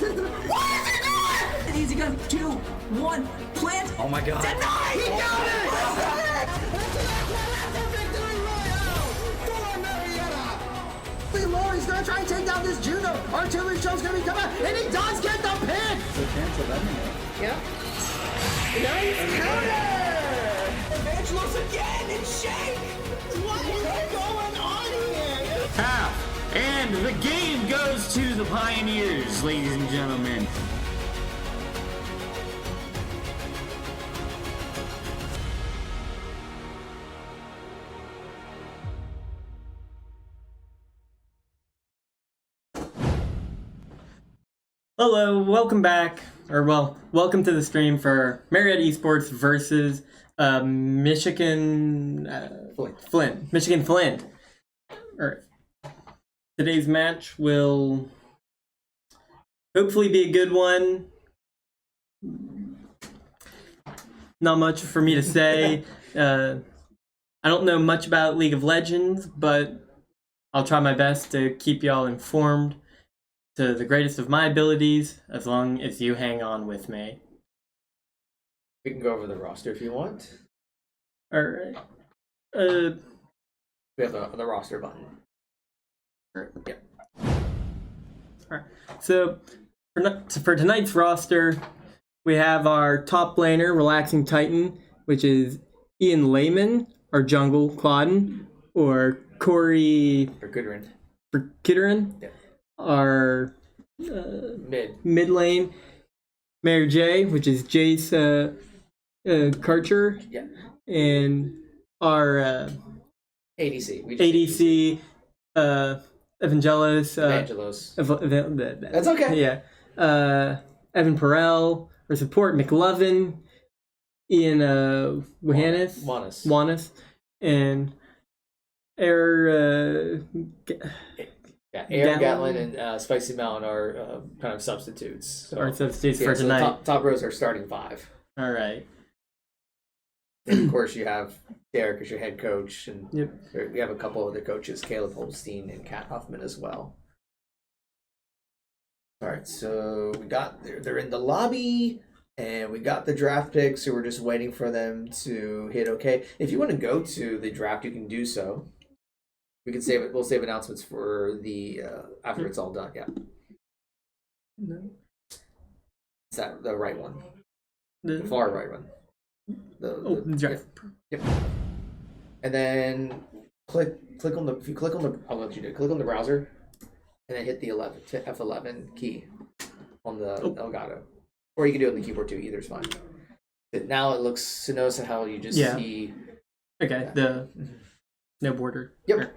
What is he doing? Easy gun, 2, 1, plant. Oh my God. Deny! He got it! He's gonna try and take down this Juno. Artillery shell's gonna be coming out, and he does get the pick. So chance of ending it. Yep. Nice counter. Evangelos again in shake! What is going on here? Half. And the game goes to the Pioneers, ladies and gentlemen. Hello, welcome back, welcome to the stream for Marietta Esports versus Michigan-Flint. Alright. Today's match will hopefully be a good one. Not much for me to say. I don't know much about League of Legends, but I'll try my best to keep y'all informed to the greatest of my abilities, as long as you hang on with me. We can go over the roster if you want. Alright. We have the roster button. Yeah. Alright. So, for tonight's roster, we have our top laner, Relaxing Titan, which is Ian Lehman, our jungle, Clauden, or Corey... Or Goodrin. For Kitterin. Yeah. Our mid lane, Mary J, which is Jace Karcher, Yeah. and our ADC. Evangelos. That's okay. Yeah. Evan Perel, our support, McLovin, Ian Wanis, and Aaron Gatlin and Spicy Mountain are kind of substitutes. So, for tonight. So top rows are starting 5. All right. And of course, you have Derek as your head coach, and yep. We have a couple other coaches, Caleb Holstein and Kat Huffman as well. All right, so they're in the lobby, and we got the draft picks, so we're just waiting for them to hit OK. If you want to go to the draft, you can do so. We can save it. We'll save announcements for the after it's all done. Yeah. No. Is that the right one? The far right one. The draft. Yep. And then click on the. If you click on the, I'll let you do it. Click on the browser, and then hit the F11 key on the Elgato, or you can do it on the keyboard too. Either's fine. But now it looks. So notice how you just see. Okay. Yeah. No border. Yep. Right.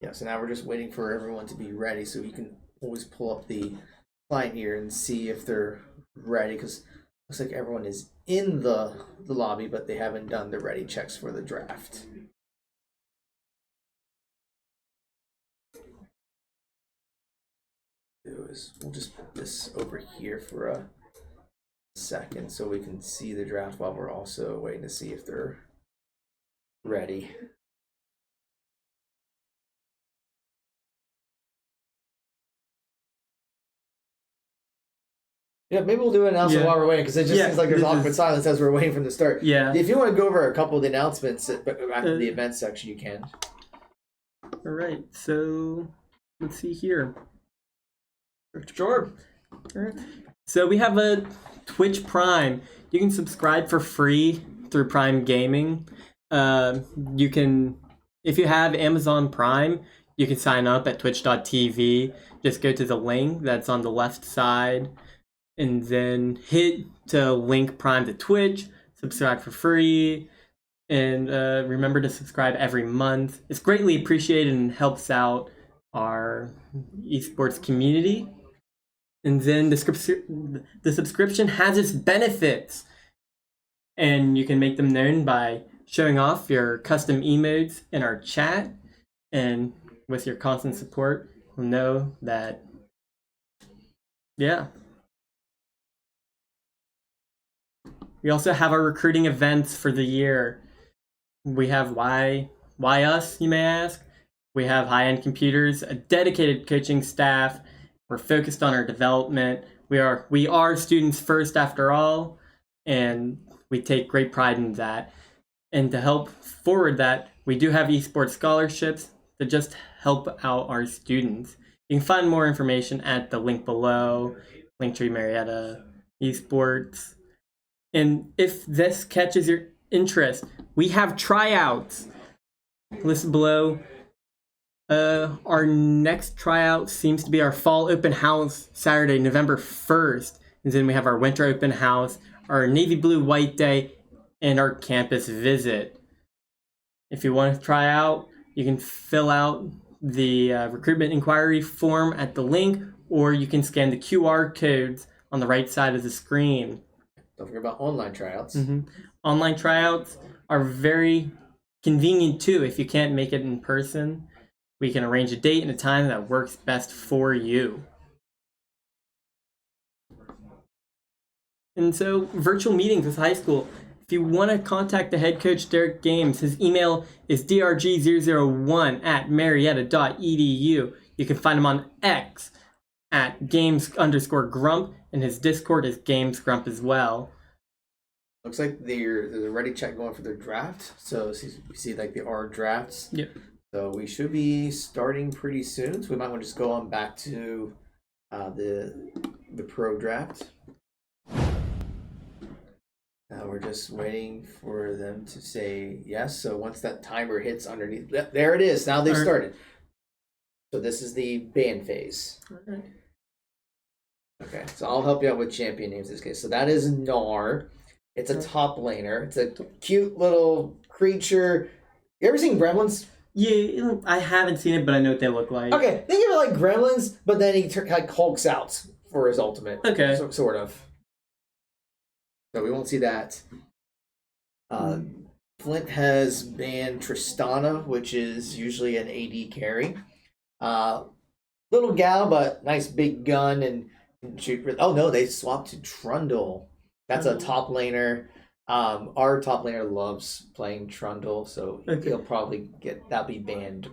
Yeah, so now we're just waiting for everyone to be ready, so you can always pull up the client here and see if they're ready, because it looks like everyone is in the lobby, but they haven't done the ready checks for the draft. We'll just put this over here for a second so we can see the draft while we're also waiting to see if they're ready. Yeah, maybe we'll do an announcement while we're waiting, because it just seems like there's awkward silence as we're waiting from the start. Yeah. If you want to go over a couple of the announcements after the events section, you can. All right, so let's see here. Sure. All right. So we have a Twitch Prime. You can subscribe for free through Prime Gaming. You can, if you have Amazon Prime, you can sign up at twitch.tv. Just go to the link that's on the left side, and then hit to link Prime to Twitch, subscribe for free, and remember to subscribe every month. It's greatly appreciated and helps out our esports community. And then the subscription has its benefits, and you can make them known by showing off your custom emotes in our chat, and with your constant support, we'll know that, yeah. We also have our recruiting events for the year. We have why us, you may ask? We have high-end computers, a dedicated coaching staff, We're focused on our development. We are students first after all, and we take great pride in that. And to help forward that, we do have esports scholarships to just help out our students. You can find more information at the link below, Linktree Marietta Esports. And if this catches your interest, we have tryouts. Listen below. Our next tryout seems to be our fall open house Saturday, November 1st. And then we have our winter open house, our navy blue white day, and our campus visit. If you want to try out, you can fill out the recruitment inquiry form at the link, or you can scan the QR codes on the right side of the screen. Don't forget about online tryouts. Online tryouts are very convenient too. If you can't make it in person, we can arrange a date and a time that works best for you. And so, virtual meetings with high school. If you want to contact the head coach, Derek Games, his email is drg001@marietta.edu. You can find him on X at games_grump, and his Discord is gamesgrump as well. Looks like there's a ready check going for their draft. So you see like the R drafts. Yep. So we should be starting pretty soon. So we might want to just go on back to the pro draft. We're just waiting for them to say yes. So once that timer hits underneath, there it is. Now they've started. So this is the band phase. Okay, so I'll help you out with champion names in this case. So that is Gnar. It's a top laner. It's a cute little creature. You ever seen Gremlins? Yeah, I haven't seen it, but I know what they look like. Okay, think of it like Gremlins, but then he like hulks out for his ultimate. Okay. Sort of. So we won't see that. Flint has banned Tristana, which is usually an AD carry. Little gal, but nice big gun and shoot. Oh no, they swapped to Trundle. That's a top laner. Our top laner loves playing Trundle, so he'll probably that'll be banned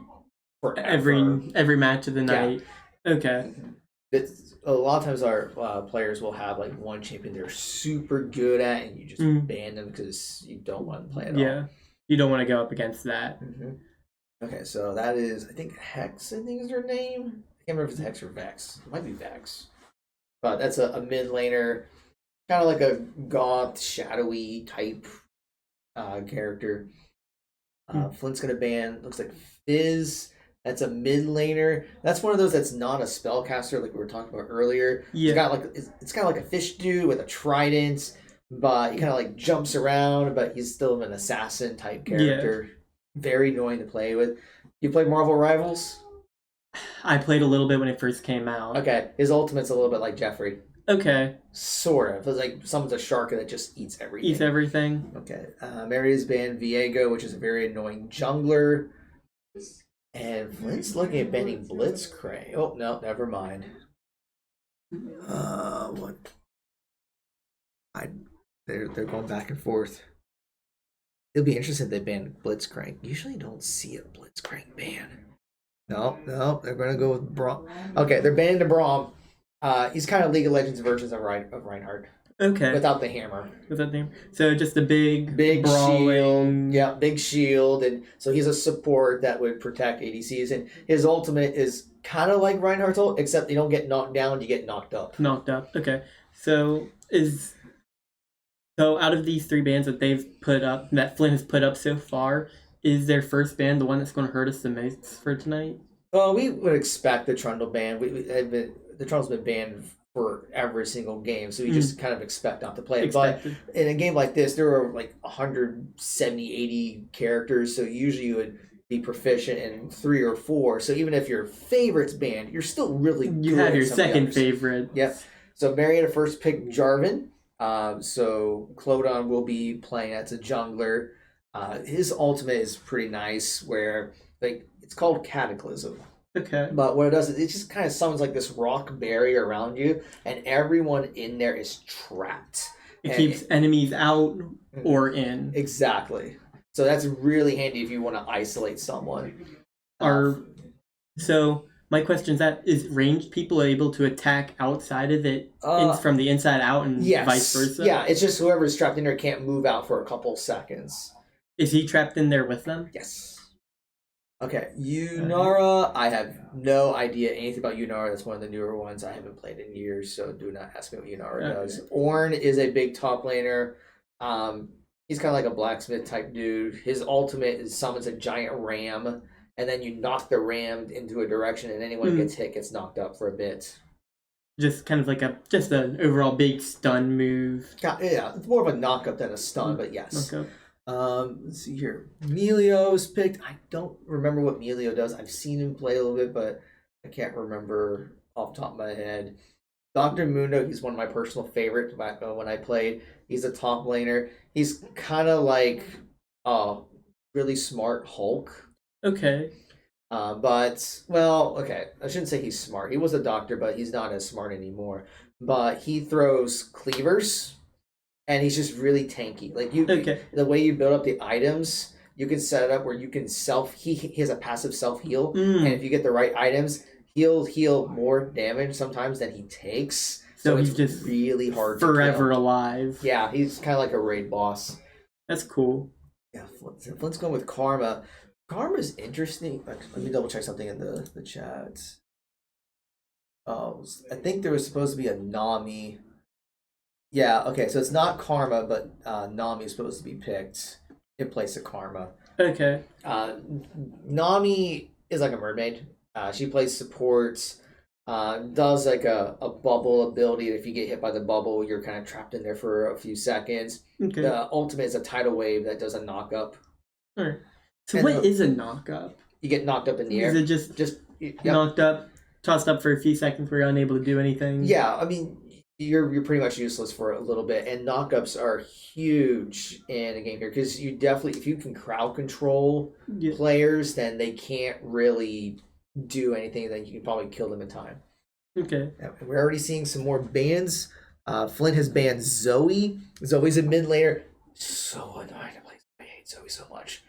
forever. Every match of the night. Yeah. Okay. A lot of times our players will have like one champion they're super good at, and you just ban them because you don't want to play at all. Yeah, you don't want to go up against that. Okay, so that is, I think Hex, I think is her name. I can't remember if it's Hex or Vex. It might be Vex. But that's a mid laner, kind of like a goth, shadowy type character. Flint's going to ban, looks like Fizz. That's a mid laner. That's one of those that's not a spellcaster like we were talking about earlier. Yeah. It's kind of like a fish dude with a trident, but he kind of like jumps around, but he's still an assassin type character. Yeah. Very annoying to play with. You play Marvel Rivals? I played a little bit when it first came out. Okay, his ultimate's a little bit like Jeffrey. Okay. Sort of. It's like someone's a shark that just eats everything. Eats everything. Okay. Marietta's banned Viego, which is a very annoying jungler. And Flint's looking at banning Blitzcrank. Oh, no, never mind. What? They're going back and forth. It'll be interesting if they ban Blitzcrank. Usually don't see a Blitzcrank ban. No, they're going to go with Braum. Okay, they're banning the Braum. He's kind of League of Legends versions of Reinhardt. Okay. Without the hammer. Without the hammer. So just a big shield. Yeah, big shield. And so he's a support that would protect ADCs. And his ultimate is kind of like Reinhardt's ult, except you don't get knocked down, you get knocked up. Knocked up. Okay. So out of these three bands that they've put up, that Flint has put up so far, is their first band the one that's going to hurt us the most for tonight? Well, we would expect the Trundle ban. The Trundle's been banned for every single game, so we just kind of expect not to play it. But in a game like this, there are like 170, 80 characters, so usually you would be proficient in 3 or 4. So even if your favorite's banned, you're still really good. You have your second favorite. Yep. So Marietta first picked Jarvan. So Clodon will be playing as a jungler. His ultimate is pretty nice, where like it's called Cataclysm. Okay. But what it does is it just kind of summons like this rock barrier around you, and everyone in there is trapped. It keeps enemies out or in. Exactly. So that's really handy if you want to isolate someone. So my question is that is ranged people able to attack outside of it from the inside out and Yes. vice versa? Yeah, it's just whoever's trapped in there can't move out for a couple seconds. Is he trapped in there with them? Yes. Okay, Yunara, I have no idea anything about Yunara. That's one of the newer ones. I haven't played in years, so do not ask me what Yunara does. Ornn is a big top laner. He's kind of like a blacksmith type dude. His ultimate is summons a giant ram, and then you knock the ram into a direction, and anyone gets hit gets knocked up for a bit. Just kind of like just an overall big stun move. Yeah, it's more of a knock up than a stun, but yes. Okay. Let's see here. Melio's picked. I don't remember what Melio does. I've seen him play a little bit, but I can't remember off the top of my head. Dr. Mundo, he's one of my personal favorites when I played. He's a top laner. He's kind of like really smart Hulk. Okay. Okay, I shouldn't say he's smart. He was a doctor, but he's not as smart anymore. But he throws cleavers, and he's just really tanky. Like the way you build up the items, you can set it up where you can he has a passive self heal, and if you get the right items, he'll heal more damage sometimes than he takes. So he's it's just really hard forever to kill. Alive. Yeah, he's kind of like a raid boss. That's cool. Yeah, Flint's going with Karma. Karma's interesting. Let me double check something in the chat. Oh, I think there was supposed to be a Nami. Yeah, okay, so it's not Karma, but Nami is supposed to be picked in place of Karma. Okay. Nami is like a mermaid. She plays support, does like a bubble ability. If you get hit by the bubble, you're kind of trapped in there for a few seconds. Okay. The ultimate is a tidal wave that does a knock up. All right. So what is a knock up? You get knocked up in the air. Is it just knocked up, tossed up for a few seconds where you're unable to do anything? Yeah, I mean, you're pretty much useless for a little bit, and knockups are huge in a game here because you definitely, if you can crowd control players, then they can't really do anything. Then you can probably kill them in time. Okay. We're already seeing some more bans. Flint has banned Zoe. Zoe's a mid laner. So annoying to play. I hate Zoe so much.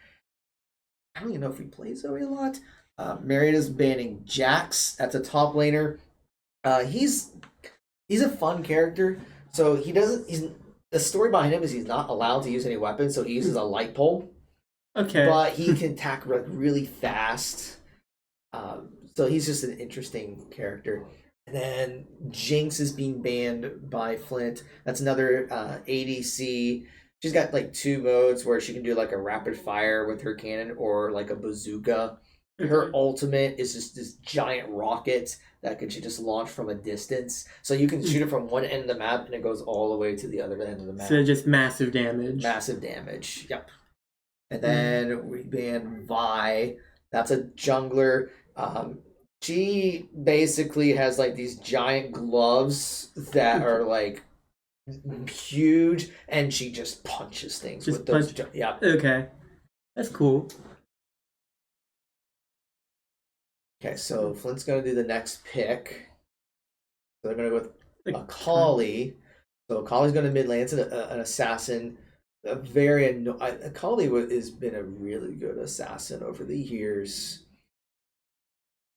I don't even know if we play Zoe a lot. Marietta's banning Jax. That's a top laner. He's a fun character. So the story behind him is he's not allowed to use any weapons, so he uses a light pole. Okay. But he can attack really fast. So he's just an interesting character. And then Jinx is being banned by Flint. That's another ADC. She's got like 2 modes where she can do like a rapid fire with her cannon or like a bazooka. Her ultimate is just this giant rocket that she just launch from a distance. So you can shoot it from one end of the map and it goes all the way to the other end of the map. So just massive damage. Massive damage, yep. And then we ban Vi. That's a jungler. She basically has like these giant gloves that are like huge, and she just punches things with those. Yeah. Okay, that's cool. Okay, so Flint's gonna do the next pick. So they're gonna go with Akali. So Akali's gonna mid lane. It's an assassin. Akali has been a really good assassin over the years.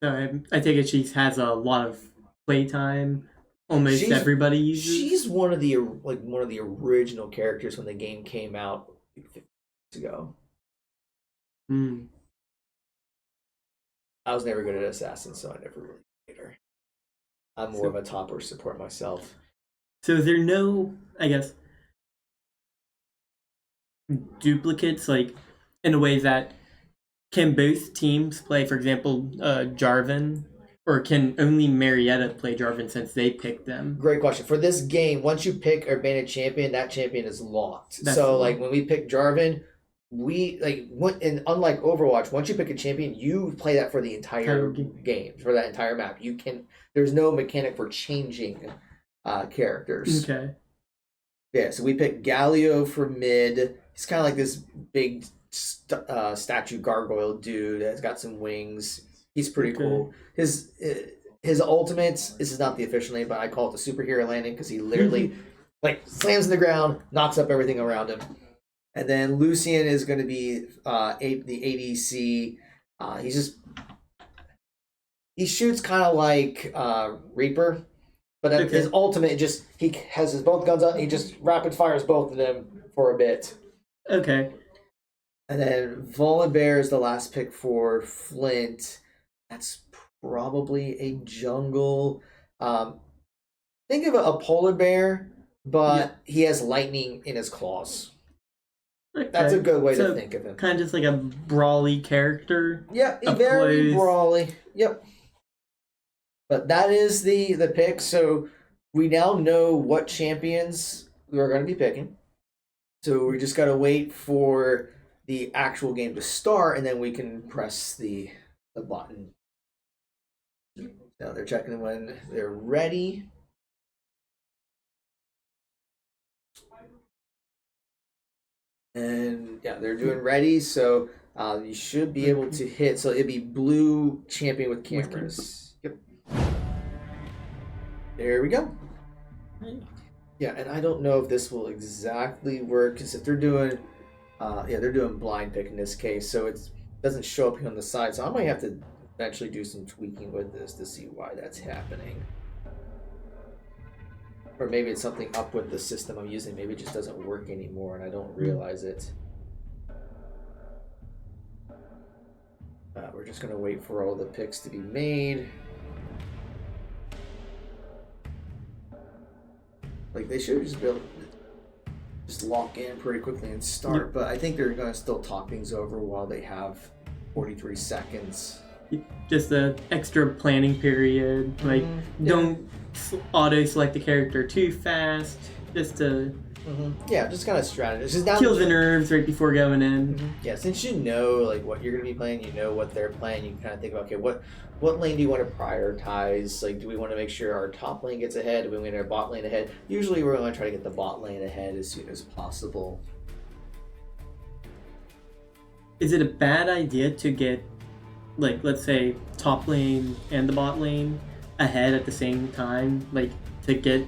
So I take it she has a lot of playtime. Almost everybody uses. She's one of the original characters when the game came out 50 years ago. I was never good at assassins, so I never really played her. I'm more of a top or support myself. So is there no, I guess, duplicates, like, in a way that can both teams play, for example, Jarvan, or can only Marietta play Jarvan since they picked them? Great question. For this game, once you pick or ban a champion, that champion is locked. Like when we pick Jarvan, and unlike Overwatch, once you pick a champion, you play that for the entire game, for that entire map. There's no mechanic for changing characters. Okay. Yeah, so we picked Galio for mid. He's kind of like this big statue gargoyle dude that's got some wings. He's pretty cool. His ultimates, this is not the official name, but I call it the superhero landing because he literally slams in the ground, knocks up everything around him. And then Lucian is going to be the ADC. He's just He shoots kind of like Reaper, but at his ultimate, he has his both guns up. He just rapid fires both of them for a bit. Okay. And then Volibear is the last pick for Flint. That's probably a jungle. Think of a polar bear, but he has lightning in his claws. Okay. That's a good way to think of him. Kind of just like a brawly character. Yeah, very brawly. Yep. But that is the pick. So we now know what champions we're going to be picking. So we just got to wait for the actual game to start, and then we can press the button. Now they're checking when they're ready. And yeah, they're doing ready, so you should be able to hit. So it'd be blue champion with cameras. Yep. There we go. Yeah, and I don't know if this will exactly work, because if they're doing, they're doing blind pick in this case, so it doesn't show up here on the side. So I might have to eventually do some tweaking with this to see why that's happening. Or maybe it's something up with the system I'm using. Maybe it just doesn't work anymore and I don't realize it. We're just going to wait for all the picks to be made. Like, they should just be able to just lock in pretty quickly and start. But I think they're going to still talk things over while they have 43 seconds. Just an extra planning period. Like, don't auto-select the character too fast. Just to... Yeah, just kind of strategize. Kill the nerves right before going in. Yeah, since you know like what you're going to be playing, you know what they're playing, you can kind of think about, okay, what lane do you want to prioritize? Like, do we want to make sure our top lane gets ahead? Do we want our bot lane ahead? Usually we're going to try to get the bot lane ahead as soon as possible. Is it a bad idea to get, like, let's say, top lane and the bot lane ahead at the same time? Like, to get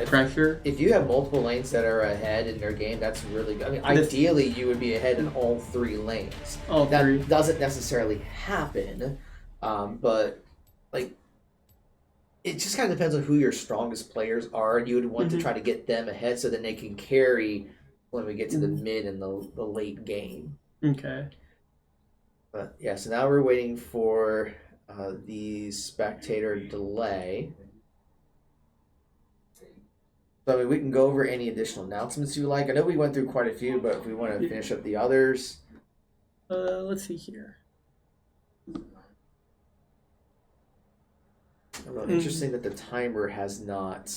pressure? If you have multiple lanes that are ahead in their game, that's really good. I mean, ideally, you would be ahead in all three lanes. That doesn't necessarily happen, but like, it just kind of depends on who your strongest players are. You would want to try to get them ahead so then they can carry when we get to the mid and the late game. Okay. But yeah, so now we're waiting for the spectator delay. So I mean, we can go over any additional announcements you like. I know we went through quite a few, but if we want to finish up the others. Let's see here. Well, interesting that the timer has not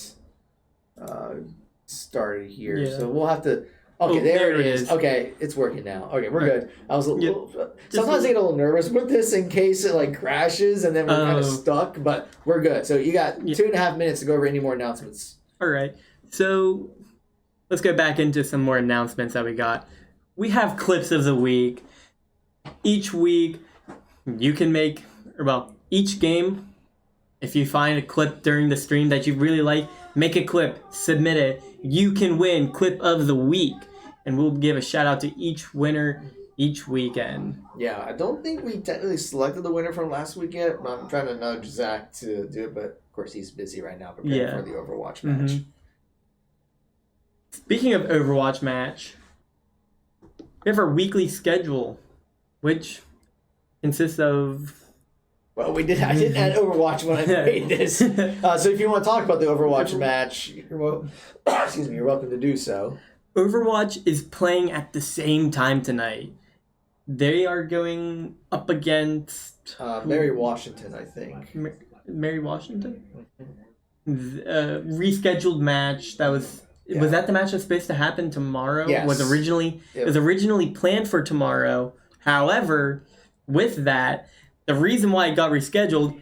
started here. Yeah. So we'll have to... Okay, there it is. Okay, it's working now. Okay, we're good. I was a little... Sometimes I get a little nervous with this in case it like crashes and then we're kind of stuck, but we're good. So you got 2.5 minutes to go over any more announcements. All right. So let's go back into some more announcements that we got. We have clips of the week. Each week, you can make, each game, if you find a clip during the stream that you really like, make a clip, submit it. You can win clip of the week. And we'll give a shout out to each winner each weekend. Yeah, I don't think we technically selected the winner from last week yet. I'm trying to nudge Zach to do it, but of course he's busy right now preparing for the Overwatch match. Speaking of Overwatch match, we have our weekly schedule, which consists of... Well, I didn't add Overwatch when I made this. So if you want to talk about the Overwatch match, you're welcome to do so. Overwatch is playing at the same time tonight. They are going up against... Mary Washington, I think. Mary Washington? Rescheduled match that was... Yeah. Was that the match that's supposed to happen tomorrow? Yes. It was originally planned for tomorrow. However, with that, the reason why it got rescheduled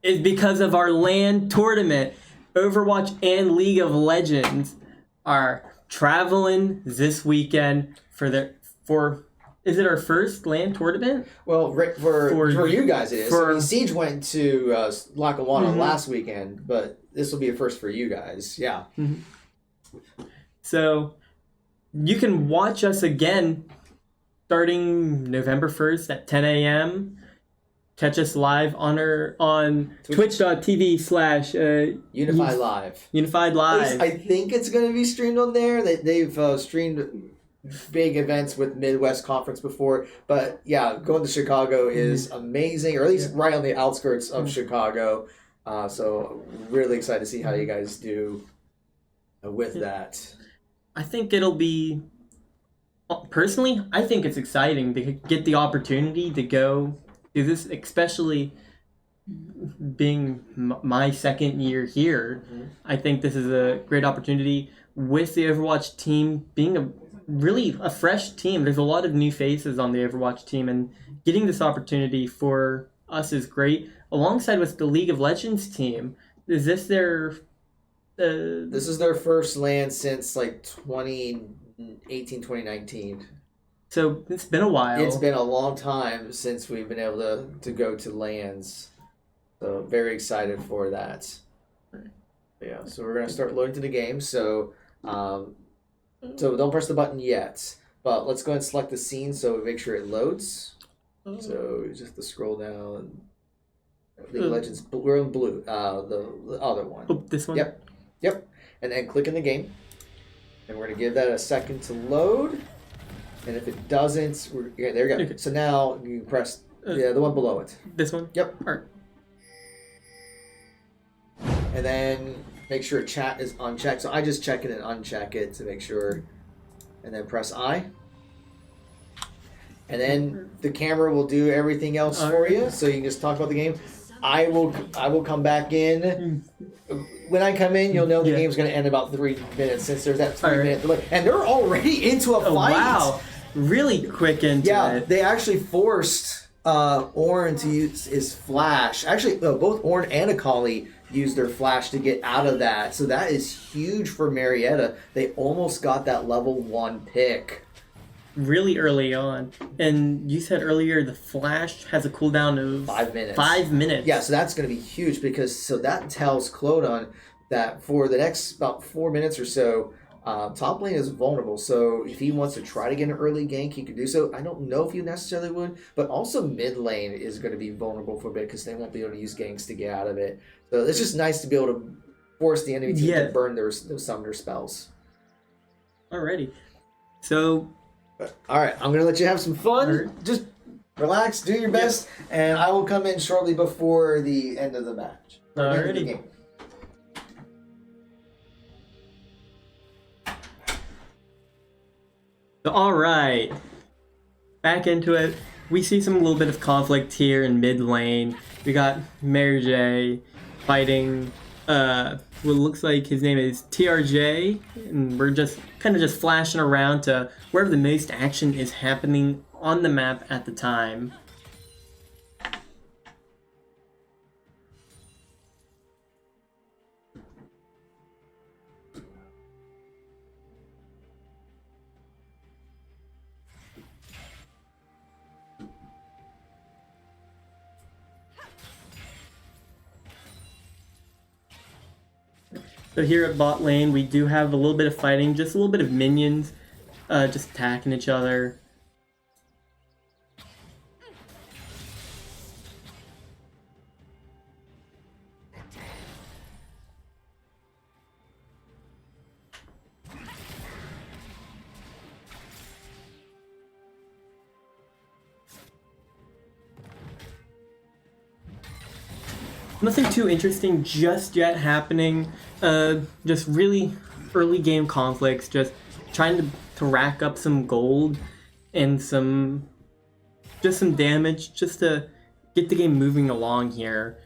is because of our LAN tournament. Overwatch and League of Legends are traveling this weekend for is it our first LAN tournament? Well, for you guys it is. Siege went to Lackawanna last weekend, but this will be a first for you guys. Yeah. So you can watch us again starting November 1st at 10 a.m. catch us live on twitch.tv/ Unified Live. Unified Live. I think it's going to be streamed on there. They've streamed big events with Midwest Conference before, but yeah, going to Chicago is amazing, or at least right on the outskirts of Chicago. So really excited to see how you guys do with that. I think it'll be, personally, I think it's exciting to get the opportunity to go do this, especially being my second year here. I think this is a great opportunity with the Overwatch team being a fresh team. There's a lot of new faces on the Overwatch team, and getting this opportunity for us is great. Alongside with the League of Legends team, is this their... This is their first LAN since like 2018, 2019. So it's been a while. It's been a long time since we've been able to go to LANs. So very excited for that. Yeah, so we're gonna start loading to the game. So don't press the button yet. But let's go ahead and select the scene so make sure it loads. So you just have to scroll down. League of Legends, we're in blue. The other one. Oh, this one? Yep. And then click in the game. And we're going to give that a second to load. And if it doesn't, there we go. Okay. So now you press the one below it. This one? Yep. All right. And then make sure chat is unchecked. So I just check it and uncheck it to make sure. And then press I. And then the camera will do everything else for you. So you can just talk about the game. I will come back in. When I come in, you'll know the game's going to end in about 3 minutes since there's that 3-minute delay. And they're already into a fight. Wow. Really quick into it. Yeah, they actually forced Orn to use his flash. Actually, both Orn and Akali used their flash to get out of that. So that is huge for Marietta. They almost got that level 1 pick. Really early on. And you said earlier the flash has a cooldown of 5 minutes. 5 minutes. Yeah, so that's going to be huge because that tells Clodon that for the next about 4 minutes or so, top lane is vulnerable. So if he wants to try to get an early gank, he could do so. I don't know if he necessarily would, but also mid lane is going to be vulnerable for a bit because they won't be able to use ganks to get out of it. So it's just nice to be able to force the enemy team to burn those summoner spells. Alrighty. So... All right, I'm going to let you have some fun. Just relax, do your best, and I will come in shortly before the end of the match. Alrighty. All right, back into it. We see some little bit of conflict here in mid lane. We got Mary J fighting what looks like his name is TRJ, and we're just kind of just flashing around to wherever the most action is happening on the map at the time. So here at bot lane, we do have a little bit of fighting, just a little bit of minions, just attacking each other. Nothing too interesting just yet happening. Just really early game conflicts, just trying to rack up some gold and some damage just to get the game moving along here.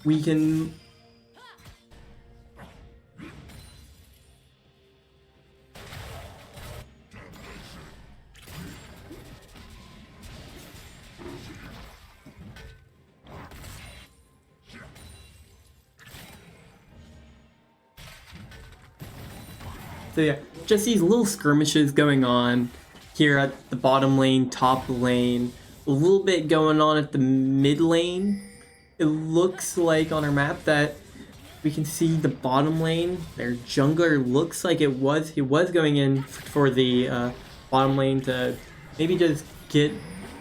We can... So yeah, just these little skirmishes going on here at the bottom lane, top lane, a little bit going on at the mid lane. It looks like on our map that we can see the bottom lane. Their jungler looks like he was going in for the bottom lane to maybe just get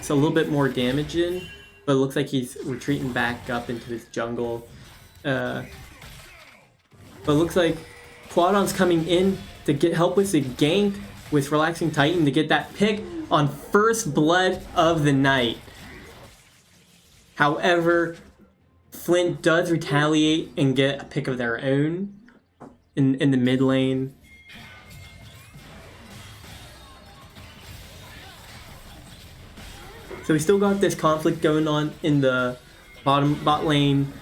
a little bit more damage in. but it looks like he's retreating back up into this jungle. But it looks like Quaddon's coming in to get help with the gank with Relaxing Titan to get that pick on first blood of the night. However, Flint does retaliate and get a pick of their own in the mid lane. So we still got this conflict going on in the bot lane.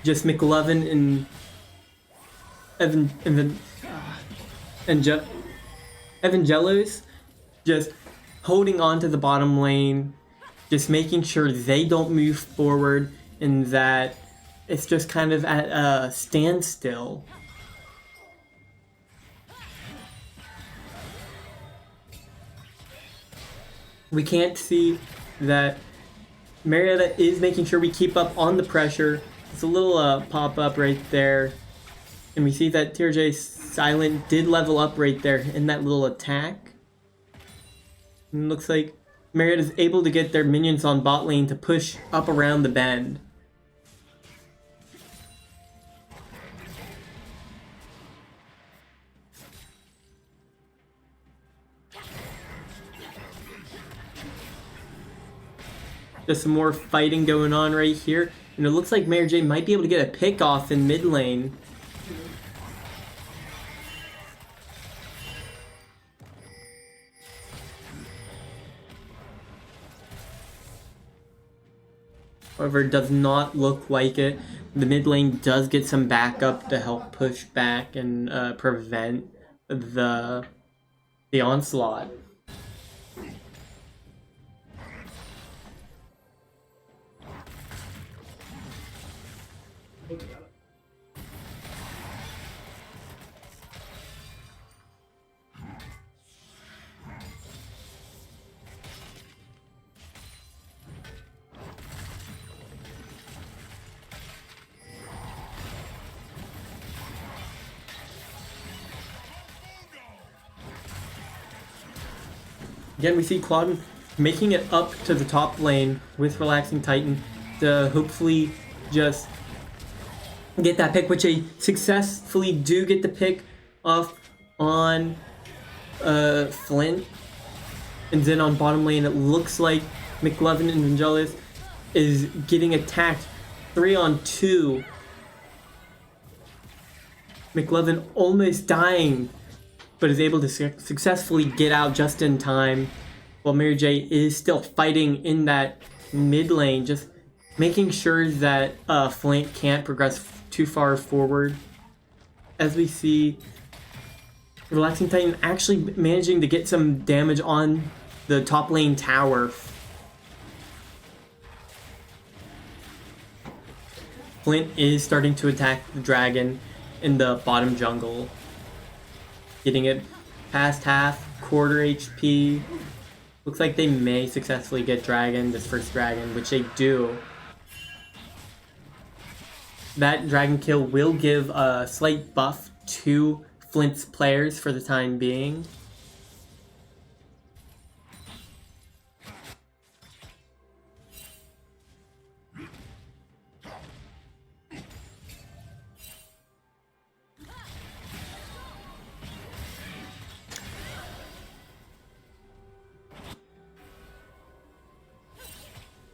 Just McLovin and Evangelos just holding on to the bottom lane, just making sure they don't move forward and that it's just kind of at a standstill. We can't see that Marietta is making sure we keep up on the pressure. It's a little pop-up right there. And we see that TRJ Silent did level up right there in that little attack. And it looks like Marietta is able to get their minions on bot lane to push up around the bend. Just some more fighting going on right here. And it looks like Mary J might be able to get a pick off in mid lane. However, it does not look like it. The mid lane does get some backup to help push back and prevent the onslaught. Again, we see Quaddon making it up to the top lane with Relaxing Titan to hopefully just get that pick, which they successfully do get the pick off on Flint. And then on bottom lane, it looks like McLovin and Vangelis is getting attacked 3-on-2. McLovin almost dying, but is able to successfully get out just in time, while Mary J is still fighting in that mid lane, just making sure that Flint can't progress too far forward. As we see Relaxing Titan actually managing to get some damage on the top lane tower. Flint is starting to attack the dragon in the bottom jungle, getting it past half, quarter HP. Looks like they may successfully get this first dragon, which they do. That dragon kill will give a slight buff to Flint's players for the time being.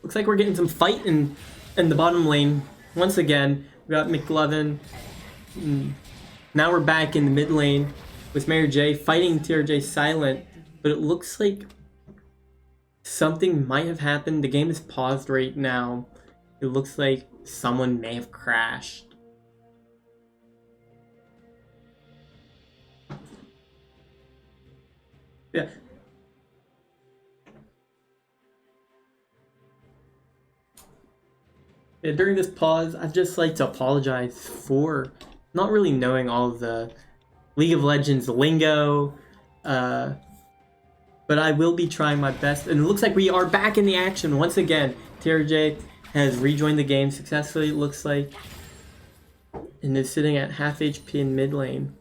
Looks like we're getting some fight in the bottom lane. Once again, we got McLovin. Now we're back in the mid lane with Mary J fighting TRJ Silent, but it looks like something might have happened. The game is paused right now. It looks like someone may have crashed. Yeah. During this pause, I'd just like to apologize for not really knowing all of the League of Legends lingo, but I will be trying my best. And it looks like we are back in the action once again. TRJ has rejoined the game successfully, it looks like, and is sitting at half HP in mid lane.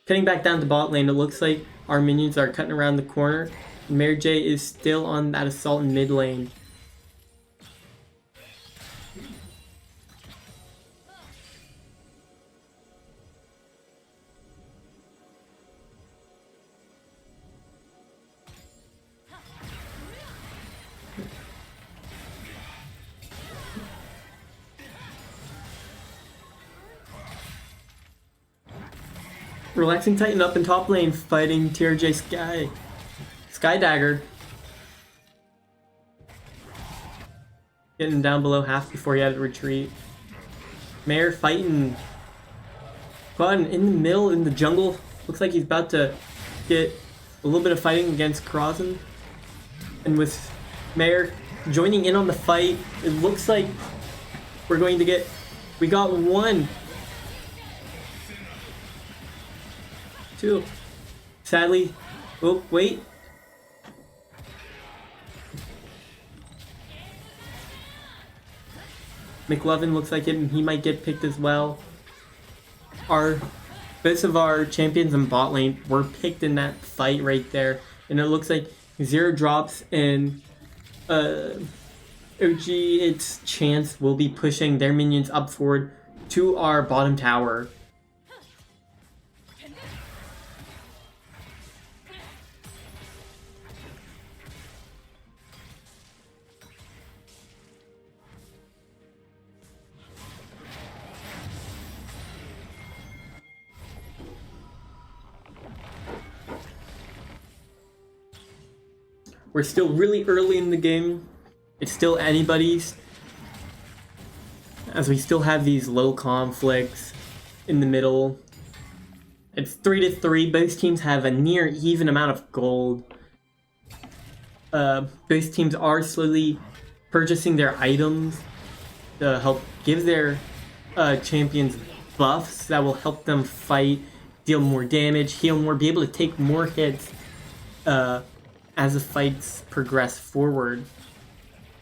Cutting back down to bot lane, it looks like our minions are cutting around the corner. Mary J is still on that assault in mid lane. Relaxing Titan up in top lane, fighting TRJ Sky. Sky Dagger. Getting down below half before he had to retreat. Mare fighting. Fun in the middle, in the jungle. Looks like he's about to get a little bit of fighting against Crozen. And with Mare joining in on the fight, it looks like we're going to get... We got 1. 2. Sadly... Oh, wait. McLovin looks like he might get picked as well. Both of our champions in bot lane were picked in that fight right there. And it looks like 0 drops and OG, its chance will be pushing their minions up forward to our bottom tower. We're still really early in the game. It's still anybody's. As we still have these low conflicts in the middle. It's 3-3. Both teams have a near even amount of gold. Both teams are slowly purchasing their items to help give their champions buffs that will help them fight, deal more damage, heal more, be able to take more hits as the fights progress forward.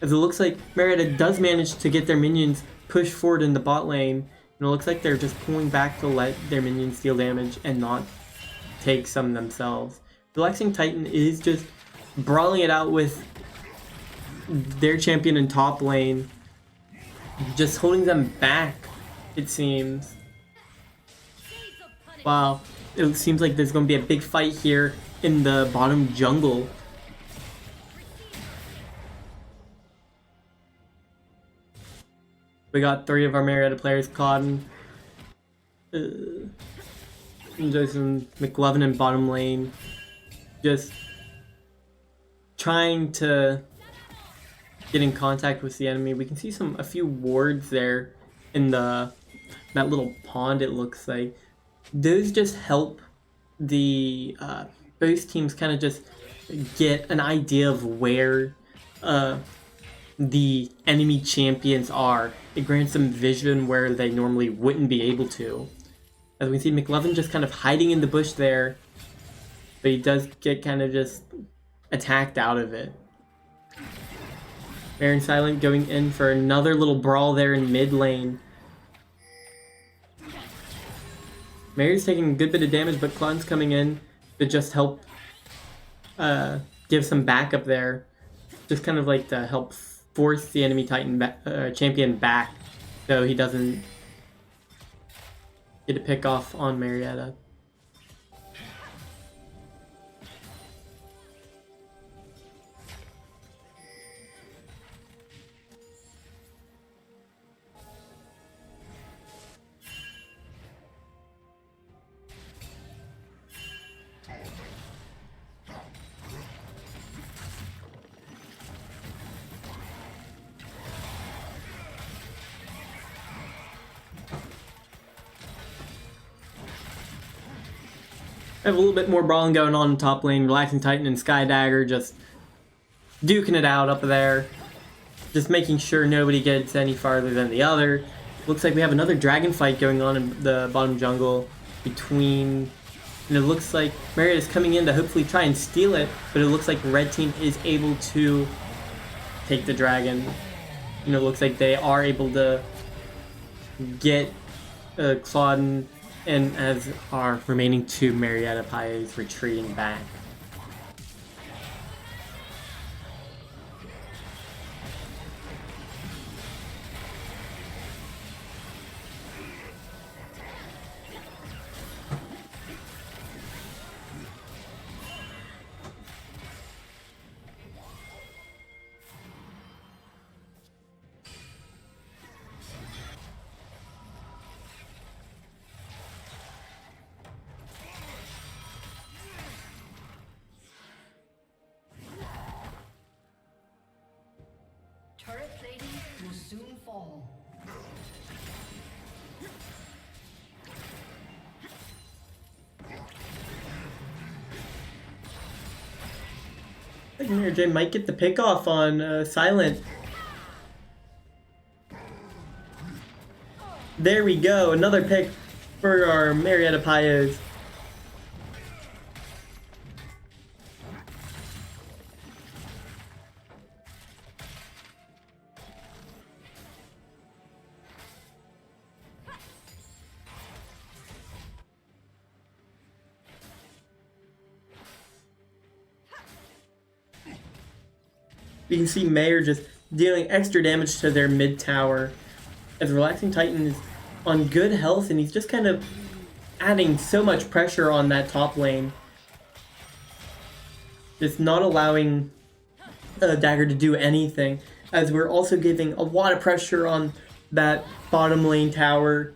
As it looks like Marietta does manage to get their minions pushed forward in the bot lane, and it looks like they're just pulling back to let their minions deal damage and not take some themselves. The Relaxing Titan is just brawling it out with their champion in top lane, just holding them back, it seems. Wow, it seems like there's going to be a big fight here in the bottom jungle. We got 3 of our Marietta players caught in. Jason McLovin in bottom lane. Just trying to get in contact with the enemy. We can see a few wards there in that little pond, it looks like. Those just help the both teams kind of just get an idea of where the enemy champions are. It grants them vision where they normally wouldn't be able to. As we see McLovin just kind of hiding in the bush there, but he does get kind of just attacked out of it. Baron Silent going in for another little brawl there in mid lane. Mary's taking a good bit of damage, but Klon's coming in to just help give some backup there. Just kind of like to help force the enemy Titan champion back so he doesn't get a pick off on Marietta. I have a little bit more brawling going on in top lane. Relaxing Titan and Sky Dagger just duking it out up there. Just making sure nobody gets any farther than the other. Looks like we have another dragon fight going on in the bottom jungle between... And it looks like Marietta is coming in to hopefully try and steal it, but it looks like red team is able to take the dragon. You know, it looks like they are able to get Clauden, and as our remaining 2 Marietta Pies retreating back. Turret plating will soon fall. I think Mary J might get the pick off on Silent. There we go, another pick for our Marietta Pios. You can see Mayor just dealing extra damage to their mid tower as Relaxing Titan is on good health and he's just kind of adding so much pressure on that top lane. Just not allowing Dagger to do anything, as we're also giving a lot of pressure on that bottom lane tower.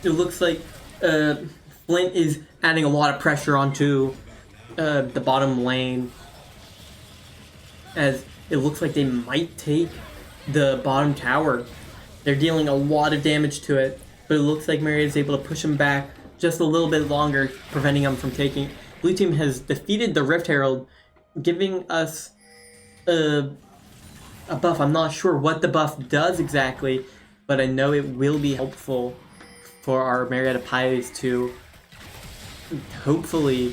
It looks like Flint is adding a lot of pressure onto the bottom lane, as it looks like they might take the bottom tower. They're dealing a lot of damage to it, but it looks like Marietta is able to push him back just a little bit longer, preventing him from taking. Blue team has defeated the Rift Herald, giving us a buff. I'm not sure what the buff does exactly, but I know it will be helpful for our Marietta Pios to hopefully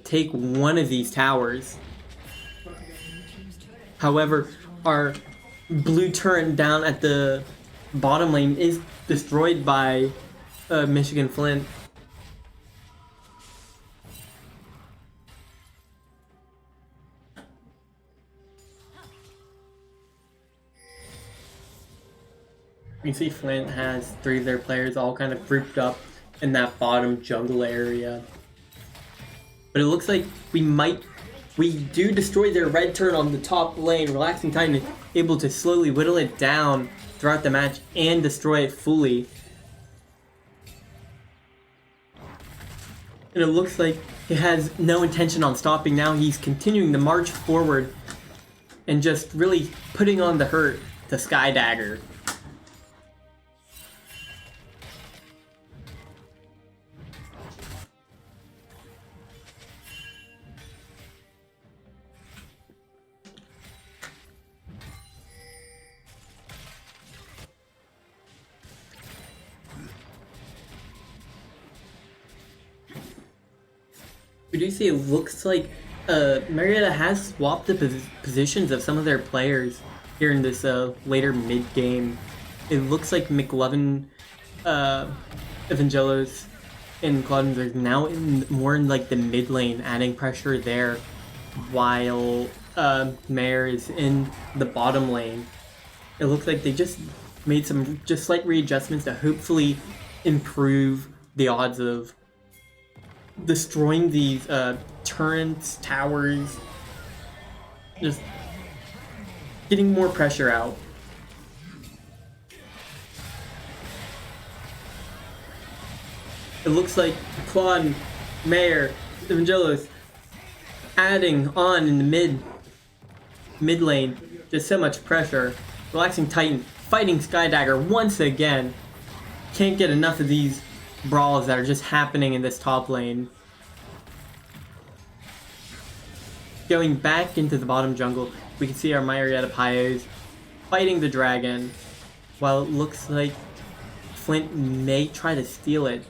take one of these towers. However, our blue turret down at the bottom lane is destroyed by Michigan-Flint. You can see Flint has 3 of their players all kind of grouped up in that bottom jungle area. But it looks like we do destroy their red turret on the top lane. Relaxing Titan is able to slowly whittle it down throughout the match and destroy it fully. And it looks like he has no intention on stopping now. He's continuing to march forward and just really putting on the hurt to Sky Dagger. We do see it looks like Marietta has swapped the positions of some of their players here in this later mid-game. It looks like McLovin, Evangelos, and Claudens are now more in like the mid lane, adding pressure there, while Mayor is in the bottom lane. It looks like they just made some just slight readjustments to hopefully improve the odds of destroying these turrets, towers, just getting more pressure out. It looks like Claude, Mayor, Evangelos adding on in the mid lane, just so much pressure. Relaxing Titan fighting Sky Dagger once again. Can't get enough of these brawls that are just happening in this top lane. Going back into the bottom jungle, we can see our Marietta Pios fighting the dragon, while it looks like Flint may try to steal it.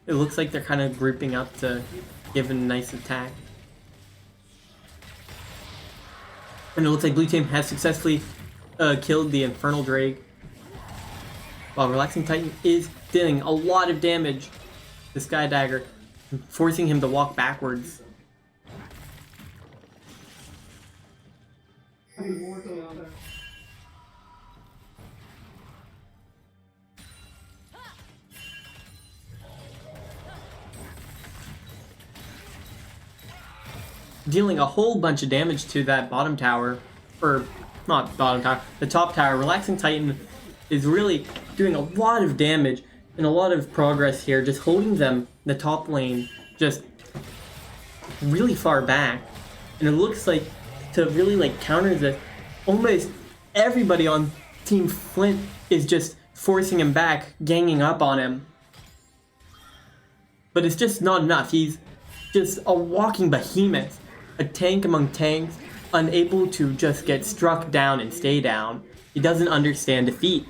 It looks like they're kind of grouping up to give a nice attack. And it looks like Blue Team has successfully killed the Infernal Drake. while Relaxing Titan is dealing a lot of damage to Sky Dagger, forcing him to walk backwards. Dealing a whole bunch of damage to that bottom tower, or not bottom tower, the top tower. Relaxing Titan is really doing a lot of damage and a lot of progress here, just holding them, the top lane, just really far back. And it looks like, to really like counter this, almost everybody on Team Flint is just forcing him back, ganging up on him. But it's just not enough. He's just a walking behemoth, a tank among tanks, unable to just get struck down and stay down. He doesn't understand defeat.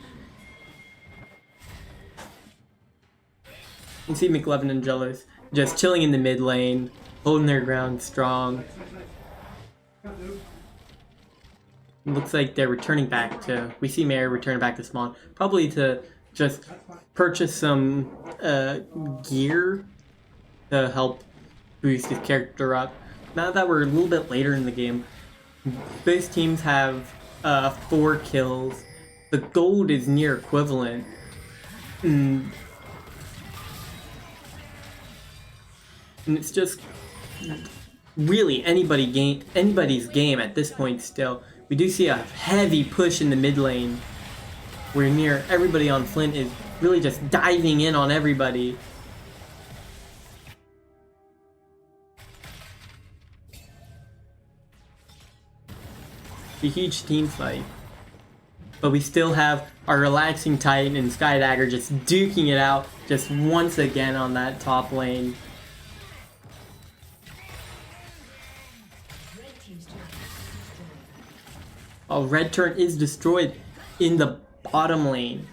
You can see McLevin and Jellos just chilling in the mid lane, holding their ground strong. Looks like they're returning back to... We see Mary returning back to spawn, probably to just purchase some gear to help boost his character up. Now that we're a little bit later in the game, both teams have 4 kills. The gold is near equivalent. And it's just really anybody's game at this point still. We do see a heavy push in the mid lane, where near everybody on Flint is really just diving in on everybody. A huge team fight. But we still have our Relaxing Titan and Sky Dagger just duking it out just once again on that top lane. Oh, red turret is destroyed in the bottom lane.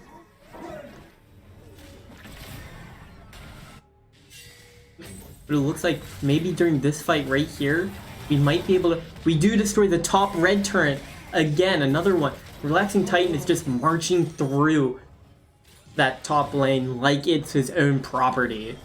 But it looks like maybe during this fight right here, we might be able to... We do destroy the top red turret. Again, another one. Relaxing Titan is just marching through that top lane like it's his own property.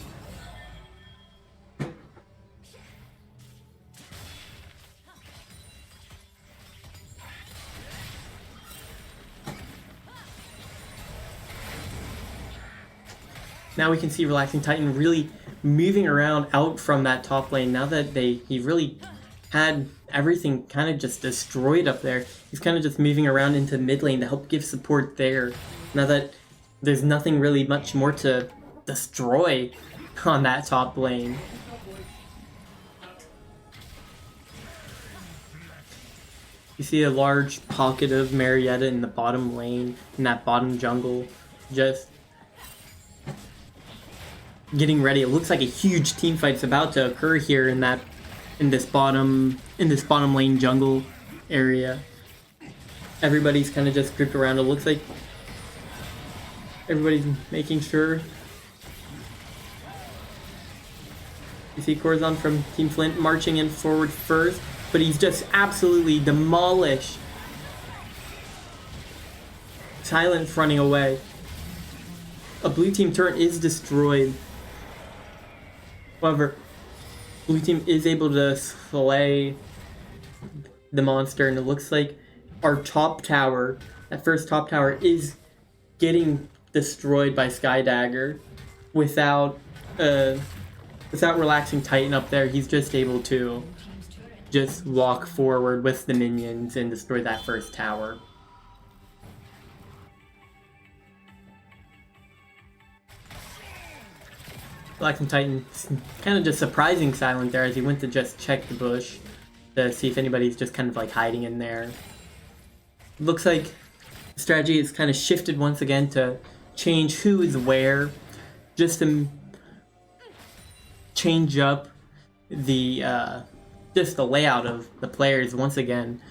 Now we can see Relaxing Titan really moving around out from that top lane. Now that he really had everything kind of just destroyed up there, he's kind of just moving around into mid lane to help give support there. Now that there's nothing really much more to destroy on that top lane. You see a large pocket of Marietta in the bottom lane, in that bottom jungle, just getting ready. It looks like a huge team fight's about to occur here in this bottom lane jungle area. Everybody's kind of just grouped around. It looks like everybody's making sure. You see Corazon from Team Flint marching in forward first, but he's just absolutely demolished. Silence running away. A blue team turret is destroyed. However, blue team is able to slay the monster, and it looks like our top tower, that first top tower, is getting destroyed by Sky Dagger. Without Relaxing Titan up there, he's just able to just walk forward with the minions and destroy that first tower. Relaxing Titan kind of just surprising silent there as he went to just check the bush to see if anybody's just kind of like hiding in there. Looks like the strategy is kind of shifted once again to change who is where, just to change up the just the layout of the players once again.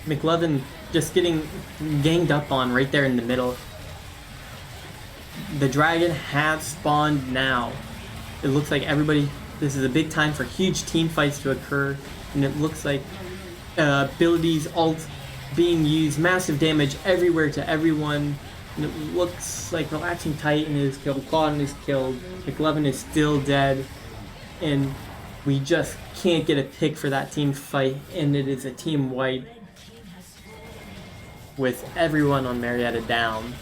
McLevin just getting ganged up on right there in the middle. The dragon has spawned now. It looks like everybody This is a big time for huge team fights to occur, and it looks like abilities, alt being used, massive damage everywhere to everyone. And it looks like Relaxing Titan is killed, Claudin is killed, McLovin is still dead, and we just can't get a pick for that team fight, and it is a team wipe with everyone on Marietta down.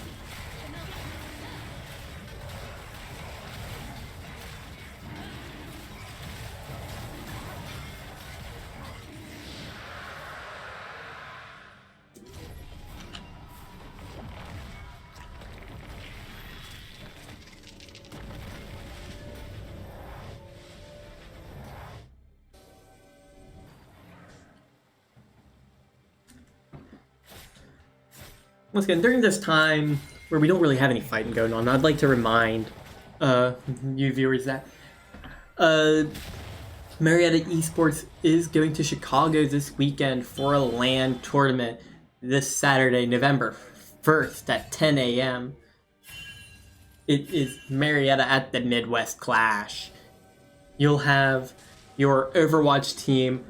Once again, during this time where we don't really have any fighting going on, I'd like to remind you viewers that Marietta Esports is going to Chicago this weekend for a LAN tournament this Saturday, November 1st at 10 a.m. It is Marietta at the Midwest Clash. You'll have your Overwatch team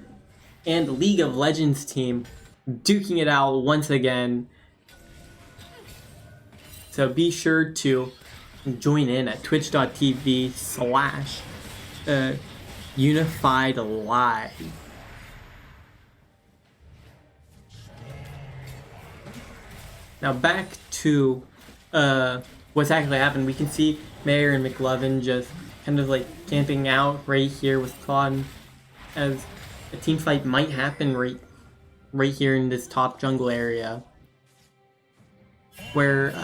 and League of Legends team duking it out once again. So be sure to join in at twitch.tv/Unified Live. Now back to what's actually happened. We can see Mayer and McLovin just kind of like camping out right here with Claudin, as a team fight might happen right here in this top jungle area, where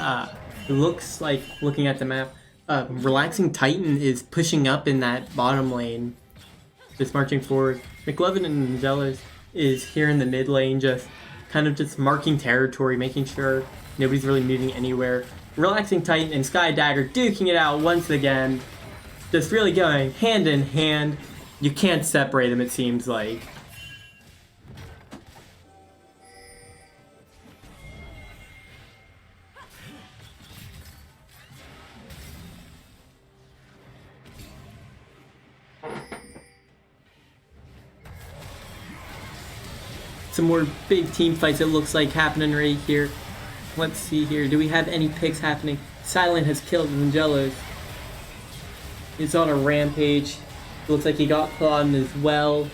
it looks like, looking at the map, Relaxing Titan is pushing up in that bottom lane, just marching forward. McLovin and Angelus is here in the mid lane, just kind of just marking territory, making sure nobody's really moving anywhere. Relaxing Titan and Sky Dagger duking it out once again, just really going hand in hand. You can't separate them, it seems like. Some more big team fights, it looks like, happening right here. Let's see here. Do we have any picks happening? Silent has killed Vangelos. He's on a rampage. Looks like he got Claudin as well.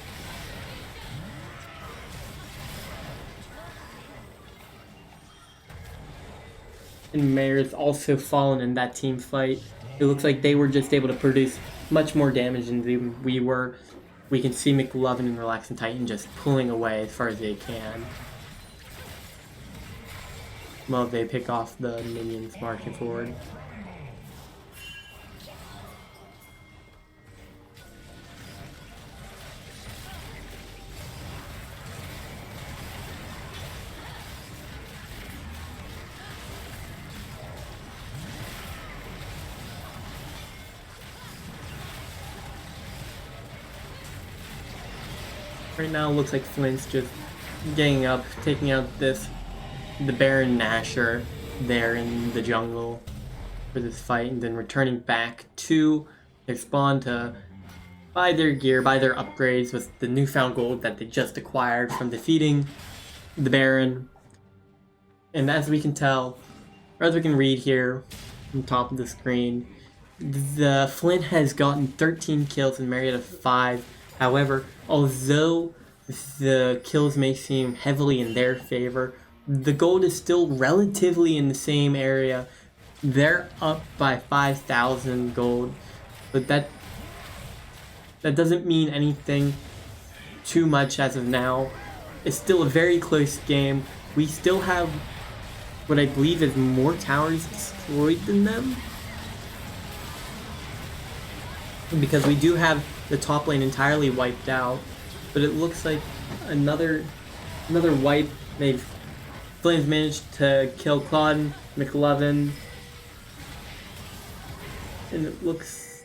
And Mayer's also fallen in that team fight. It looks like they were just able to produce much more damage than we were. We can see McLovin and Relaxing Titan just pulling away as far as they can. Well, they pick off the minions marching forward. Right now it looks like Flint's just getting up, taking out the Baron Nashor there in the jungle for this fight, and then returning back to their spawn to buy their gear, buy their upgrades with the newfound gold that they just acquired from defeating the Baron. And as we can tell, or as we can read here on top of the screen, the Flint has gotten 13 kills and Marietta 5. However, although the kills may seem heavily in their favor, the gold is still relatively in the same area. They're up by 5,000 gold, but that doesn't mean anything too much as of now. It's still a very close game. We still have what I believe is more towers destroyed than them, because we do have the top lane entirely wiped out, but it looks like another wipe. Flames managed to kill Claudin, McLovin, and it looks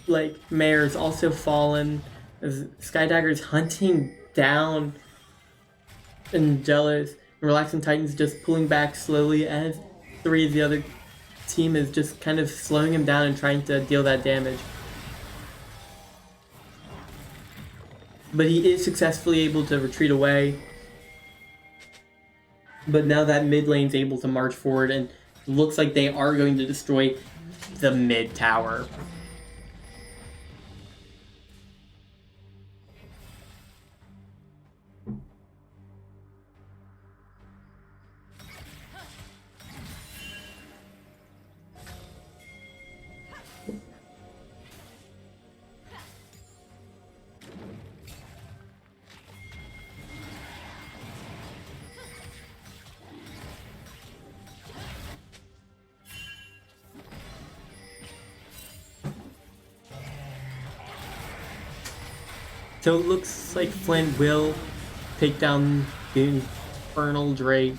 like Mayer's also fallen as Skydagger's hunting down Angelus. Relaxing Titan's just pulling back slowly as 3 of the other team is just kind of slowing him down and trying to deal that damage. but he is successfully able to retreat away. But now that mid lane's able to march forward, and it looks like they are going to destroy the mid tower. So it looks like Flint will take down the Infernal Drake,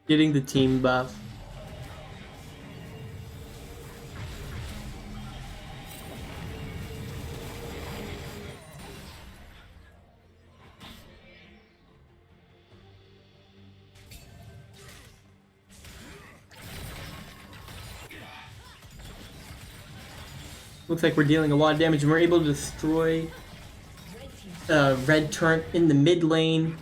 getting the team buff. Looks like we're dealing a lot of damage, and we're able to destroy red turret in the mid lane.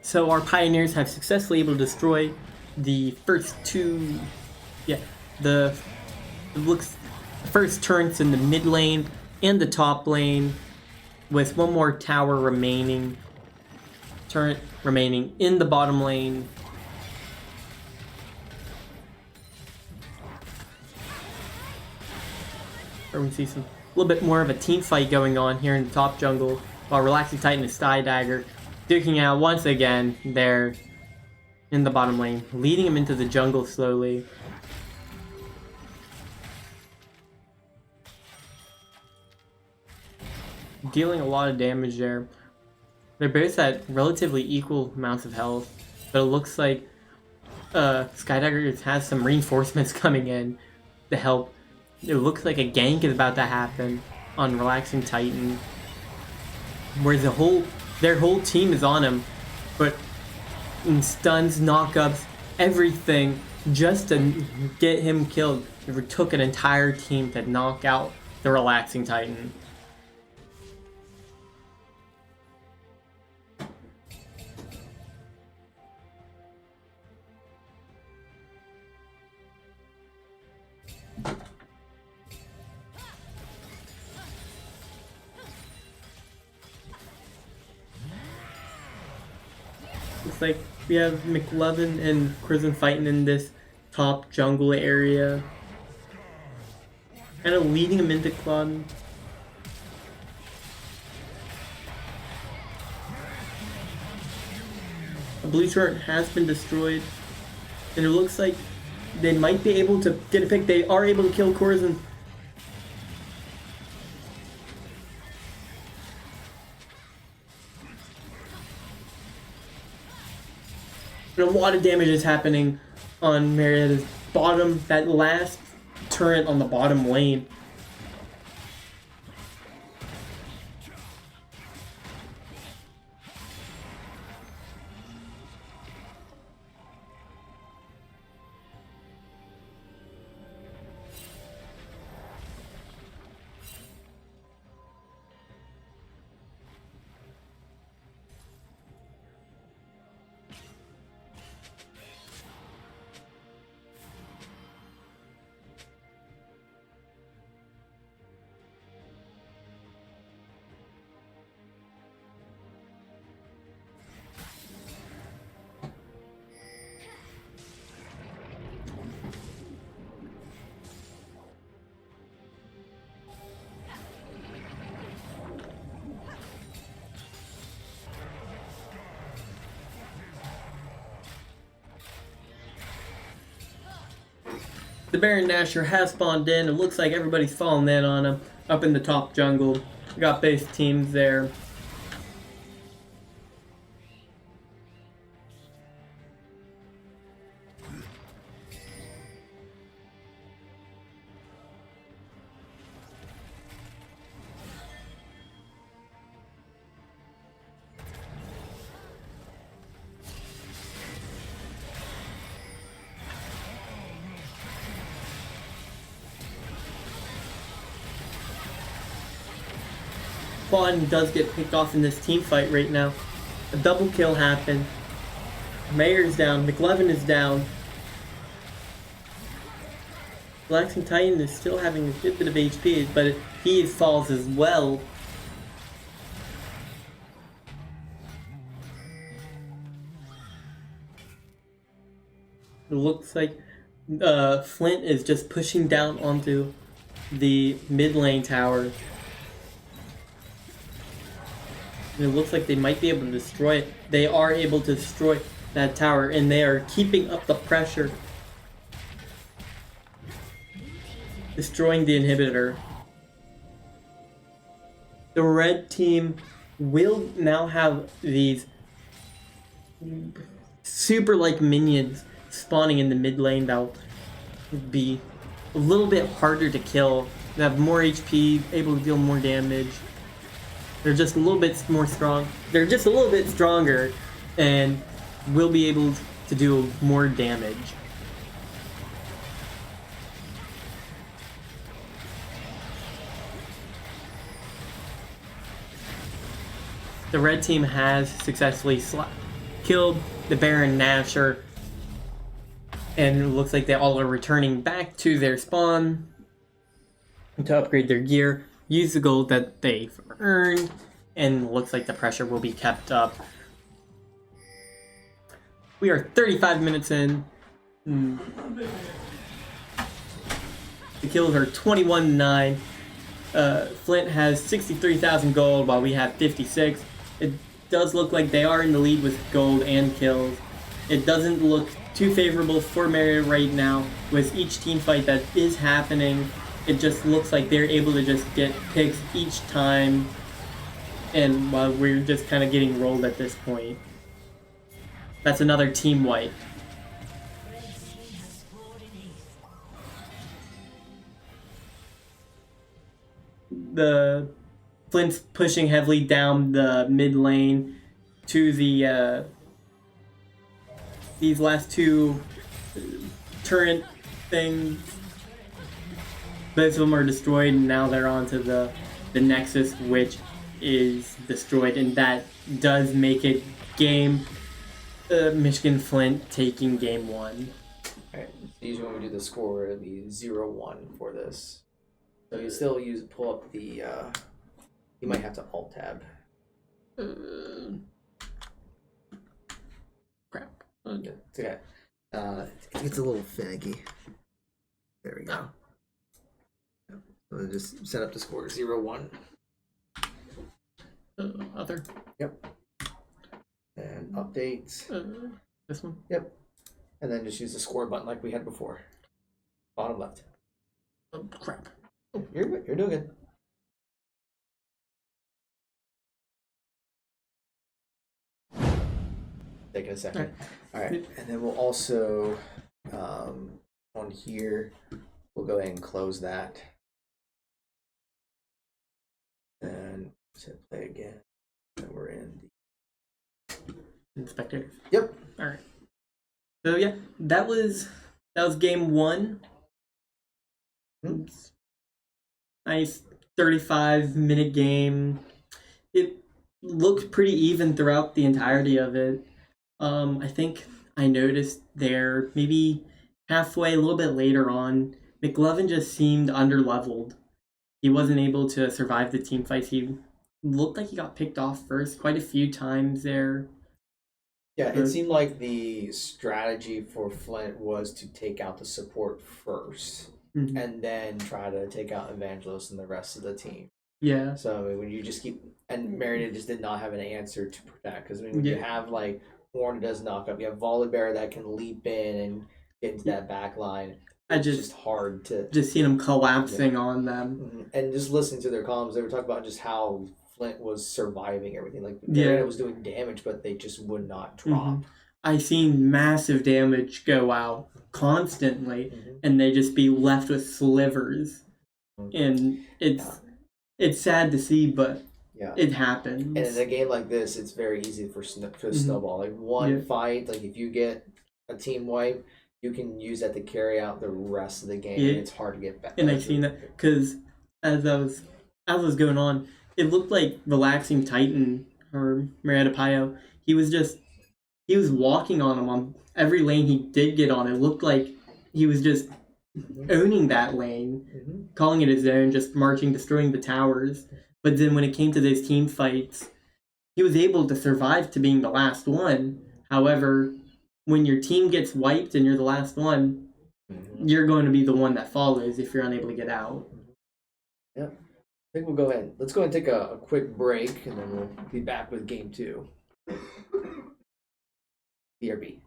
So our pioneers have successfully able to destroy the first two, the first turrets in the mid lane and the top lane, with one more tower remaining. Turret remaining in the bottom lane. Where we see a little bit more of a team fight going on here in the top jungle, while Relaxing Titan and Sky Dagger duking out once again there in the bottom lane, leading him into the jungle slowly. Dealing a lot of damage there. They're both at relatively equal amounts of health, but it looks like Skydagger has some reinforcements coming in to help. It looks like a gank is about to happen on Relaxing Titan, where their whole team is on him, but in stuns, knockups, everything just to get him killed. It took an entire team to knock out the Relaxing Titan. Looks like we have McLovin and Crimson fighting in this top jungle area. Kind of leading him into Claude. A blue turret has been destroyed. And it looks like they might be able to get a pick. They are able to kill Corzin. And a lot of damage is happening on Marietta's bottom, that last turret on the bottom lane. The Baron Nashor has spawned in. It looks like everybody's falling in on him up in the top jungle. We got both teams there. spawn does get picked off in this team fight right now. A double kill happened. Mayer's down. McLevin is down. Relaxing Titan is still having a good bit of HP, but he falls as well. It looks like Flint is just pushing down onto the mid lane tower. And it looks like they might be able to destroy it. They are able to destroy that tower, and they are keeping up the pressure. Destroying the inhibitor. The red team will now have these super like minions spawning in the mid lane that will be a little bit harder to kill. They have more HP, able to deal more damage. They're just a little bit more strong. They're just a little bit stronger and will be able to do more damage. The red team has successfully killed the Baron Nashor, and it looks like they all are returning back to their spawn to upgrade their gear, use the gold that they've earned, and looks like the pressure will be kept up. We are 35 minutes in. The kills are 21-9. Flint has 63,000 gold while we have 56. It does look like they are in the lead with gold and kills. It doesn't look too favorable for Marietta right now. With each team fight that is happening, it just looks like they're able to just get picks each time, and while we're just kind of getting rolled at this point. That's another team wipe. The Flint's pushing heavily down the mid lane to the these last two turret things. Both of them are destroyed, and now they're onto the Nexus, which is destroyed, and that does make it game Michigan-Flint taking game 1. Alright, usually when we do the score, it'll be 0-1 for this. So you still pull up the, you might have to alt-tab. Crap. Yeah, it's okay. It's a little finicky. There we go. So just set up the score 0-1. Other. Yep. And updates. This one? Yep. And then just use the score button like we had before. Bottom left. Oh, crap. You're good. You're doing good. Take it a second. All right. And then we'll also, on here, we'll go ahead and close that. And hit play again. And we're in the Inspector. Yep. All right. So yeah, that was game 1. Oops. Nice 35-minute game. It looked pretty even throughout the entirety of it. I think I noticed there maybe halfway, a little bit later on, McLevin just seemed underleveled. He wasn't able to survive the team fights. He looked like he got picked off first quite a few times there. Yeah, it seemed like the strategy for Flint was to take out the support first, and then try to take out Evangelist and the rest of the team. Yeah. So I mean, when you just keep, and Marietta just did not have an answer to protect, because I mean, when you have like Horn does knock up, you have Volibear that can leap in and get into that back line. It's just hard to just see them collapsing on them, and just listening to their columns, they were talking about just how Flint was surviving everything. Like Marietta was doing damage, but they just would not drop. I seen massive damage go out constantly, and they just be left with slivers, and it's sad to see, but it happens. And in a game like this, it's very easy for snowball. Like one fight, like if you get a team wipe, you can use that to carry out the rest of the game. And it's hard to get back. And I've seen that because as I was going on, it looked like relaxing Titan or Marietta Pio. He was walking on him on every lane he did get on. It looked like he was just owning that lane, calling it his own, just marching, destroying the towers. But then when it came to those team fights, he was able to survive to being the last one. However, when your team gets wiped and you're the last one, you're going to be the one that follows if you're unable to get out. Yep. I think we'll go ahead. Let's go ahead and take a quick break, and then we'll be back with game 2. BRB.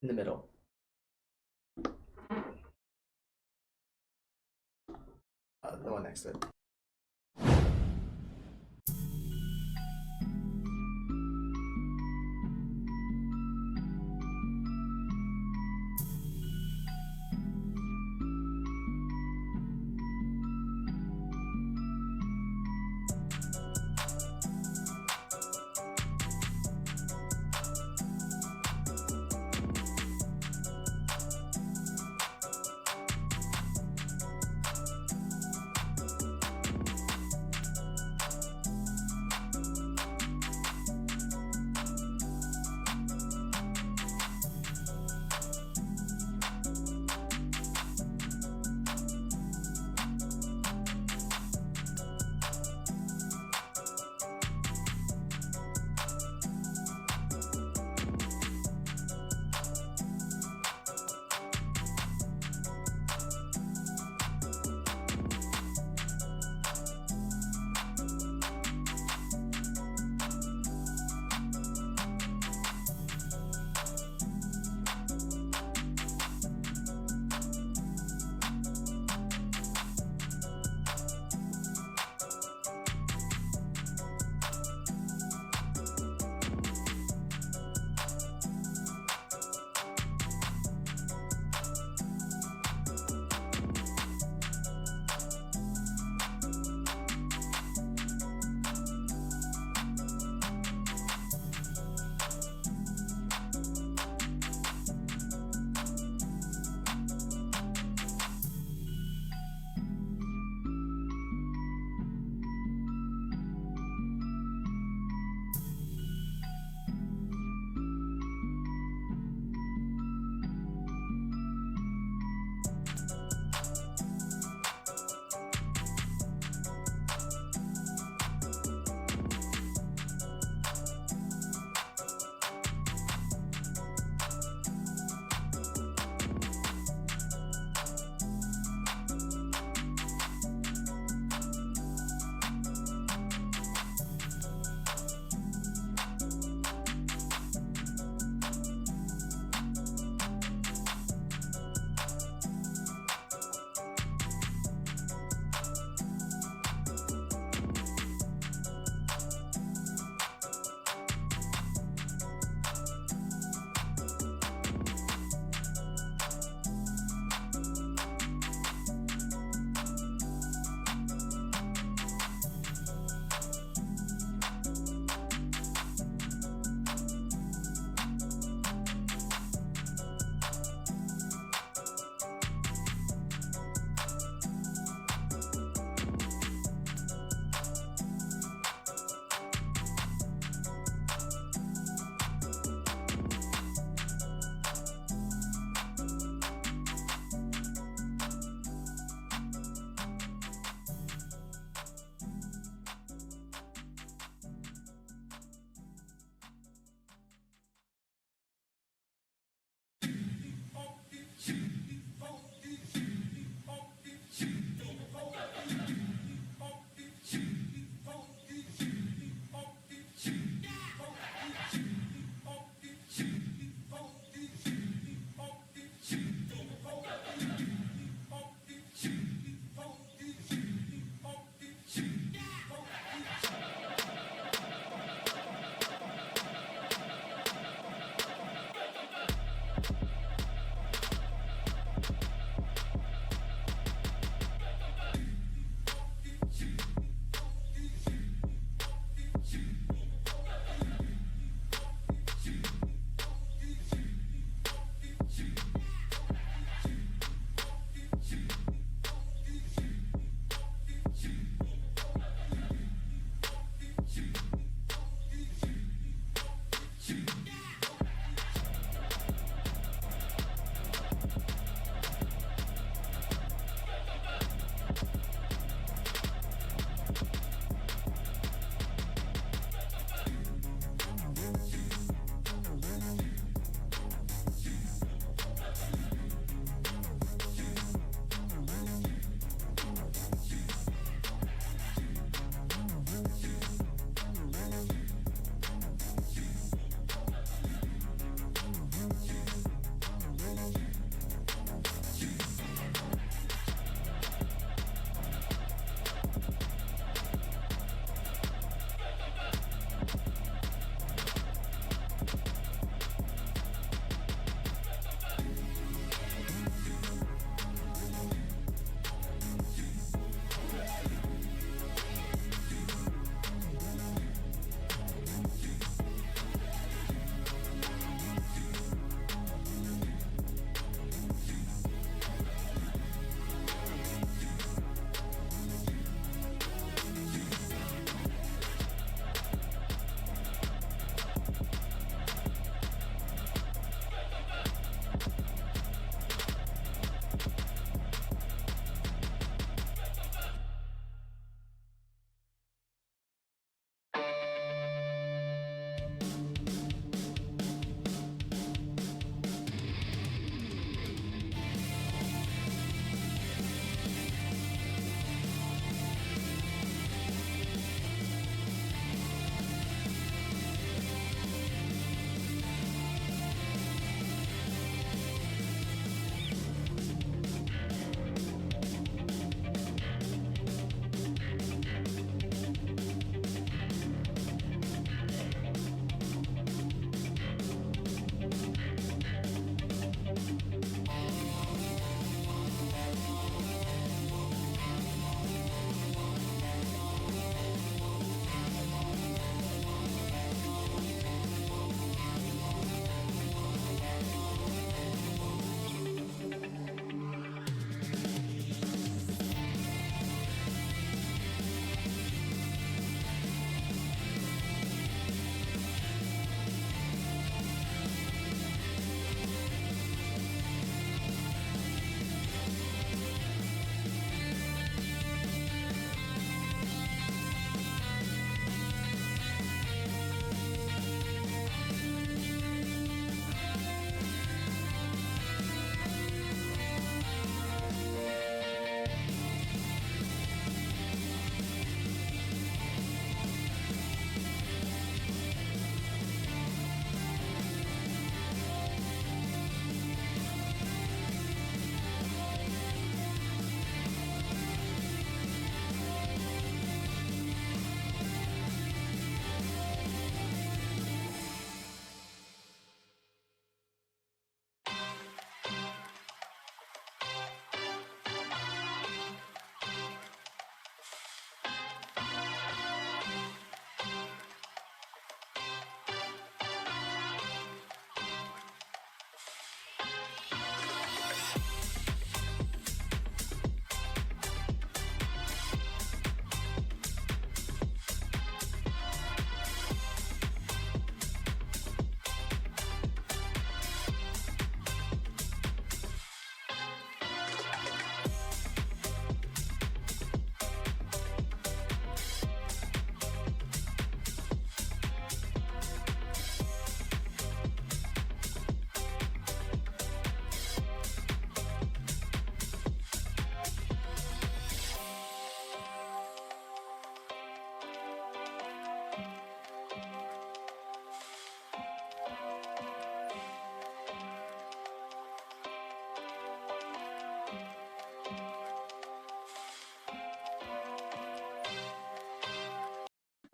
In the middle. The one next to it.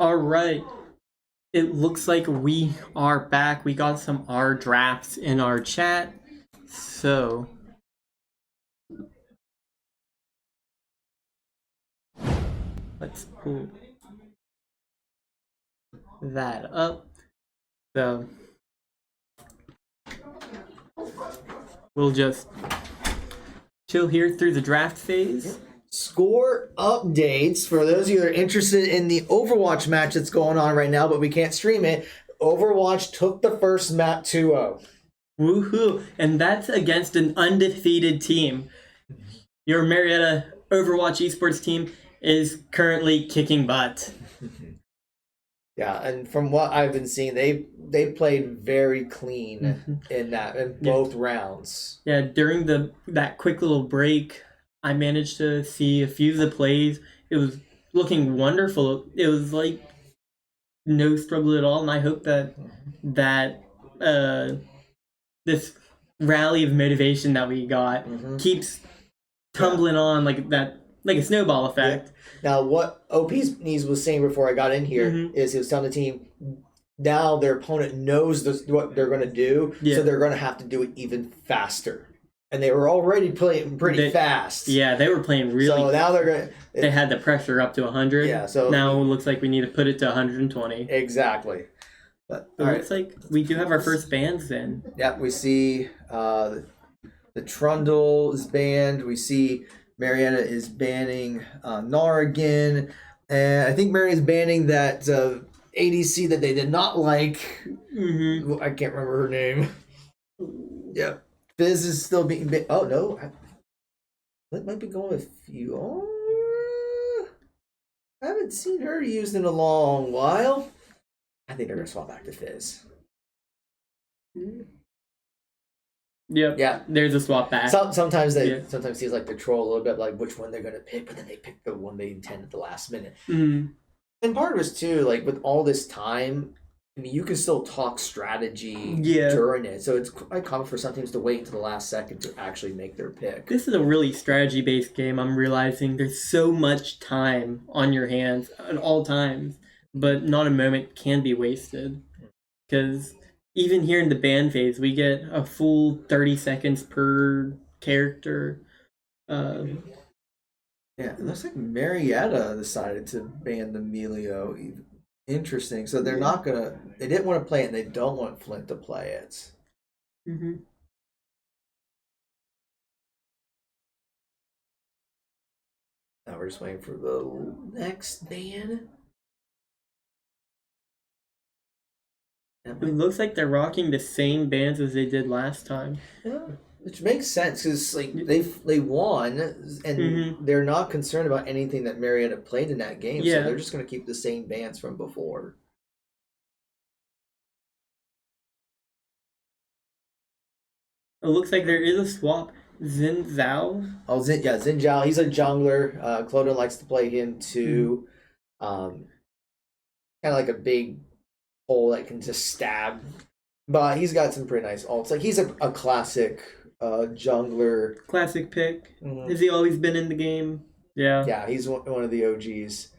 All right. It looks like we are back. We got some R drafts in our chat. So let's pull that up. So we'll just chill here through the draft phase. Score updates for those of you that are interested in the Overwatch match that's going on right now, but we can't stream it. Overwatch took the first map 2-0. Woohoo! And that's against an undefeated team. Your Marietta Overwatch Esports team is currently kicking butt. Yeah, and from what I've been seeing, they played very clean in both rounds. Yeah, during that quick little break, I managed to see a few of the plays. It was looking wonderful. It was like no struggle at all, and I hope that this rally of motivation that we got keeps tumbling on like a snowball effect. Yeah. Now, what OP's Knees was saying before I got in here is he was telling the team now their opponent knows what they're going to do, so they're going to have to do it even faster. And they were already playing pretty fast. Yeah, they were playing really. So now they're going. They had the pressure up to 100. Yeah, so now it looks like we need to put it to 120. Exactly. But it looks like we do have our first bans in. Yeah, we see the Trundle is banned. We see Marietta is banning Nar again, and I think Marietta's banning that ADC that they did not like. I can't remember her name. Yeah. Fizz is still being banned. Oh, no. That might be going with Fiora? I haven't seen her used in a long while. I think they're going to swap back to Fizz. Yep. Yeah. There's a swap back. Sometimes sometimes seems like they troll a little bit, like which one they're going to pick, but then they pick the one they intend at the last minute. And part of it is, too, like with all this time, I mean, you can still talk strategy during it, so it's quite common for some teams to wait until the last second to actually make their pick. This is a really strategy-based game. I'm realizing there's so much time on your hands at all times, but not a moment can be wasted. Because even here in the ban phase, we get a full 30 seconds per character. Yeah, it looks like Marietta decided to ban the Melio. Interesting. So they're not gonna. They didn't want to play it, and they don't want Flint to play it. Now we're just waiting for the next ban. It looks like they're rocking the same bands as they did last time. Yeah, which makes sense because like they won, and they're not concerned about anything that Marietta played in that game. So they're just going to keep the same bands from before. It looks like there is a swap. Xin Zhao. Oh, Xin Zhao. He's a jungler. Cloden likes to play him too. Kind of like a big hole that can just stab. But he's got some pretty nice ults. Like he's a classic jungler. Classic pick. Has he always been in the game? Yeah. Yeah, he's one of the OGs.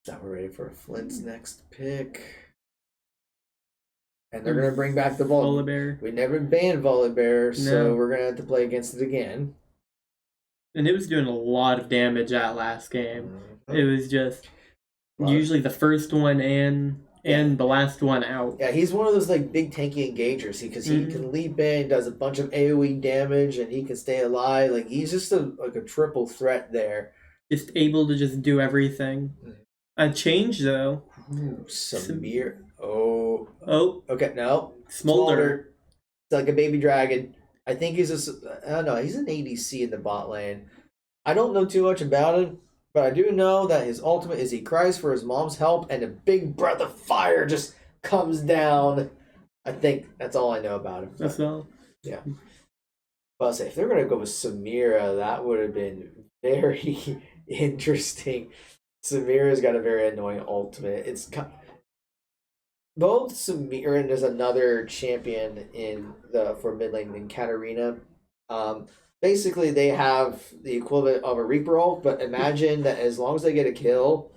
Now we're ready for Flint's next pick. And they're going to bring back the Volibear. We never banned Volibear, so we're going to have to play against it again. And it was doing a lot of damage that last game. It was just usually the first one and the last one out. Yeah, he's one of those like big tanky engagers because he can leap in, does a bunch of AoE damage, and he can stay alive. Like he's just a triple threat there. Just able to just do everything. A change though. Ooh, Samir. Oh. Okay, no. Smolder. It's like a baby dragon. I think he's I don't know. He's an ADC in the bot lane. I don't know too much about him, but I do know that his ultimate is he cries for his mom's help, and a big breath of fire just comes down. I think that's all I know about him. That's all. Yeah. But I'll say if they're gonna go with Samira, that would have been very interesting. Samira's got a very annoying ultimate. both Samir and there's another champion for mid lane in Katarina. Basically they have the equivalent of a Reaper ult, but imagine that as long as they get a kill,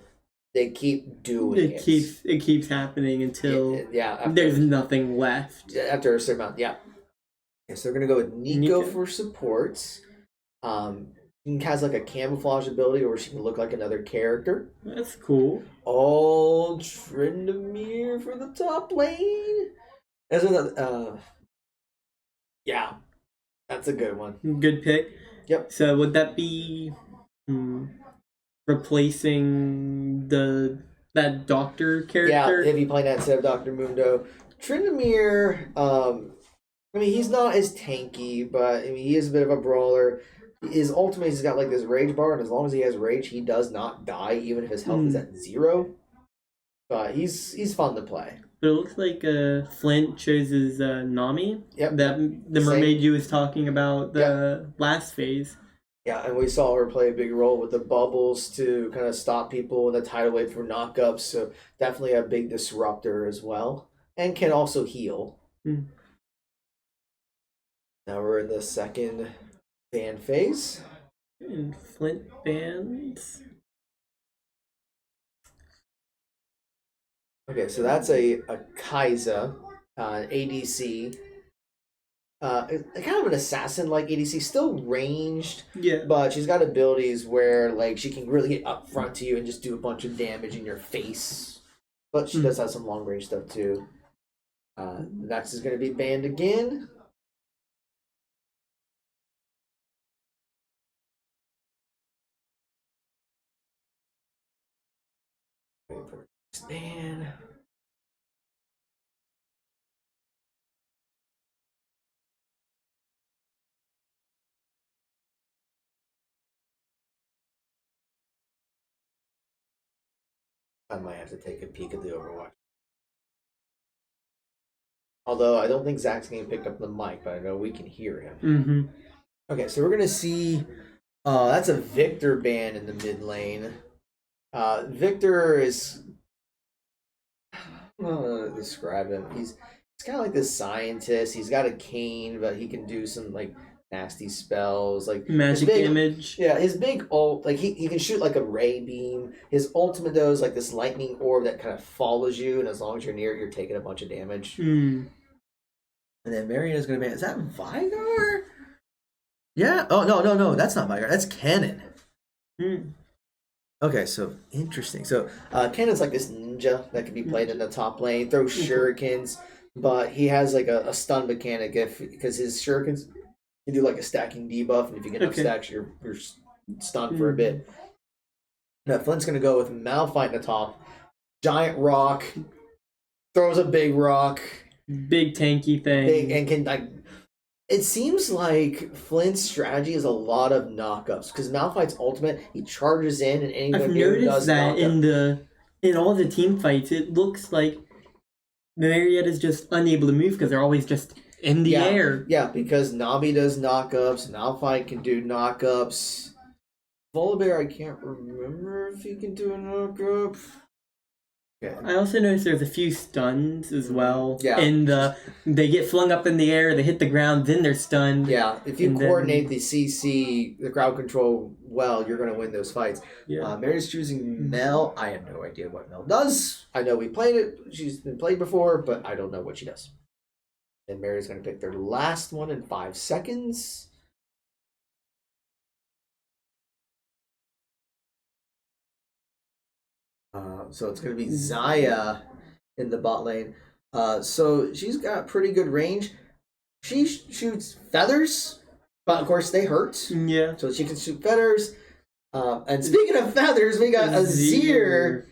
they keep doing it. It keeps happening until after, there's nothing left. After a certain amount, yeah. So they're gonna go with Nico for supports. She has like a camouflage ability where she can look like another character. That's cool. Oh, Tryndamere for the top lane. There's another. Yeah, that's a good one. Good pick. Yep. So would that be replacing that doctor character? Yeah, if you play that instead of Dr. Mundo. Tryndamere, I mean, he's not as tanky, but I mean, he is a bit of a brawler. His ultimate, he's got like this rage bar, and as long as he has rage, he does not die, even if his health is at 0. But he's fun to play. But it looks like Flint chooses Nami. Yep. That the mermaid you was talking about the last phase. Yeah, and we saw her play a big role with the bubbles to kind of stop people in the tidal wave for knockups. So definitely a big disruptor as well, and can also heal. Mm. Now we're in the second ban phase. And Flint bans. Okay, so that's a Kai'Sa, ADC. Kind of an assassin-like ADC, still ranged. Yeah. But she's got abilities where like she can really get up front to you and just do a bunch of damage in your face. But she does have some long range stuff too. Next is going to be banned again. Ban. I might have to take a peek at the Overwatch. Although I don't think Zach's getting picked up the mic, but I know we can hear him. Mm-hmm. Okay, so we're gonna see. That's a Victor ban in the mid lane. Victor is. I don't know how to describe him. He's kind of like this scientist. He's got a cane, but he can do some like nasty spells, like Magic damage. Yeah, his big ult, like he can shoot like a ray beam. His ultimate though is like this lightning orb that kind of follows you, and as long as you're near it, you're taking a bunch of damage. Mm. And then Marietta's gonna ban. Is that Vigar? Yeah. Oh no, that's not Vigar. That's Cannon. Mm. Okay, so interesting. So Cannon's like this ninja that can be played in the top lane, throws shurikens, but he has like a stun mechanic because his shurikens can do like a stacking debuff, and if you get enough stacks, you're stunned for a bit. Now Flint's gonna go with Malphite in the top, giant rock, throws a big rock, big tanky thing, big and can like. It seems like Flint's strategy is a lot of knockups because Malphite's ultimate, he charges in and anyone I've near noticed does that knockup. in all the team fights, it looks like Marietta's just unable to move because they're always just in the air. Yeah, because Navi does knockups, Malphite can do knockups. Volibear, I can't remember if he can do a knockup. Okay. I also noticed there's a few stuns as well. Yeah. And they get flung up in the air, they hit the ground, then they're stunned. Yeah, if you coordinate the CC, the crowd control well, you're going to win those fights. Yeah. Mary's choosing Mel. I have no idea what Mel does. I know we played it. She's been played before, but I don't know what she does. And Mary's going to pick their last one in 5 seconds. So it's going to be Xayah in the bot lane. So she's got pretty good range. She shoots feathers, but of course they hurt. Yeah. So she can shoot feathers. And speaking of feathers, we got Azir,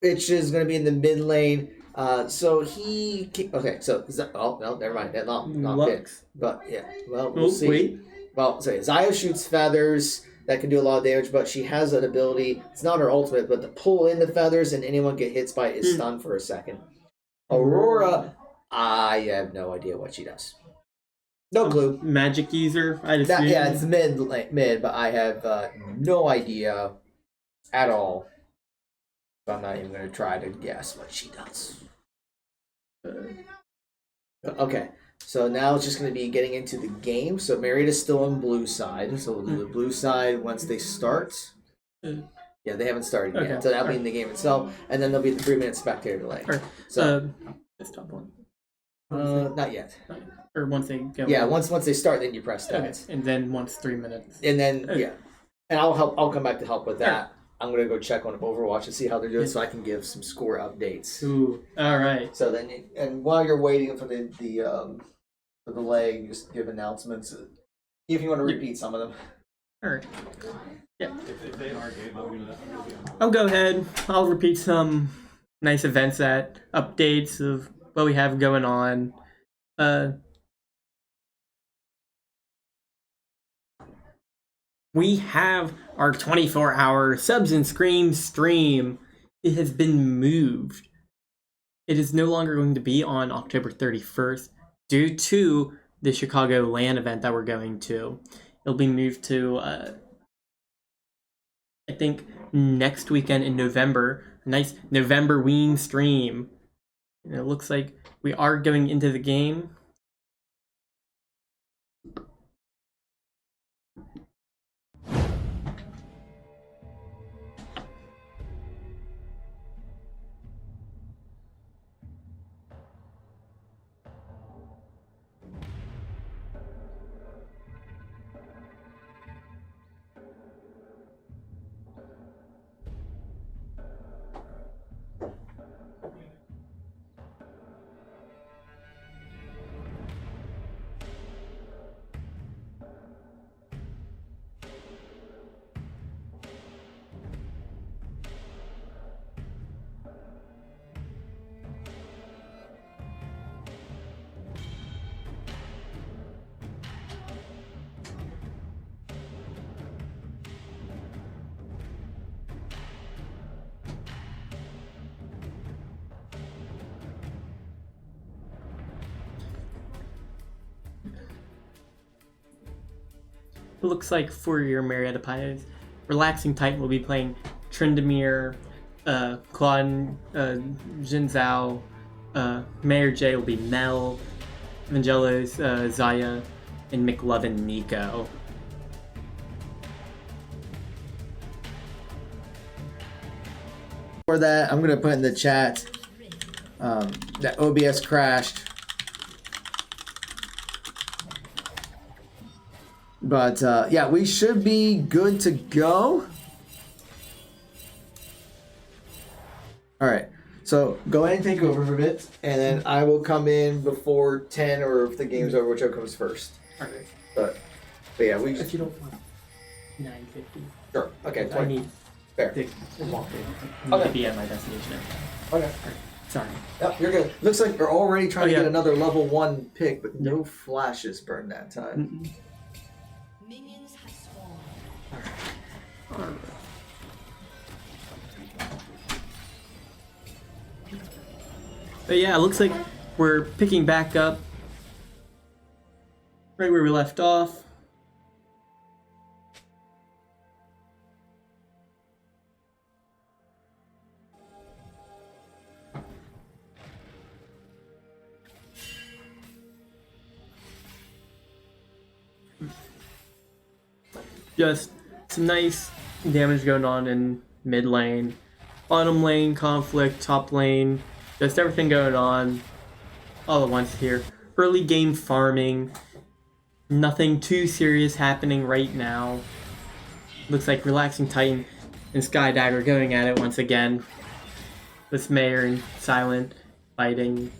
which is going to be in the mid lane. So he... Okay, so... Oh, no, never mind. Not it. But, yeah. Well, we'll see. Wait. Well, so Xayah shoots feathers. That can do a lot of damage, but she has an ability. It's not her ultimate, but to pull in the feathers and anyone get hit by it is stunned for a second. Aurora, I have no idea what she does. No clue. Magic user, I'd assume. Yeah, it's mid, but I have no idea at all. So I'm not even going to try to guess what she does. Okay, so now it's just going to be getting into the game. So Marietta's still on blue side. So we'll do the blue side once they start. Yeah, they haven't started yet. Okay. So that'll be in the game itself. And then there'll be the 3-minute spectator delay. Or, So, stop one. not yet. Or once they go. Yeah, once they start, then you press that. Okay. And then once 3 minutes. And then, Okay. yeah. And I'll come back to help with that. I'm going to go check on Overwatch and see how they're doing so I can give some score updates. Ooh, all right. So then, and while you're waiting for the delay, you just give announcements. If you want to repeat some of them. All right. Yeah. I'll go ahead. I'll repeat some nice events updates of what we have going on. We have our 24-hour Subs and Screams stream. It has been moved. It is no longer going to be on October 31st due to the Chicago LAN event that we're going to. It'll be moved to, I think, next weekend in November. A nice November-ween stream. And it looks like we are going into the game. It looks like for your Marietta Pies, Relaxing Titan will be playing Tryndamere, Claude, Jin Zhao, Mayor J will be Mel, Vangelos, Zaya, and McLovin Nico. For that, I'm going to put in the chat that OBS crashed. But yeah, we should be good to go. All right, so go ahead and take over for a bit, and then I will come in before 10, or if the game's over, whichever comes first. All right. But yeah, we If you don't want 9:50, sure. Okay, I 20. need Fair. to walk in. Okay. To be at my destination. Okay. Sorry. Yep, you're good. Looks like we're already trying Oh, to yeah. get another level 1 pick, but no flashes burned that time. Mm-mm. Minions have spawned. But yeah, it looks like we're picking back up right where we left off. Just some nice damage going on in mid lane, bottom lane conflict, top lane, just everything going on all at once here. Early game farming, nothing too serious happening right now. Looks like Relaxing Titan and Skydagger going at it once again. With Mayor and Silent fighting.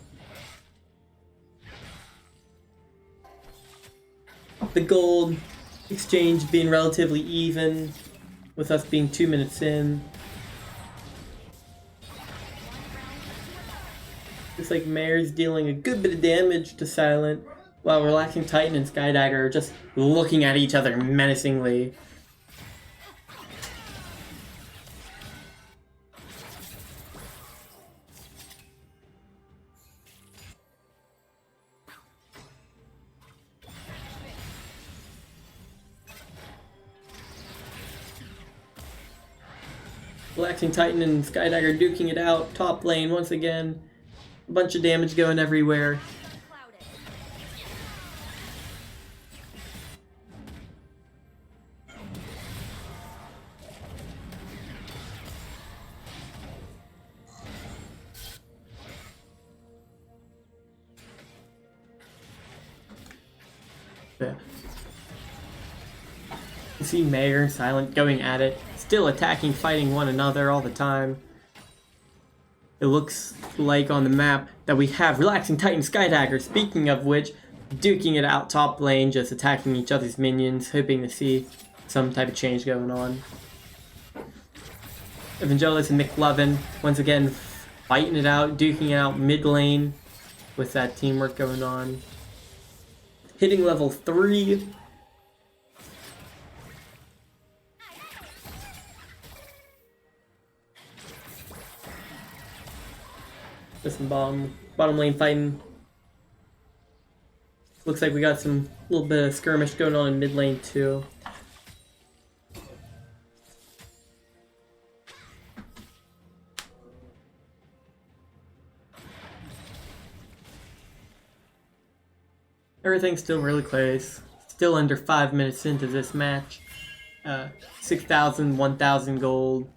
The gold exchange being relatively even, with us being 2 minutes in. Looks like Mayor's dealing a good bit of damage to Silent, while Relaxing Titan and Skydagger are just looking at each other menacingly. Relaxing Titan and Skydagger duking it out. Top lane once again. A bunch of damage going everywhere. Yeah. You see Mayor and Silent going at it, still attacking, fighting one another all the time. It looks like on the map that we have Relaxing Titan Skydagger, speaking of which, duking it out top lane, just attacking each other's minions, hoping to see some type of change going on. Evangelos and McLovin, once again, fighting it out, duking it out mid lane with that teamwork going on. Hitting level 3. Just some bottom lane fighting. Looks like we got some little bit of skirmish going on in mid lane too. Everything's still really close. Still under 5 minutes into this match. 6,000, 1,000 gold.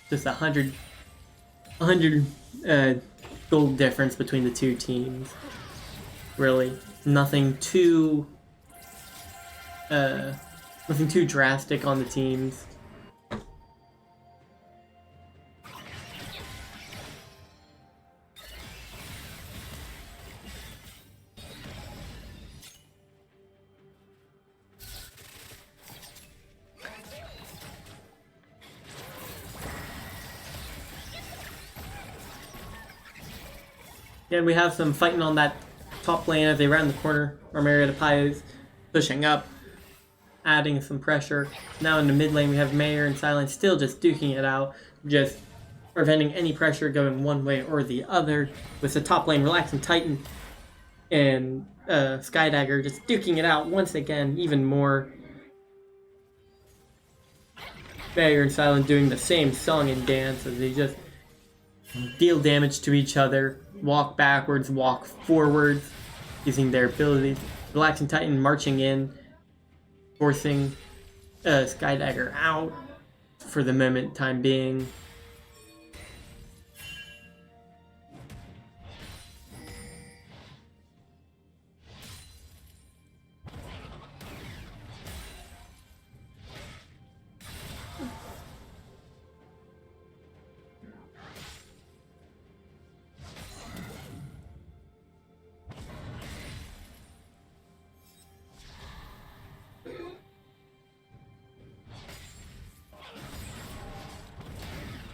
Just 100 gold difference between the two teams. Really, nothing too drastic on the teams. Again, we have some fighting on that top lane as they round the corner. Our Marietta College is pushing up, adding some pressure. Now in the mid lane, we have Mayor and Silent still just duking it out, just preventing any pressure going one way or the other. With the top lane, Relaxing Titan and Skydagger just duking it out once again, even more. Mayor and Silent doing the same song and dance as they just deal damage to each other, walk backwards, walk forwards, using their abilities. Relaxing Titan marching in, forcing Skydagger out for the time being.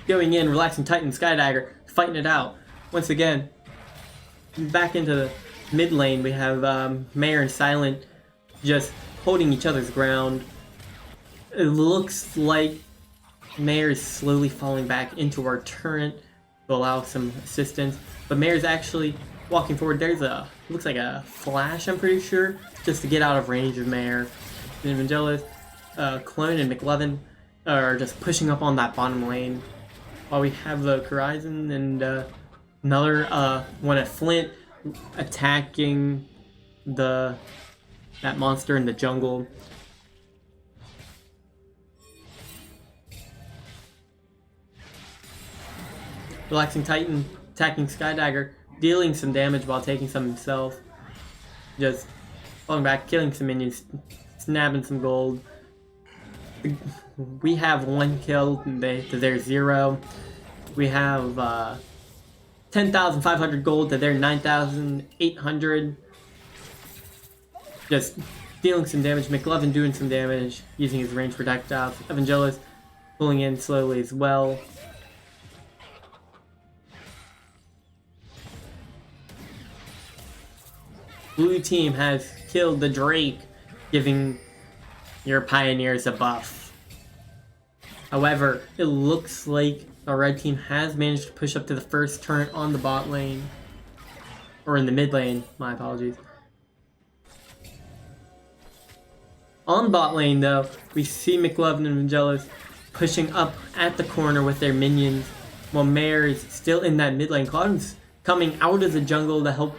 Going in, Relaxing Titan, Skydagger, fighting it out. Once again, back into the mid lane, we have Mayor and Silent just holding each other's ground. It looks like Mayor is slowly falling back into our turret to allow some assistance, but Mayor's actually walking forward. There's looks like a flash, I'm pretty sure, just to get out of range of Mayor. And Evangelos, Clone, and McLovin are just pushing up on that bottom lane. While we have the Horizon and another one at Flint attacking that monster in the jungle. Relaxing Titan attacking Skydagger, dealing some damage while taking some himself. Just falling back, killing some minions, snapping some gold. We have 1 kill to their 0. We have 10,500 gold to their 9,800. Just dealing some damage. McLovin doing some damage using his range projectiles. Evangelos pulling in slowly as well. Blue team has killed the Drake, giving your Pioneers a buff. However, it looks like the red team has managed to push up to the first turret on the bot lane. Or in the mid lane, my apologies. On bot lane though, we see McLovin and Evangelos pushing up at the corner with their minions, while Mare is still in that mid lane. Cloud's coming out of the jungle to help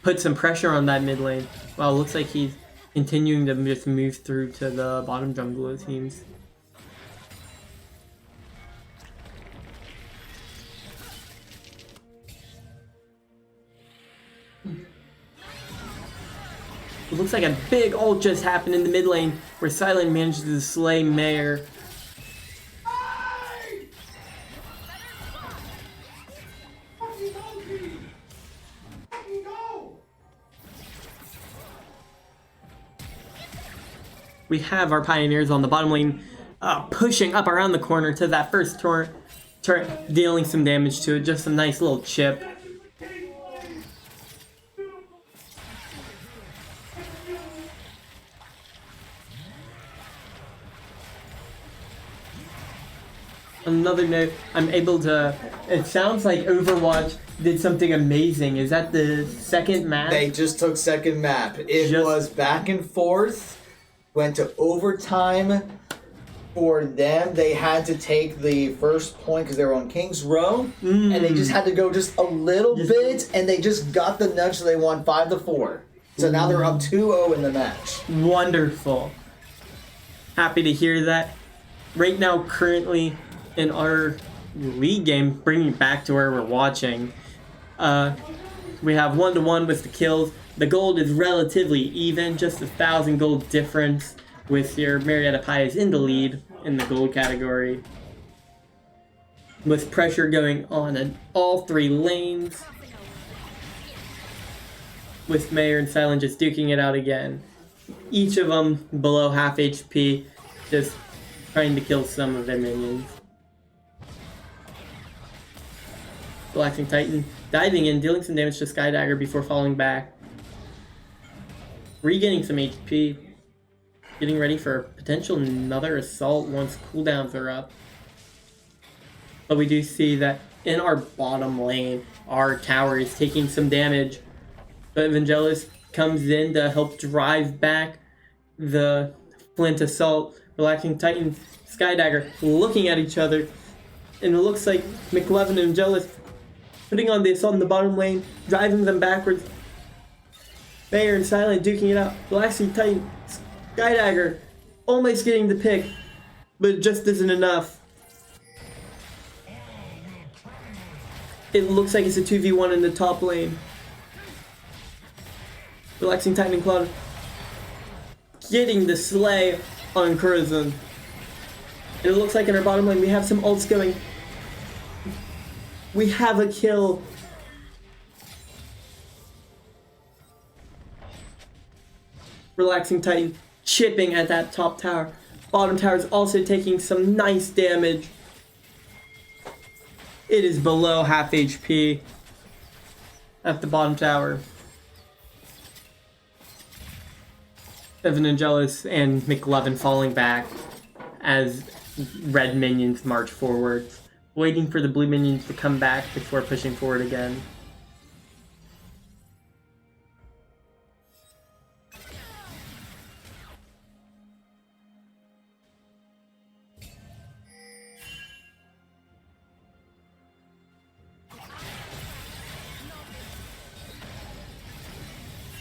put some pressure on that mid lane. Well, it looks like he's continuing to just move through to the bottom jungle, it seems. It looks like a big ult just happened in the mid lane where Silent manages to slay Mare. We have our Pioneers on the bottom lane pushing up around the corner to that first turret, dealing some damage to it. Just a nice little chip. Another note, I'm able to, it sounds like Overwatch did something amazing. Is that the second map? They just took second map. It was back and forth, went to overtime. For them, they had to take the first point because they were on King's Row, and they just had to go just a little bit, and they just got the nudge, so they won 5-4. So now they're up 2-0 in the match. Wonderful. Happy to hear that. Right now, currently, in our league game, bringing it back to where we're watching, we have 1-1 with the kills. The gold is relatively even, just 1,000 gold difference, with your Marietta Pies in the lead in the gold category. With pressure going on in all three lanes. With Mayor and Silent just duking it out again. Each of them below half HP, just trying to kill some of their minions. Relaxing Titan diving in, dealing some damage to Skydagger before falling back. Regaining some HP. Getting ready for potential another assault once cooldowns are up. But we do see that in our bottom lane, our tower is taking some damage. But Evangelos comes in to help drive back the Flint assault. Relaxing Titan, Skydagger looking at each other. And it looks like McLevin and Evangelos putting on the assault in the bottom lane, driving them backwards. Mayor and Silent duking it out. Relaxing Titan, Skydagger almost getting the pick, but it just isn't enough. It looks like it's a 2v1 in the top lane. Relaxing Titan and Cloud getting the slay on Curzon. And it looks like in our bottom lane we have some ults going. We have a kill. Relaxing Titan chipping at that top tower. Bottom tower is also taking some nice damage. It is below half HP at the bottom tower. Evangelos and McLevin falling back as red minions march forward, waiting for the blue minions to come back before pushing forward again.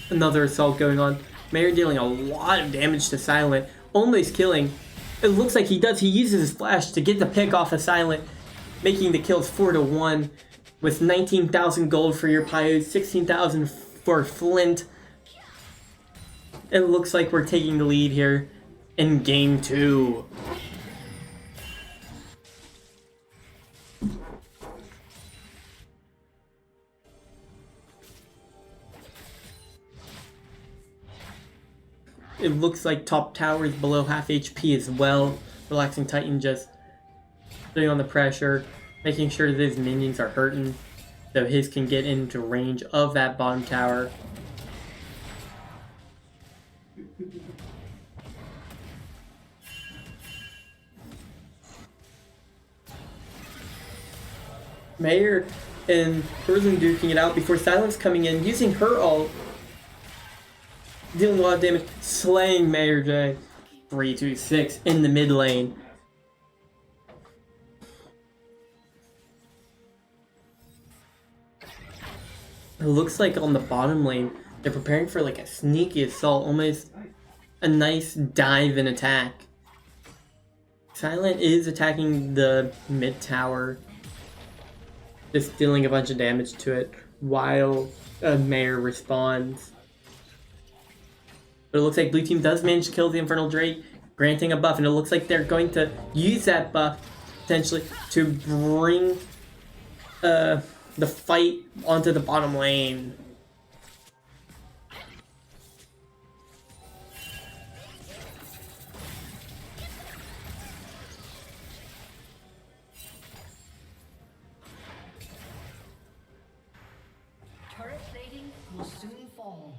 Another assault going on. Mayor dealing a lot of damage to Silent, almost killing. It looks like he does. He uses his flash to get the pick off of Silent, making the kills 4-1 with 19,000 gold for your Pyos, 16,000 for Flint. It looks like we're taking the lead here in game 2. It looks like top tower is below half HP as well. Relaxing Titan just putting on the pressure, making sure that his minions are hurting, so his can get into range of that bottom tower. Mayor and Curzon duking it out before Silence coming in, using her ult, dealing a lot of damage, slaying Mayor J. 3-2-6 in the mid lane. It looks like on the bottom lane, they're preparing for like a sneaky assault, almost a nice dive and attack. Silent is attacking the mid tower, just dealing a bunch of damage to it while Mayor responds. But it looks like blue team does manage to kill the Infernal Drake, granting a buff, and it looks like they're going to use that buff potentially to bring the fight onto the bottom lane. Turret plating will soon fall.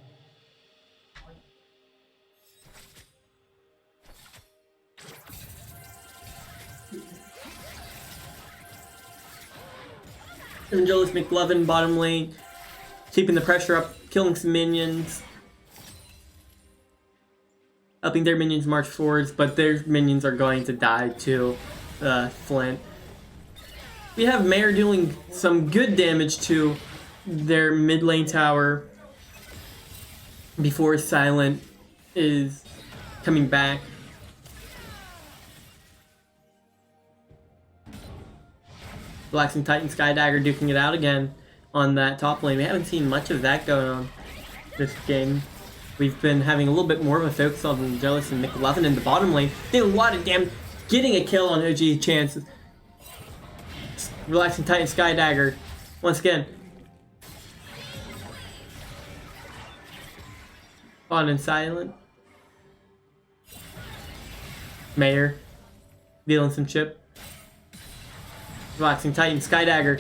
Angelus McLovin bottom lane, keeping the pressure up, killing some minions, helping their minions march forwards, but their minions are going to die to Flint. We have Mayor doing some good damage to their mid lane tower before Silent is coming back. Relaxing Titan Skydagger duking it out again on that top lane. We haven't seen much of that going on this game. We've been having a little bit more of a focus on Angelus and McLovin in the bottom lane. Doing a lot of damage, getting a kill on OG chances. Relaxing Titan Skydagger once again. On and Silent. Mayor dealing some chip. Relaxing Titan Skydagger.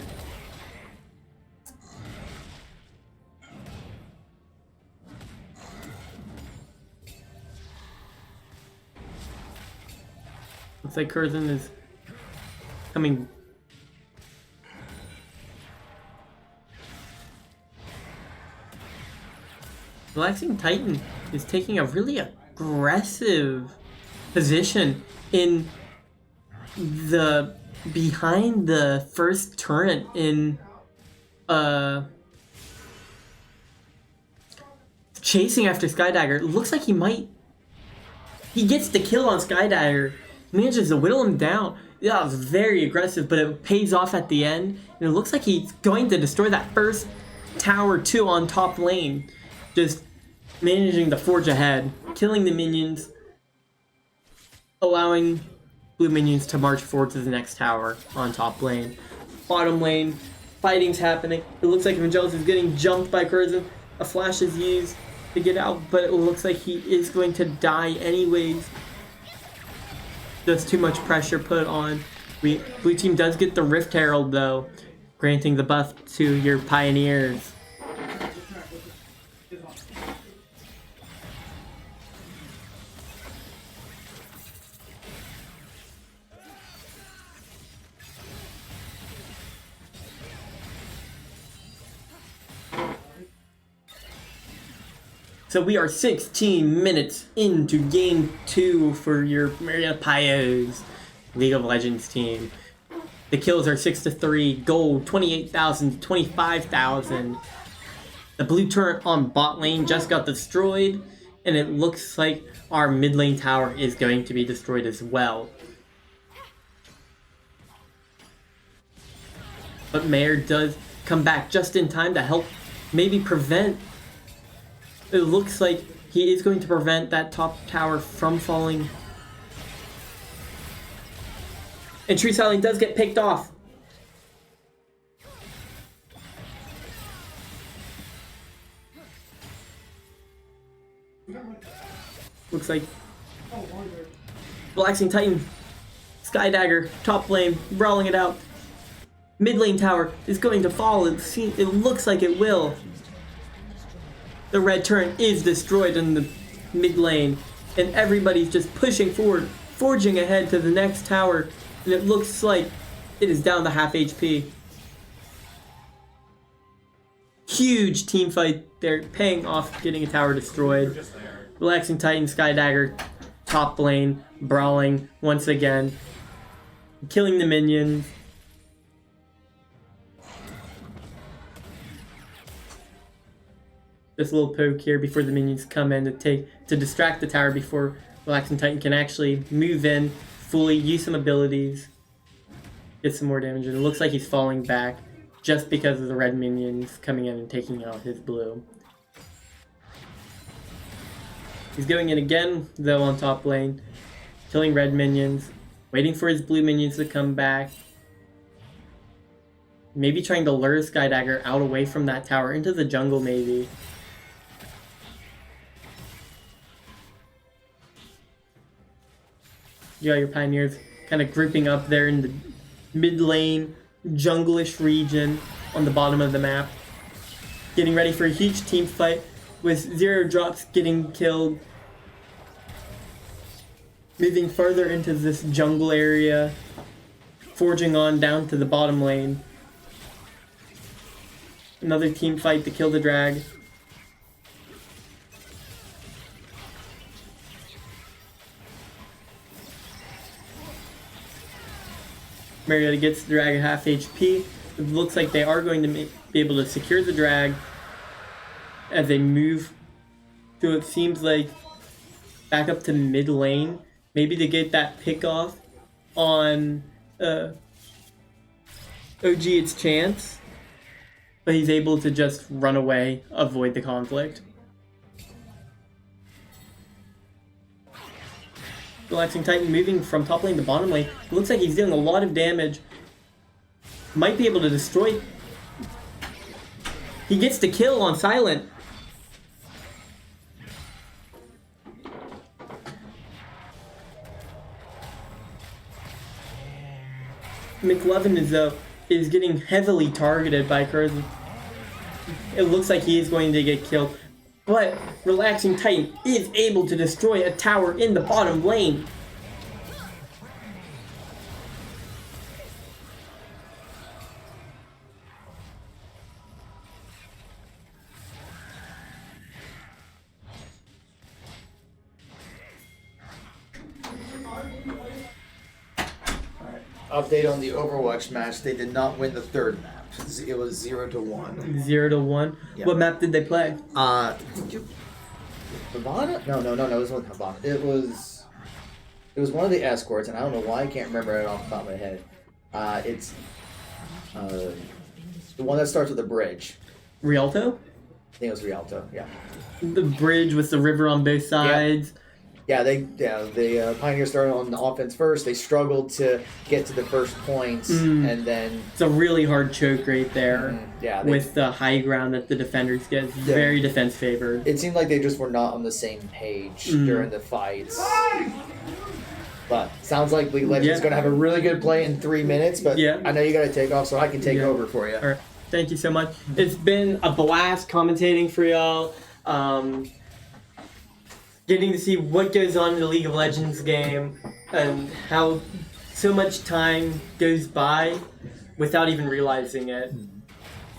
Looks like Curzon is coming. Relaxing Titan is taking a really aggressive position in the behind the first turret in chasing after Skydagger. It looks like he gets the kill on Skydagger. He manages to whittle him down. Yeah, it was very aggressive, but it pays off at the end. And it looks like he's going to destroy that first tower too on top lane. Just managing to forge ahead, killing the minions, allowing blue minions to march forward to the next tower on top lane. Bottom lane, fighting's happening. It looks like Evangelos is getting jumped by Curzon. A flash is used to get out, but it looks like he is going to die anyways. Just too much pressure put on. Blue team does get the Rift Herald though, granting the buff to your Pioneers. So we are 16 minutes into game 2 for your Marietta Pios League of Legends team. The kills are 6-3, gold 28,000 to 25,000. The blue turret on bot lane just got destroyed, and it looks like our mid lane tower is going to be destroyed as well. But Mayor does come back just in time to help maybe prevent. It looks like he is going to prevent that top tower from falling. And Tree Styling does get picked off. Looks like Relaxing Titan, Skydagger, top lane, brawling it out. Mid lane tower is going to fall. It looks like it will. The red turret is destroyed in the mid lane, and everybody's just pushing forward, forging ahead to the next tower, and it looks like it is down to half HP. Huge team fight there, paying off, getting a tower destroyed. Relaxing Titan, Skydagger, top lane, brawling once again, killing the minions. this little poke here before the minions come in to distract the tower before Relaxing Titan can actually move in fully, use some abilities, get some more damage. And it looks like he's falling back just because of the red minions coming in and taking out his blue. He's going in again, though, on top lane, killing red minions, waiting for his blue minions to come back. Maybe trying to lure Sky Dagger out away from that tower into the jungle, maybe. You got your Pioneers kind of grouping up there in the mid lane, jungle-ish region on the bottom of the map. Getting ready for a huge team fight with 0 drops getting killed. Moving further into this jungle area, forging on down to the bottom lane. Another team fight to kill the drag. Marietta gets the drag at half HP. It looks like they are going to be able to secure the drag as they move to, it seems like, back up to mid lane. Maybe to get that pick off on OG its chance. But he's able to just run away, avoid the conflict. Relaxing Titan moving from top lane to bottom lane. It looks like he's dealing a lot of damage. Might be able to destroy. He gets the kill on Silent. McLovin is getting heavily targeted by Curzon. It looks like he is going to get killed. But Relaxing Titan is able to destroy a tower in the bottom lane. Update on the Overwatch match. They did not win the third map. It was 0-1. 0-1. Yeah. What map did they play? Havana? No. It wasn't Havana. It was one of the escorts, and I don't know why I can't remember it off the top of my head. It's the one that starts with a bridge. Rialto? I think it was Rialto. Yeah. The bridge with the river on both sides. Yeah, the Pioneers started on the offense first. They struggled to get to the first points, and then It's a really hard choke right there. Yeah, with the high ground that the defenders get. It's very defense favored. It seemed like they just were not on the same page during the fights. But sounds like League of Legends is going to have a really good play in 3 minutes. But I know you got to take off, so I can take over for you. All right. Thank you so much. It's been a blast commentating for y'all. Getting to see what goes on in the League of Legends game and how so much time goes by without even realizing it.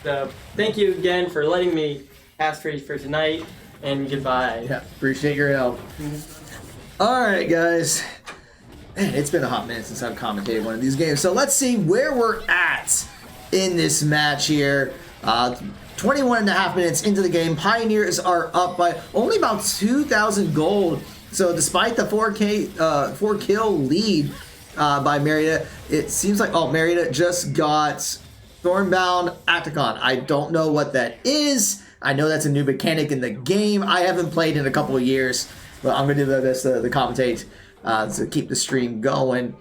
So thank you again for letting me pass for tonight, and goodbye. Yeah, appreciate your help. All right, guys. Man, it's been a hot minute since I've commentated one of these games. So let's see where we're at in this match here. 21 and a half minutes into the game. Pioneers are up by only about 2,000 gold. So despite the 4 kill lead by Marietta, it seems like, Marietta just got Thornbound Acticon. I don't know what that is. I know that's a new mechanic in the game. I haven't played in a couple of years, but I'm going to do this to commentate to keep the stream going.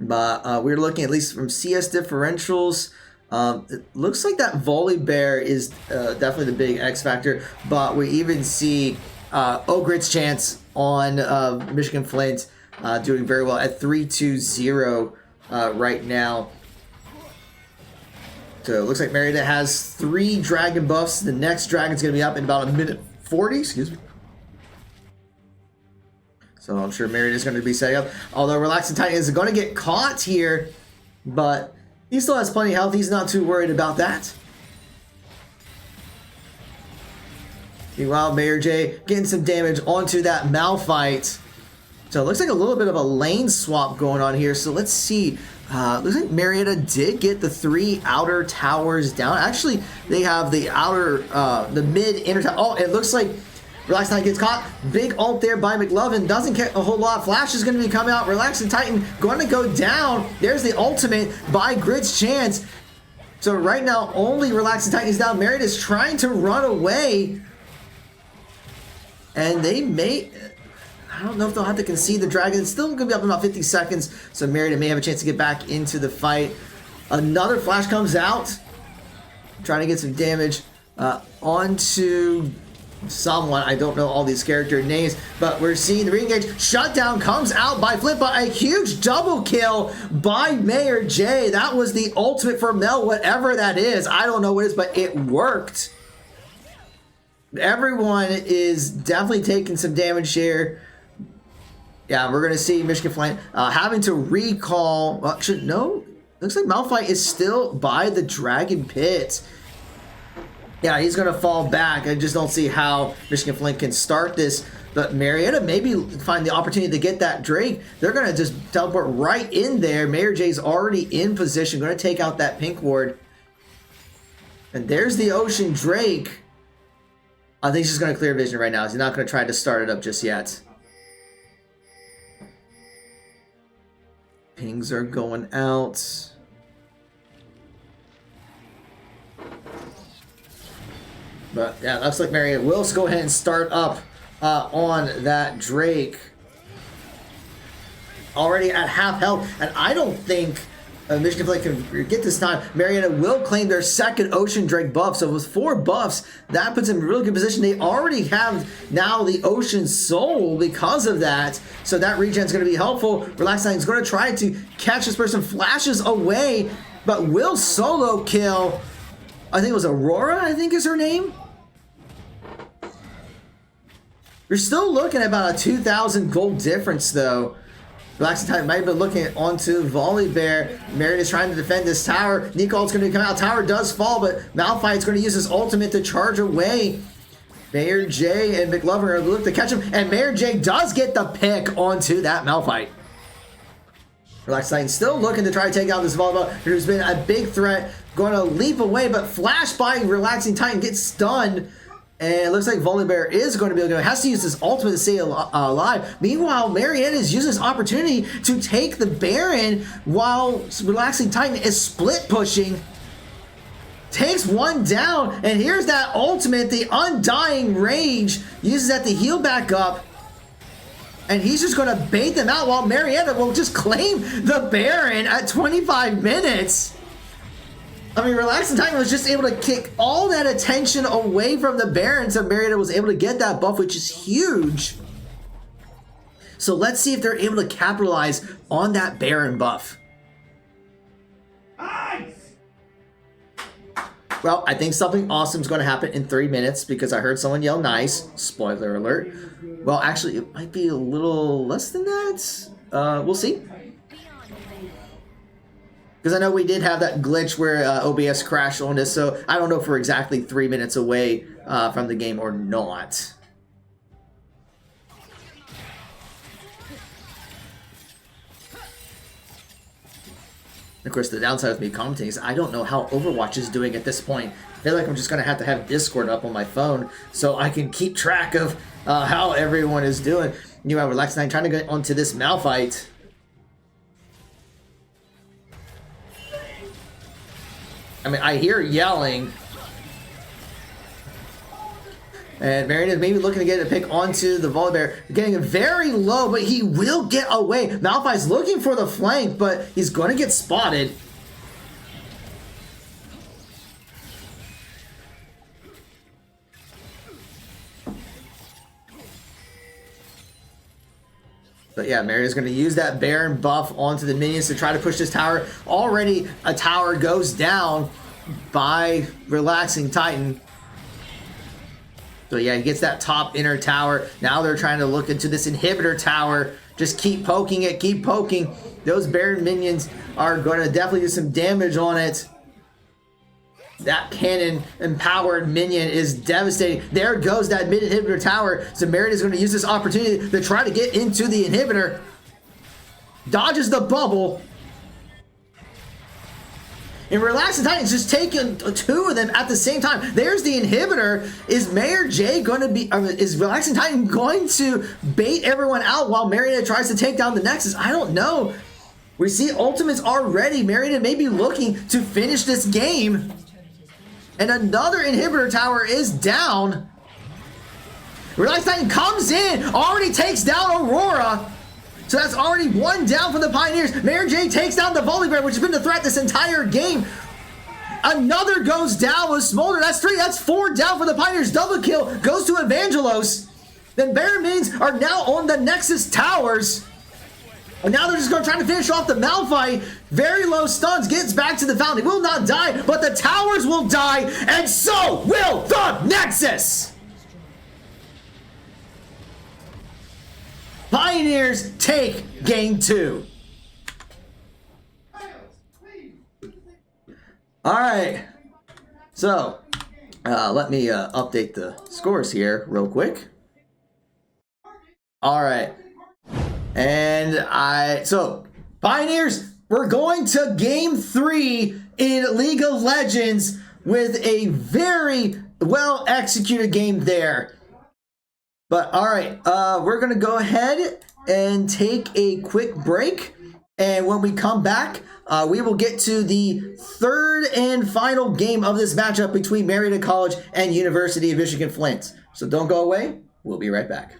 But we're looking at least from CS differentials. It looks like that Volley Bear is definitely the big X factor, but we even see Ogrit's chance on Michigan-Flint doing very well at 3-2-0 right now. So it looks like Marietta has 3 dragon buffs. The next dragon's going to be up in about a minute 40. Excuse me. So I'm sure Marietta's going to be setting up. Although Relaxing Titan is going to get caught here, but he still has plenty of health. He's not too worried about that. Meanwhile, Mayor J getting some damage onto that Malphite. So it looks like a little bit of a lane swap going on here. So let's see. Looks like Marietta did get the 3 outer towers down. Actually, they have the outer, the mid inner tower. Oh, it looks like Relaxing Titan gets caught. Big ult there by McLovin. Doesn't get a whole lot. Flash is going to be coming out. Relaxing Titan going to go down. There's the ultimate by Grit's Chance. So right now, only Relaxing Titan is down. Marietta is trying to run away. And they may... I don't know if they'll have to concede the dragon. It's still going to be up in about 50 seconds, so Marietta may have a chance to get back into the fight. Another flash comes out, trying to get some damage onto someone. I don't know all these character names, but we're seeing the re-engage. Shutdown comes out by Flip, but a huge double kill by Mayor J. That was the ultimate for Mel, whatever that is. I don't know what it is, but it worked. Everyone is definitely taking some damage here. Yeah, we're going to see Michigan-Flint having to recall... Well, no. Looks like Malphite is still by the Dragon Pit. Yeah, he's going to fall back. I just don't see how Michigan-Flint can start this. But Marietta maybe find the opportunity to get that Drake. They're going to just teleport right in there. Mayor J's already in position. Going to take out that pink ward. And there's the Ocean Drake. I think he's just going to clear vision right now. He's not going to try to start it up just yet. Pings are going out. But yeah, looks like Marietta will go ahead and start up on that Drake. Already at half health, and I don't think Michigan-Flint can get this time. Marietta will claim their second Ocean Drake buff. So with 4 buffs, that puts them in a really good position. They already have now the Ocean Soul because of that. So that regen is going to be helpful. Relaxing is going to try to catch this person. Flashes away, but will solo kill. I think it was Aurora, I think is her name. You're still looking at about a 2,000 gold difference though. Relaxing Titan might have been looking onto Volley Bear. Marietta is trying to defend this tower. Nicole's going to come out. Tower does fall, but Malphite's going to use his ultimate to charge away. Mayor J and McLovin are going to look to catch him, and Mayor J does get the pick onto that Malphite. Relaxing Titan still looking to try to take out this Volleyball, who's been a big threat. Going to leap away, but Flash by Relaxing Titan gets stunned. And it looks like Volley Bear is going to be able to has to use his ultimate to stay alive. Meanwhile, Marietta is using this opportunity to take the Baron while Relaxing Titan is split pushing. Takes one down, and here's that ultimate, the Undying Rage. Uses that to heal back up. And he's just going to bait them out while Marietta will just claim the Baron at 25 minutes. I mean, Relaxing Titan was just able to kick all that attention away from the Baron, so Marietta was able to get that buff, which is huge. So let's see if they're able to capitalize on that Baron buff. Nice! Well, I think something awesome is going to happen in 3 minutes because I heard someone yell nice. Spoiler alert. Well, actually, it might be a little less than that. We'll see. Because I know we did have that glitch where OBS crashed on us, so I don't know if we're exactly 3 minutes away from the game or not. Of course, the downside of me commenting is I don't know how Overwatch is doing at this point. I feel like I'm just going to have Discord up on my phone so I can keep track of how everyone is doing. You know, Relaxing Titan trying to get onto this Malphite. I mean, I hear yelling. And Marietta is maybe looking to get a pick onto the Volley Bear. Getting it very low, but he will get away. Malphite's looking for the flank, but he's going to get spotted. But yeah, Marietta's going to use that Baron buff onto the minions to try to push this tower. Already a tower goes down by Relaxing Titan. So yeah, he gets that top inner tower. Now they're trying to look into this inhibitor tower. Just keep poking it, keep poking. Those Baron minions are going to definitely do some damage on it. That cannon-empowered minion is devastating. There goes that mid-inhibitor tower. So Marietta is going to use this opportunity to try to get into the inhibitor. Dodges the bubble. And Relaxing Titans just taking 2 of them at the same time. There's the inhibitor. Is Mayor J going to be, is Relaxing Titan going to bait everyone out while Marietta tries to take down the Nexus? I don't know. We see ultimates already. Marietta may be looking to finish this game. And another inhibitor tower is down. Relaxing Titan comes in, already takes down Aurora. So that's already 1 down for the Pioneers. Mayor J takes down the Volibear, which has been the threat this entire game. Another goes down with Smolder. That's 3. That's 4 down for the Pioneers. Double kill goes to Evangelos. Then Bear Minions are now on the Nexus towers. And now they're just going to try to finish off the Malphite. Very low stuns. Gets back to the fountain. He will not die, but the towers will die. And so will the Nexus. Pioneers take game 2. All right. So, let me update the scores here real quick. All right. And so Pioneers, we're going to game 3 in League of Legends with a very well executed game there. But all right, we're going to go ahead and take a quick break. And when we come back, we will get to the 3rd and final game of this matchup between Marietta College and University of Michigan-Flint. So don't go away. We'll be right back.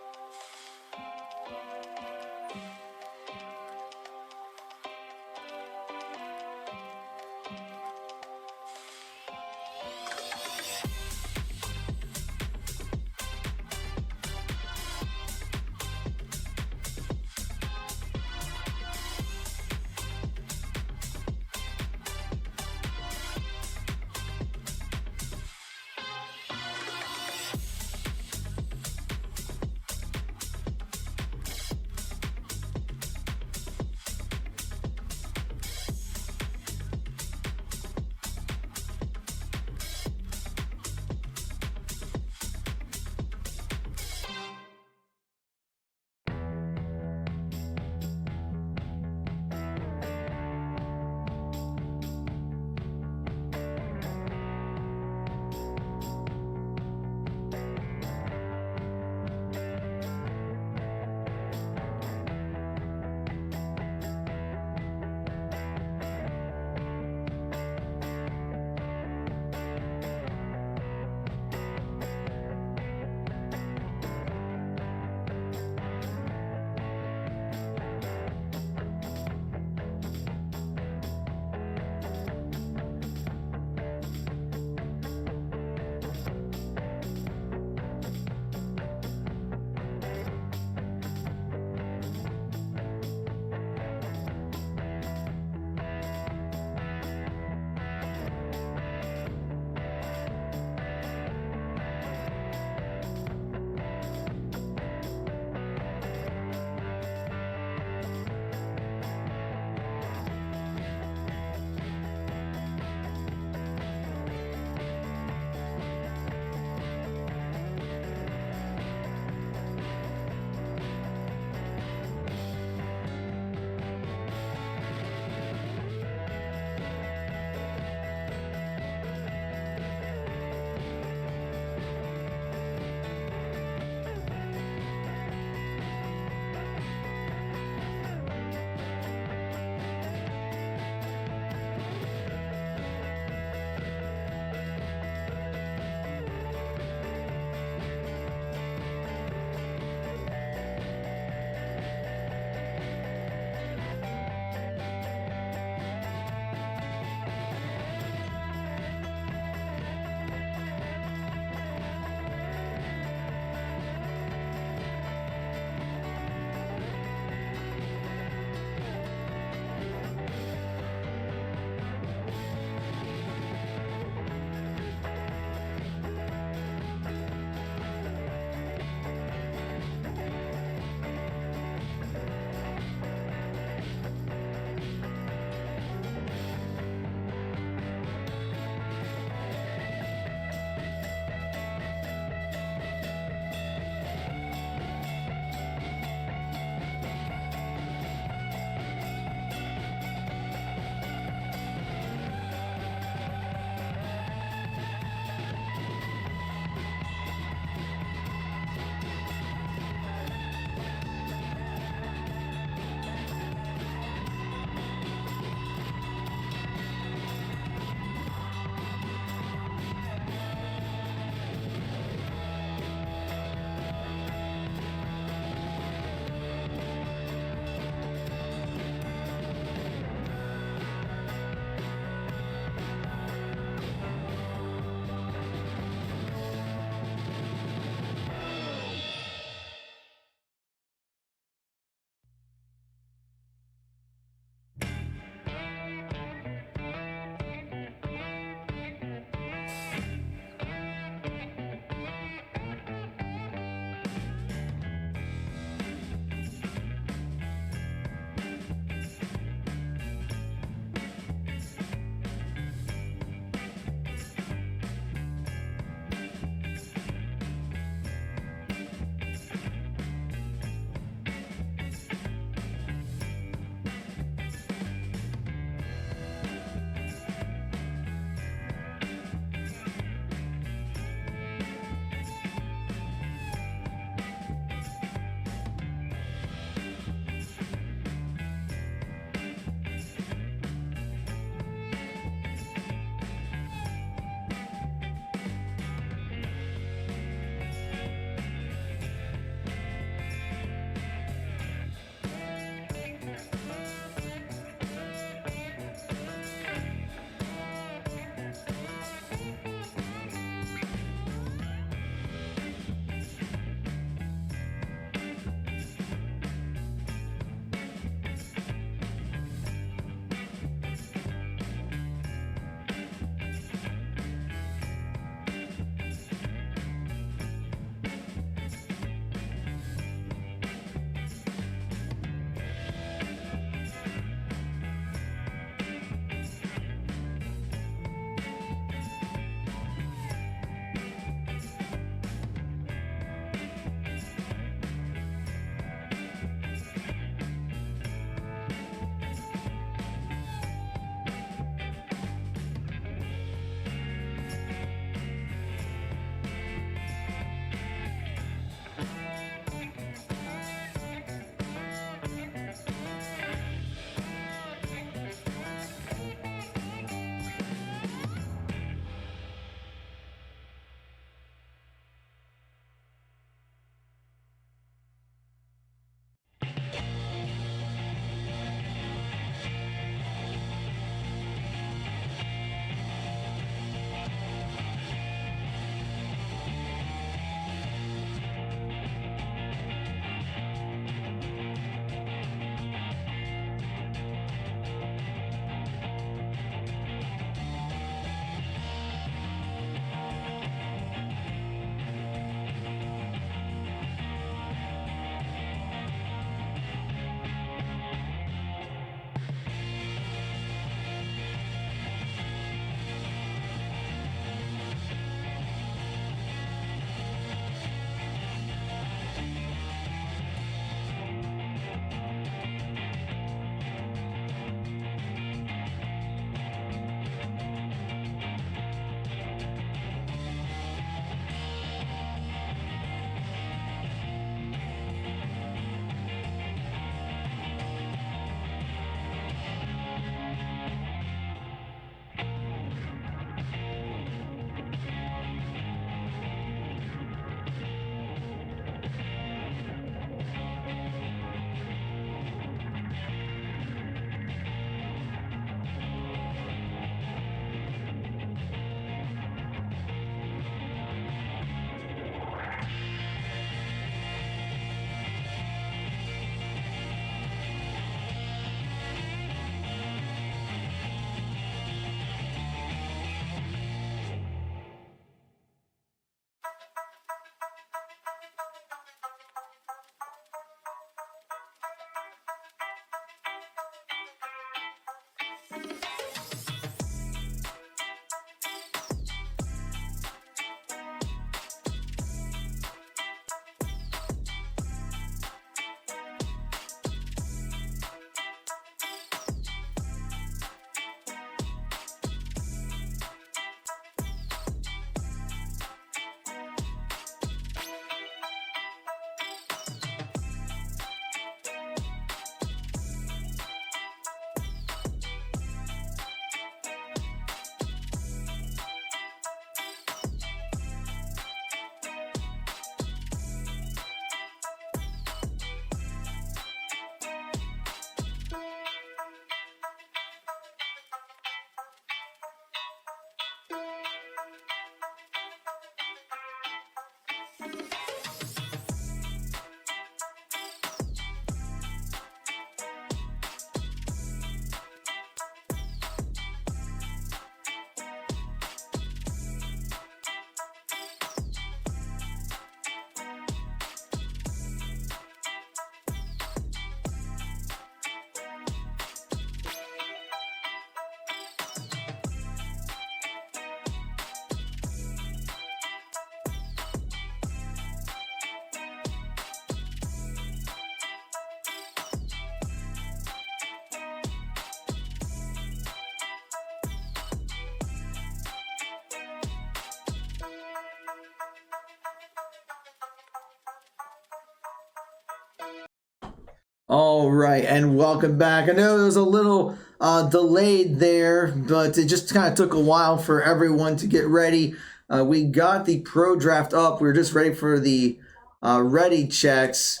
All right, and welcome back. I know it was a little delayed there, but it just kind of took a while for everyone to get ready. We got the pro draft up. We were just ready for the ready checks.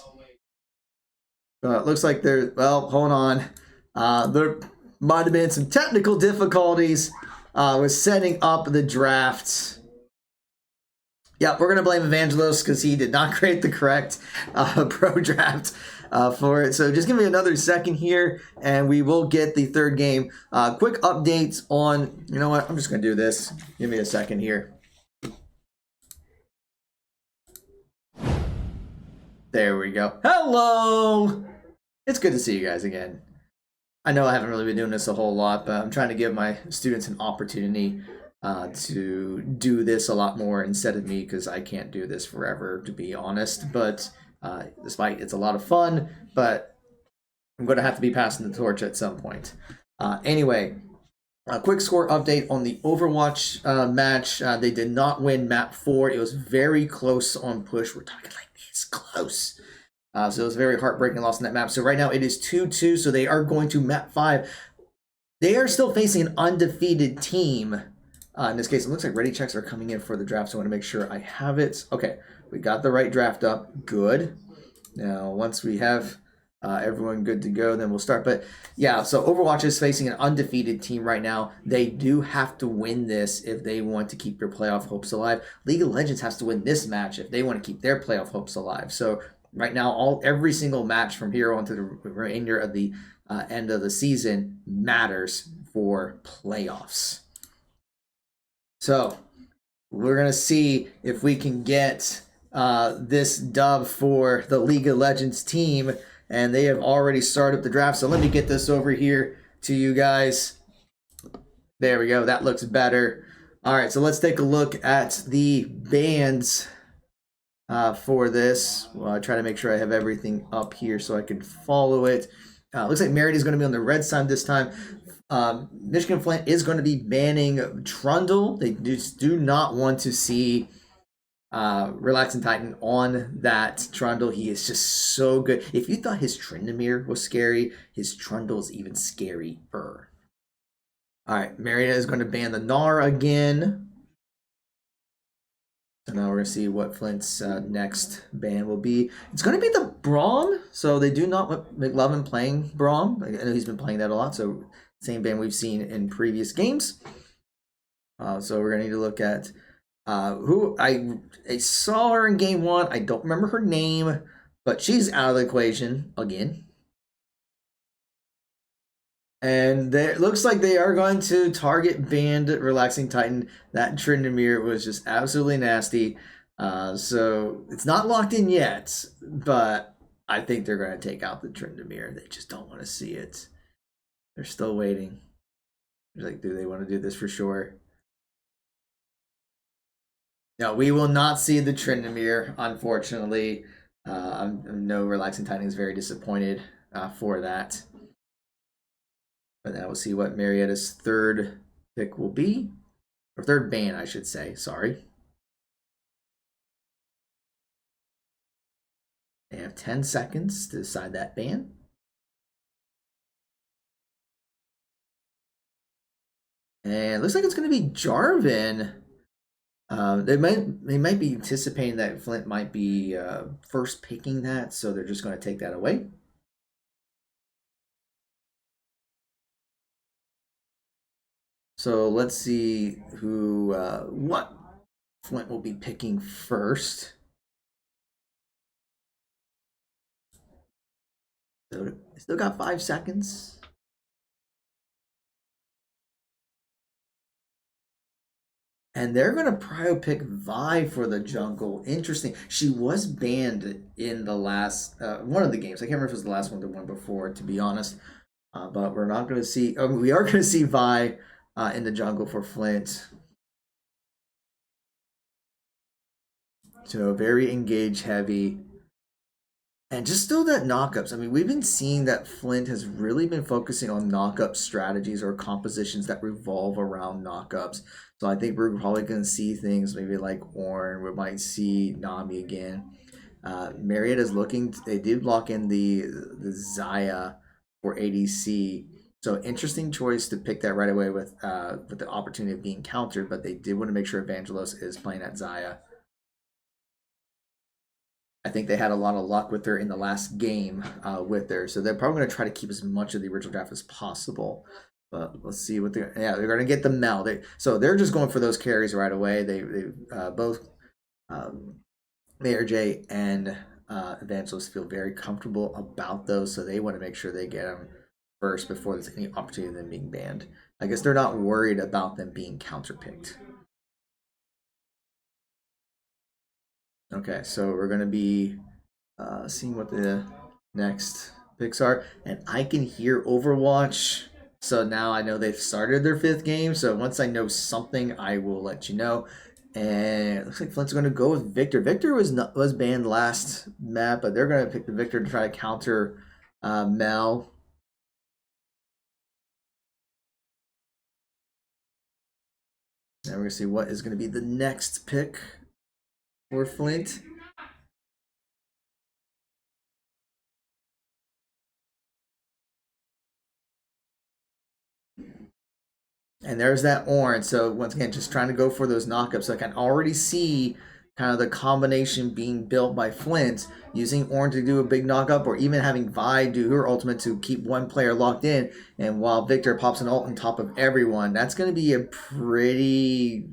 It looks like there, well, hold on. There might have been some technical difficulties with setting up the draft. Yeah, we're going to blame Evangelos because he did not create the correct pro draft for it. So just give me another second here and we will get the third game. Quick updates on, you know what, I'm just going to do this. Give me a second here. There we go. Hello! It's good to see you guys again. I know I haven't really been doing this a whole lot, but I'm trying to give my students an opportunity to do this a lot more instead of me, because I can't do this forever, to be honest. But despite it's a lot of fun, but I'm going to have to be passing the torch at some point. Anyway, a quick score update on the Overwatch match. They did not win map 4. It was very close on push. We're talking like this close. So it was a very heartbreaking loss in that map. So right now it is 2-2. So they are going to map 5. They are still facing an undefeated team. In this case, it looks like ready checks are coming in for the draft, so I want to make sure I have it. Okay, we got the right draft up. Good. Now, once we have everyone good to go, then we'll start. But yeah, so Overwatch is facing an undefeated team right now. They do have to win this if they want to keep their playoff hopes alive. League of Legends has to win this match if they want to keep their playoff hopes alive. So right now, every single match from here on to the remainder of the end of the season matters for playoffs. So we're going to see if we can get this dub for the League of Legends team. And they have already started the draft. So let me get this over here to you guys. There we go. That looks better. All right, so let's take a look at the bans for this. Well, I try to make sure I have everything up here so I can follow it. Looks like Marietta is going to be on the red side this time. Michigan-Flint is going to be banning Trundle. They just do not want to see Relaxing Titan on that Trundle. He is just so good. If you thought his Tryndamere was scary, his Trundle is even scarier. Alright, Marietta is going to ban the Gnar again. So now we're going to see what Flint's next ban will be. It's going to be the Braum. So they do not want McLovin playing Braum. I know he's been playing that a lot. So same ban we've seen in previous games. So we're going to need to look at who I saw her in game 1. I don't remember her name, but she's out of the equation again. And it looks like they are going to target banned Relaxing Titan. That Tryndamere was just absolutely nasty. So it's not locked in yet, but I think they're going to take out the Tryndamere. They just don't want to see it. They're still waiting. Like, do they want to do this for sure? No, we will not see the Tryndamere, unfortunately. No Relaxing Titan is very disappointed for that. But now we'll see what Marietta's third pick will be. Or third ban, I should say. Sorry. They have 10 seconds to decide that ban. And it looks like it's going to be Jarvan. They might be anticipating that Flint might be first picking that, so they're just going to take that away. So let's see what Flint will be picking first. So still got 5 seconds. And they're going to prio pick Vi for the jungle. Interesting. She was banned in the last one of the games. I can't remember if it was the last one or the one before, to be honest. But we're not going to see. We are going to see Vi in the jungle for Flint. So very engage heavy. And just still that knockups. I mean, we've been seeing that Flint has really been focusing on knockup strategies or compositions that revolve around knockups. So I think we're probably going to see things maybe like Ornn. We might see Nami again. Marietta's looking. They did lock in the Xayah for ADC. So interesting choice to pick that right away with the opportunity of being countered. But they did want to make sure Evangelos is playing at Xayah. I think they had a lot of luck with her in the last game with her. So they're probably going to try to keep as much of the original draft as possible. But let's see what they're going to get the Mel. So they're just going for those carries right away. They both Mayor J and Evangelos feel very comfortable about those. So they want to make sure they get them first before there's any opportunity of them being banned. I guess they're not worried about them being counterpicked. Okay, so we're going to be seeing what the next picks are. And I can hear Overwatch. So now I know they've started their 5th game. So once I know something, I will let you know. And it looks like Flint's going to go with Victor. Victor was banned last map, but they're going to pick the Victor to try to counter Mel. And we're going to see what is going to be the next pick for Flint. And there's that Ornn. So once again, just trying to go for those knockups. So I can already see kind of the combination being built by Flint, using Ornn to do a big knockup, or even having Vi do her ultimate to keep one player locked in. And while Victor pops an ult on top of everyone, that's going to be a pretty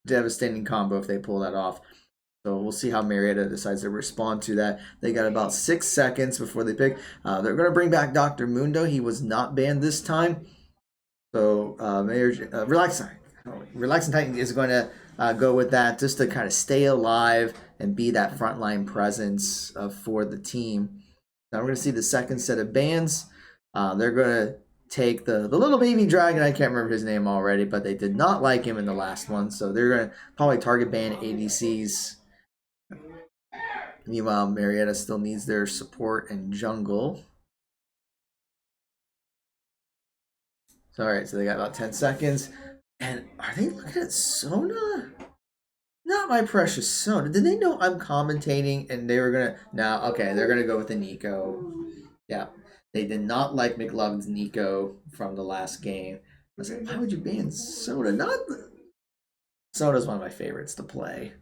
devastating combo if they pull that off. So we'll see how Marietta decides to respond to that. They got about 6 seconds before they pick. They're going to bring back Dr. Mundo. He was not banned this time. So Relaxing Titan is going to go with that just to kind of stay alive and be that frontline presence for the team. Now we're going to see the second set of bans. They're going to take the little baby dragon. I can't remember his name already, but they did not like him in the last one. So they're going to probably target ban ADCs. Meanwhile, Marietta still needs their support and jungle. So, all right, so they got about 10 seconds. And are they looking at Sona? Not my precious Sona. Did they know I'm commentating and they were going to... No, okay, they're going to go with the Nico. Yeah, they did not like McLovin's Nico from the last game. I was like, why would you ban Sona? Sona's one of my favorites to play.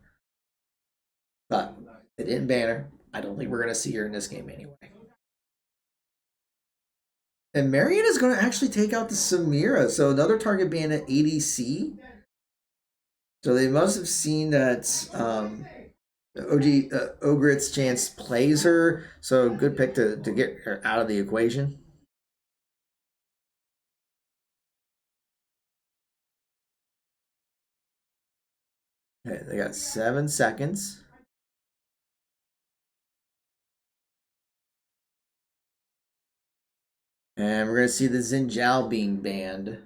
But they didn't ban her. I don't think we're going to see her in this game anyway. And Marietta's going to actually take out the Samira. So another target ban at ADC. So they must have seen that Ogret's Chance plays her. So good pick to get her out of the equation. Okay, they got 7 seconds. And we're going to see the Xin Zhao being banned.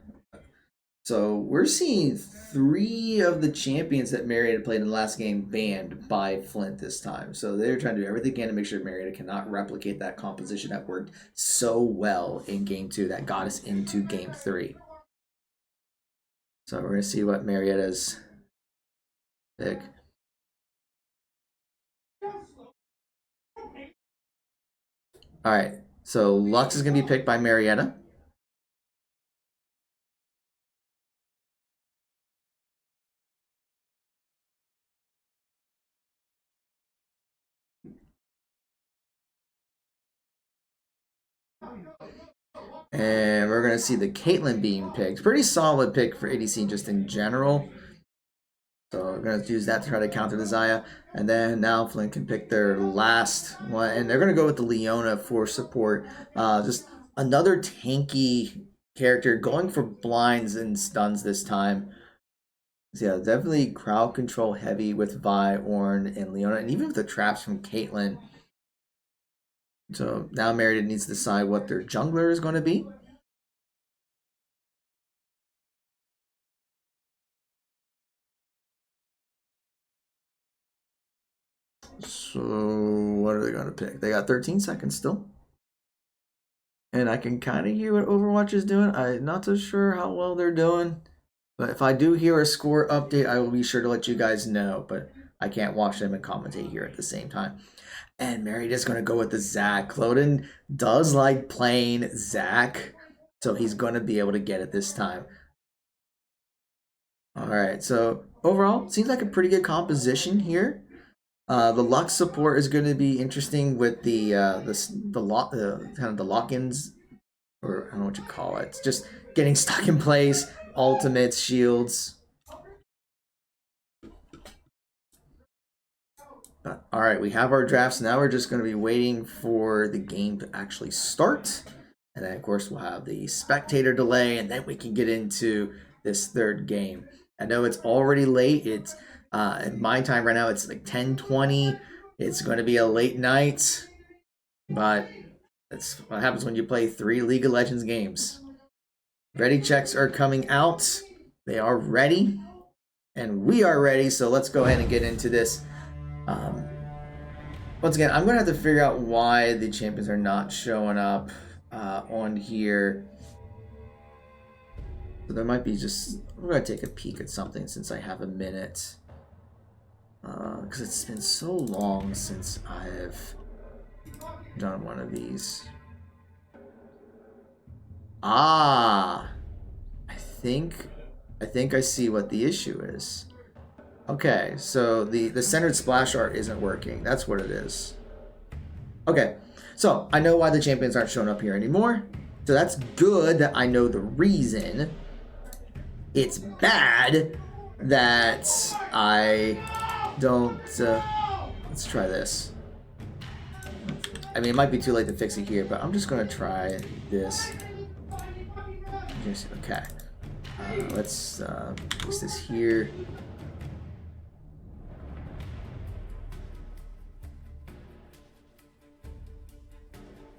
So we're seeing 3 of the champions that Marietta played in the last game banned by Flint this time. So they're trying to do everything they can to make sure Marietta cannot replicate that composition that worked so well in game 2 that got us into game 3. So we're going to see what Marietta's pick. All right, so Lux is going to be picked by Marietta. And we're going to see the Caitlyn being picked. Pretty solid pick for ADC just in general. So we're going to use that to try to counter the Xayah. And then now Flint can pick their last one. And they're going to go with the Leona for support. Just another tanky character going for blinds and stuns this time. So yeah, definitely crowd control heavy with Vi, Ornn, and Leona. And even with the traps from Caitlyn. So now Marietta needs to decide what their jungler is going to be. So what are they going to pick? They got 13 seconds still. And I can kind of hear what Overwatch is doing. I'm not so sure how well they're doing. But if I do hear a score update, I will be sure to let you guys know. But I can't watch them and commentate here at the same time. And Marietta's going to go with the Zac. Cloden does like playing Zac. So he's going to be able to get it this time. Alright, so overall, seems like a pretty good composition here. The Lux support is going to be interesting with the kind of the lock-ins, or I don't know what you call it. It's just getting stuck in place, ultimates, shields. But, all right, we have our drafts. Now we're just going to be waiting for the game to actually start. And then, of course, we'll have the spectator delay, and then we can get into this third game. I know it's already late. It's in my time right now, it's like 10:20. It's going to be a late night, but that's what happens when you play 3 League of Legends games. Ready checks are coming out. They are ready, and we are ready. So let's go ahead and get into this. Once again, I'm going to have to figure out why the champions are not showing up on here. So there might be just, I'm going to take a peek at something since I have a minute. Because it's been so long since I've done one of these. I think I see what the issue is. Okay, so the centered splash art isn't working. That's what it is. Okay, so I know why the champions aren't showing up here anymore. So that's good that I know the reason. It's bad that I don't... let's try this. I mean, it might be too late to fix it here, but I'm just going to try this. Okay. Let's place this here.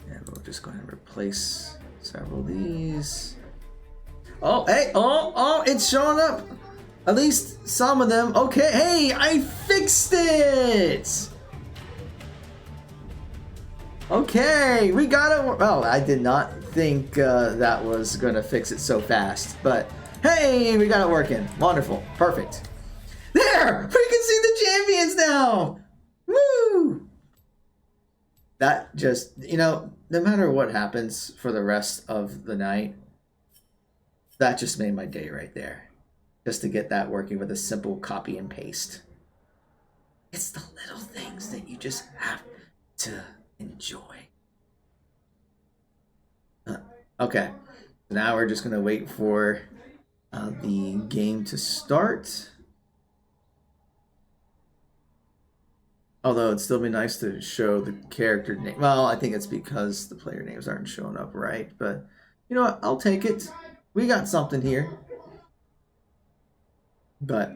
And we'll just go ahead and replace several of these. Oh, hey, oh, it's showing up. At least some of them. Okay, hey, I fixed it. Okay, we got it. Oh, I did not think that was gonna fix it so fast, but hey, we got it working. Wonderful, perfect. There, we can see the champions now. Woo! That just, you know, no matter what happens for the rest of the night, that just made my day right there. Just to get that working with a simple copy and paste. It's the little things that you just have to enjoy. Okay, now we're just gonna wait for the game to start. Although it'd still be nice to show the character name. Well, I think it's because the player names aren't showing up right, but you know what? I'll take it. We got something here. But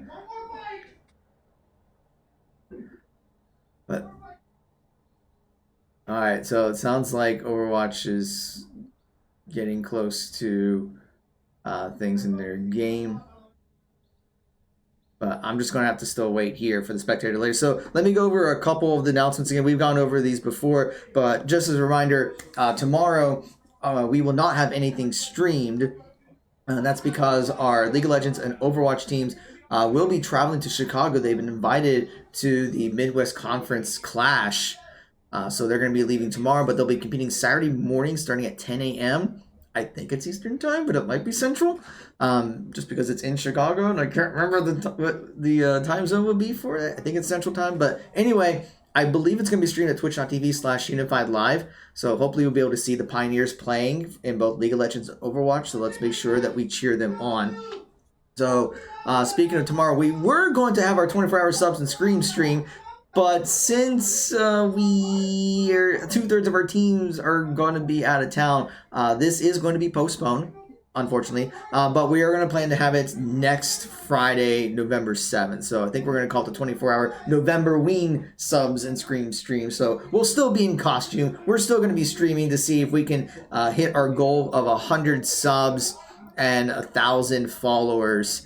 all right, so it sounds like Overwatch is getting close to things in their game. But I'm just going to have to still wait here for the spectator later. So let me go over a couple of the announcements again. We've gone over these before, but just as a reminder, tomorrow we will not have anything streamed. That's because our League of Legends and Overwatch teams will be traveling to Chicago. They've been invited to the Midwest Conference Clash. So they're going to be leaving tomorrow, but they'll be competing Saturday morning starting at 10 a.m. I think it's Eastern time, but it might be Central, just because it's in Chicago, and I can't remember what the time zone would be for it. I think it's Central time, but anyway, I believe it's going to be streamed at twitch.tv/Unified Live, so hopefully we'll be able to see the Pioneers playing in both League of Legends and Overwatch, so let's make sure that we cheer them on. So, speaking of tomorrow, we were going to have our 24-hour subs and Scream stream, but since we are 2/3 of our teams are going to be out of town, this is going to be postponed, unfortunately. But we are going to plan to have it next Friday, November 7th. So I think we're going to call it the 24-hour Novemberween subs and Scream stream. So we'll still be in costume. We're still going to be streaming to see if we can hit our goal of 100 subs and 1,000 followers.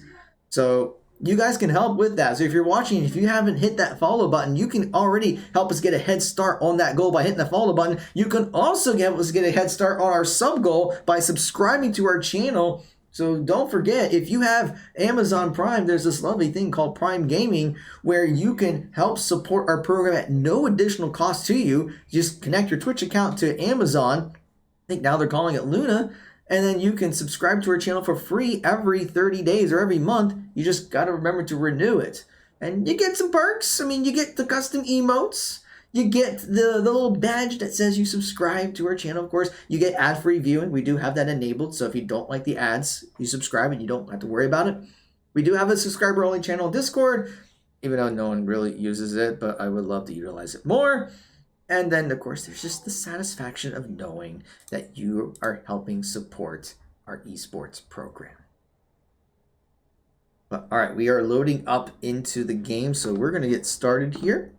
So you guys can help with that. So if you're watching, if you haven't hit that follow button, you can already help us get a head start on that goal by hitting the follow button. You can also help us get a head start on our sub goal by subscribing to our channel. So don't forget, if you have Amazon Prime, there's this lovely thing called Prime Gaming where you can help support our program at no additional cost to you. Just connect your Twitch account to Amazon. I think now they're calling it Luna. And then you can subscribe to our channel for free every 30 days or every month. You just got to remember to renew it. And you get some perks. I mean, you get the custom emotes. You get the little badge that says you subscribe to our channel, of course. You get ad-free viewing. We do have that enabled. So if you don't like the ads, you subscribe and you don't have to worry about it. We do have a subscriber-only channel on Discord, even though no one really uses it, but I would love to utilize it more. And then, of course, there's just the satisfaction of knowing that you are helping support our esports program. But, all right, we are loading up into the game, so we're going to get started here.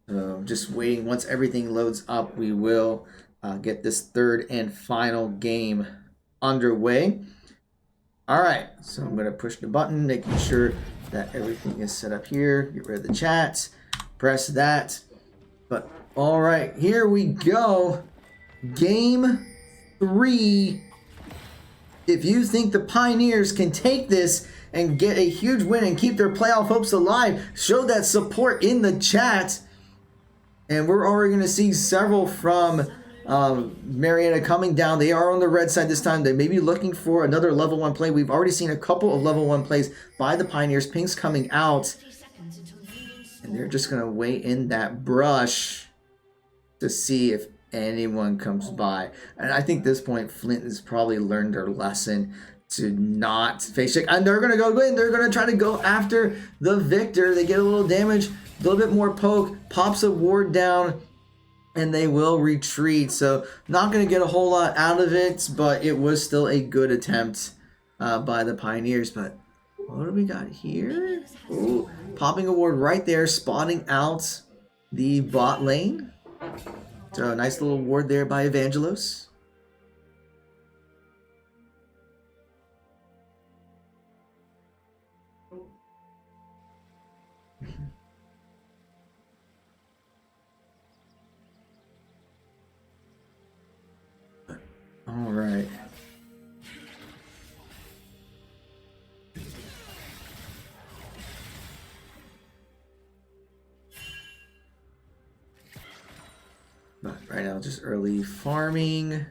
So just waiting. Once everything loads up, we will get this third and final game underway. All right, so I'm going to push the button, making sure that everything is set up here. Get rid of the chat. Press that. But all right, here we go. Game 3. If you think the Pioneers can take this and get a huge win and keep their playoff hopes alive, show that support in the chat. And we're already going to see several from Marietta coming down. They are on the red side this time. They may be looking for another level 1 play. We've already seen a couple of level 1 plays by the Pioneers. Pink's coming out. And they're just going to wait in that brush to see if anyone comes by. And I think at this point, Flint has probably learned their lesson to not face check. And they're going to go in. They're going to try to go after the victor. They get a little damage, a little bit more poke, pops a ward down, and they will retreat. So not going to get a whole lot out of it, but it was still a good attempt by the Pioneers. But what do we got here? Ooh, popping a ward right there, spotting out the bot lane. So a nice little ward there by Evangelos. All right. But right now, just early farming.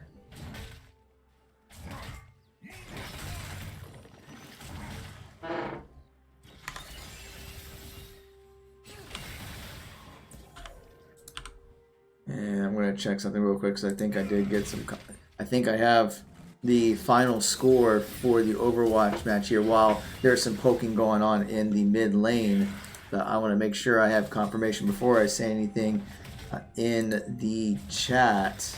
And I'm going to check something real quick because I think I did get some... I think I have the final score for the Overwatch match here while there's some poking going on in the mid lane. But I want to make sure I have confirmation before I say anything in the chat.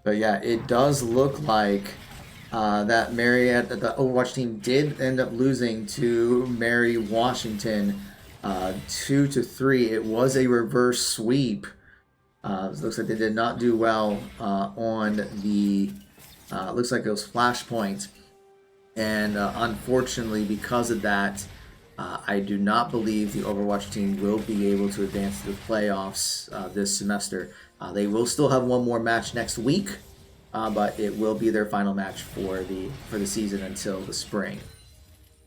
But yeah, it does look like that Marietta, the Overwatch team did end up losing to Mary Washington 2-3. It was a reverse sweep. It looks like they did not do well on the. Looks like those flashpoints, and unfortunately, because of that, I do not believe the Overwatch team will be able to advance to the playoffs this semester. They will still have one more match next week, but it will be their final match for the season until the spring.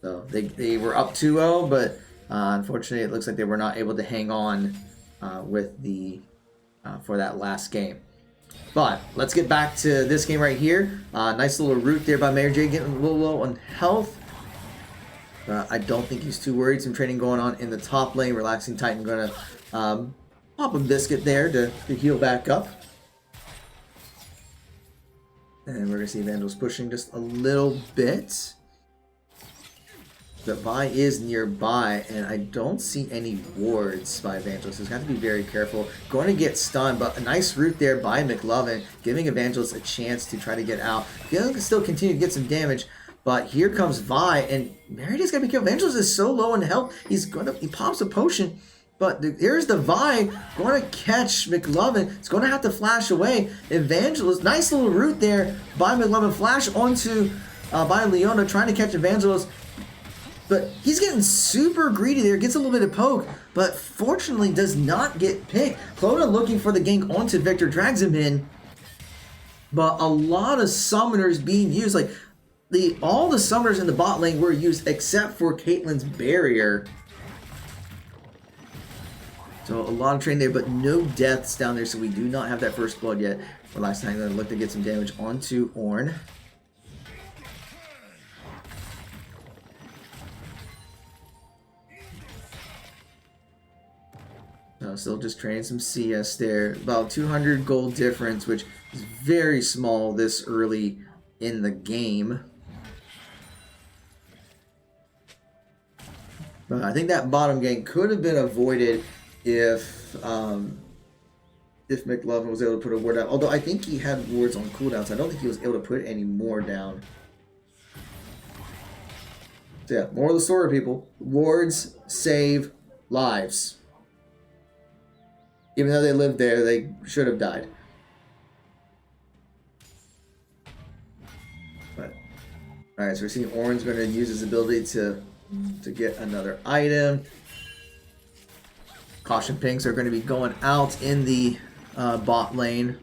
So they were up 2-0, but unfortunately, it looks like they were not able to hang on with the for that last game. But let's get back to this game right here. Nice little root there by Mayor J, getting a little low on health. I don't think he's too worried. Some trading going on in the top lane. Relaxing Titan going to pop a biscuit there to heal back up. And we're going to see Evangelist pushing just a little bit. The Vi is nearby, and I don't see any wards by Evangelist. He's got to be very careful. Going to get stunned, but a nice root there by McLovin, giving Evangelist a chance to try to get out. He'll still continue to get some damage, but here comes Vi, and Marietta's got to be careful. Evangelist is so low in health, he pops a potion, but there's the Vi going to catch McLovin. It's going to have to flash away. Evangelist, nice little root there by McLovin. Flash onto by Leona, trying to catch Evangelist. But he's getting super greedy there, gets a little bit of poke, but fortunately does not get picked. Clona looking for the gank onto Victor, drags him in. But a lot of summoners being used. Like, all the summoners in the bot lane were used except for Caitlyn's barrier. So a lot of training there, but no deaths down there, so we do not have that first blood yet. But last time they looked to get some damage onto Ornn. Still just trading some CS there. About 200 gold difference, which is very small this early in the game. But I think that bottom gank could have been avoided if McLovin was able to put a ward out. Although I think he had wards on cooldowns, I don't think he was able to put any more down. So yeah, more of the story, people. Wards save lives. Even though they lived there, they should have died. But all right, so we're seeing Ornn's going to use his ability to get another item. Caution pinks are going to be going out in the bot lane.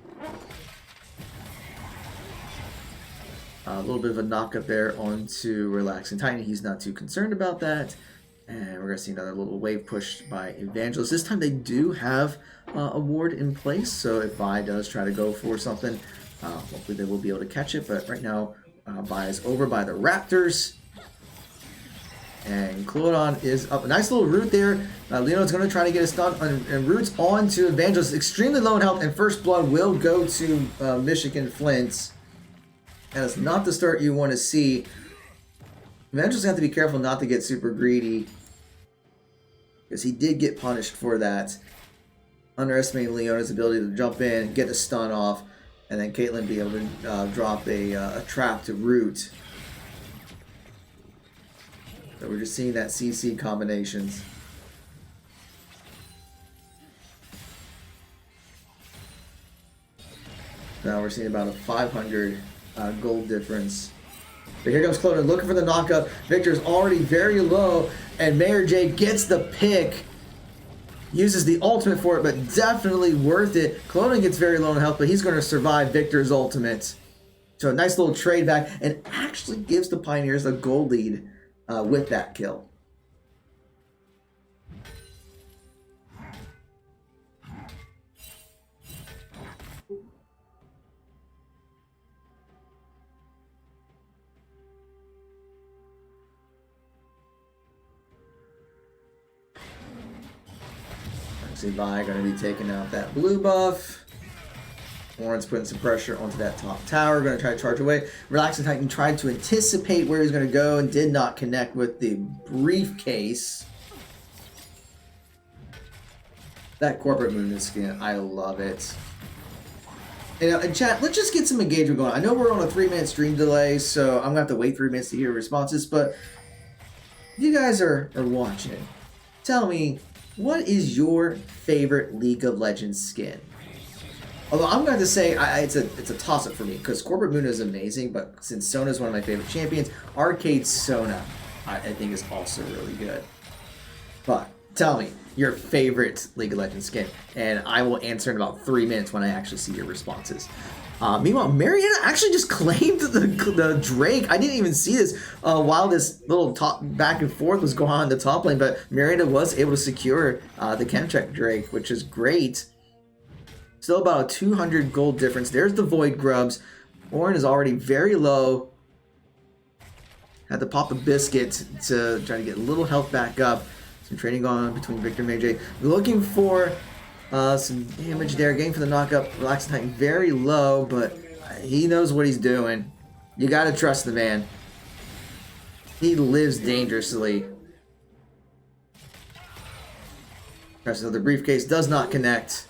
A little bit of a knock up there onto Relaxing Titan. He's not too concerned about that. And we're going to see another little wave push by Evangelist. This time they do have a ward in place, so if Vi does try to go for something, hopefully they will be able to catch it. But right now, Vi is over by the Raptors. And Clodon is up. A nice little root there. Leon's going to try to get a stun and roots on to Evangelist. Extremely low in health, and first blood will go to Michigan-Flint. And it's not the start you want to see. Evangelist have to be careful not to get super greedy, because he did get punished for that. Underestimating Leona's ability to jump in, get the stun off, and then Caitlyn be able to drop a trap to root. So we're just seeing that CC combinations. Now we're seeing about a 500 gold difference. But here comes Clona looking for the knockup. Victor's already very low, and Mayor J gets the pick. Uses the ultimate for it, but definitely worth it. Clona gets very low in health, but he's going to survive Victor's ultimate. So a nice little trade back, and actually gives the Pioneers a gold lead with that kill. Vi going to be taking out that blue buff. Ornn's putting some pressure onto that top tower. Going to try to charge away. Relaxing Titan tried to anticipate where he's going to go and did not connect with the briefcase. That corporate movement skin, I love it. And chat, let's just get some engagement going. I know we're on a 3-minute stream delay, so I'm going to have to wait 3 minutes to hear responses, but if you guys are watching, tell me, what is your favorite League of Legends skin? Although I'm going to say it's a toss-up for me, because Corporate Moon is amazing, but since Sona is one of my favorite champions, Arcade Sona I think is also really good. But tell me your favorite League of Legends skin, and I will answer in about 3 minutes when I actually see your responses. Meanwhile, Marietta actually just claimed the Drake. I didn't even see this while this little back and forth was going on in the top lane, but Marietta was able to secure the Chemcheck Drake, which is great. Still about a 200 gold difference. There's the Void Grubs. Orin is already very low. Had to pop a biscuit to try to get a little health back up. Some trading going on between Victor and Mary J. Looking for some damage there. Getting for the knockup. Relaxing Titan very low, but he knows what he's doing. You gotta trust the man. He lives dangerously. Press another briefcase. Does not connect.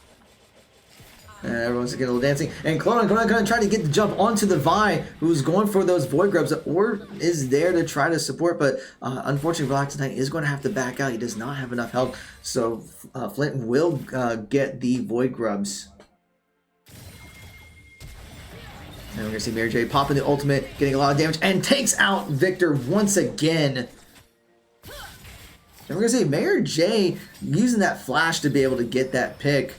Everyone's getting a little dancing. And Clone going to try to get the jump onto the Vi, who's going for those Void Grubs, or is there to try to support, but unfortunately, Relaxing Titan is going to have to back out. He does not have enough health, so Flint will get the Void Grubs. And we're going to see Mary J popping the ultimate, getting a lot of damage, and takes out Victor once again. And we're going to see Mary J using that flash to be able to get that pick.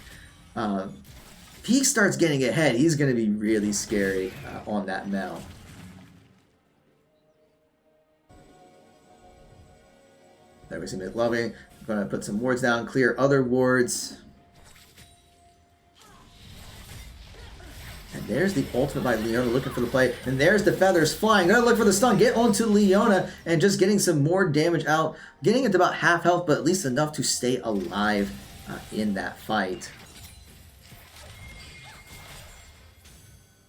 If he starts getting ahead, he's going to be really scary on that Mel. There we see McLoving. Going to put some wards down, clear other wards. And there's the ultimate by Leona looking for the play. And there's the feathers flying. Gonna look for the stun. Get onto Leona and just getting some more damage out. Getting it to about half health, but at least enough to stay alive in that fight.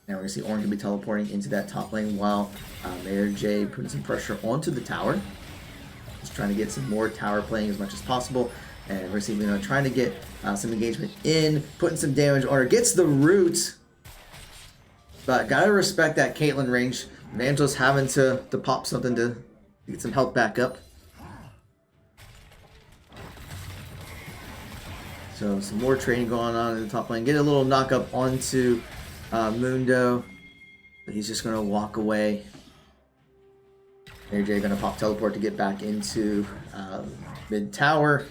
Now we're going to see Orange be teleporting into that top lane while Mary J putting some pressure onto the tower. Just trying to get some more tower playing as much as possible. And we're going to see Lena trying to get some engagement in, putting some damage on her. Gets the root. But got to respect that Caitlyn range. Evangel's having to pop something to get some health back up. So some more trading going on in the top lane. Get a little knock up onto Mundo, but he's just going to walk away. Mary J going to pop teleport to get back into mid tower.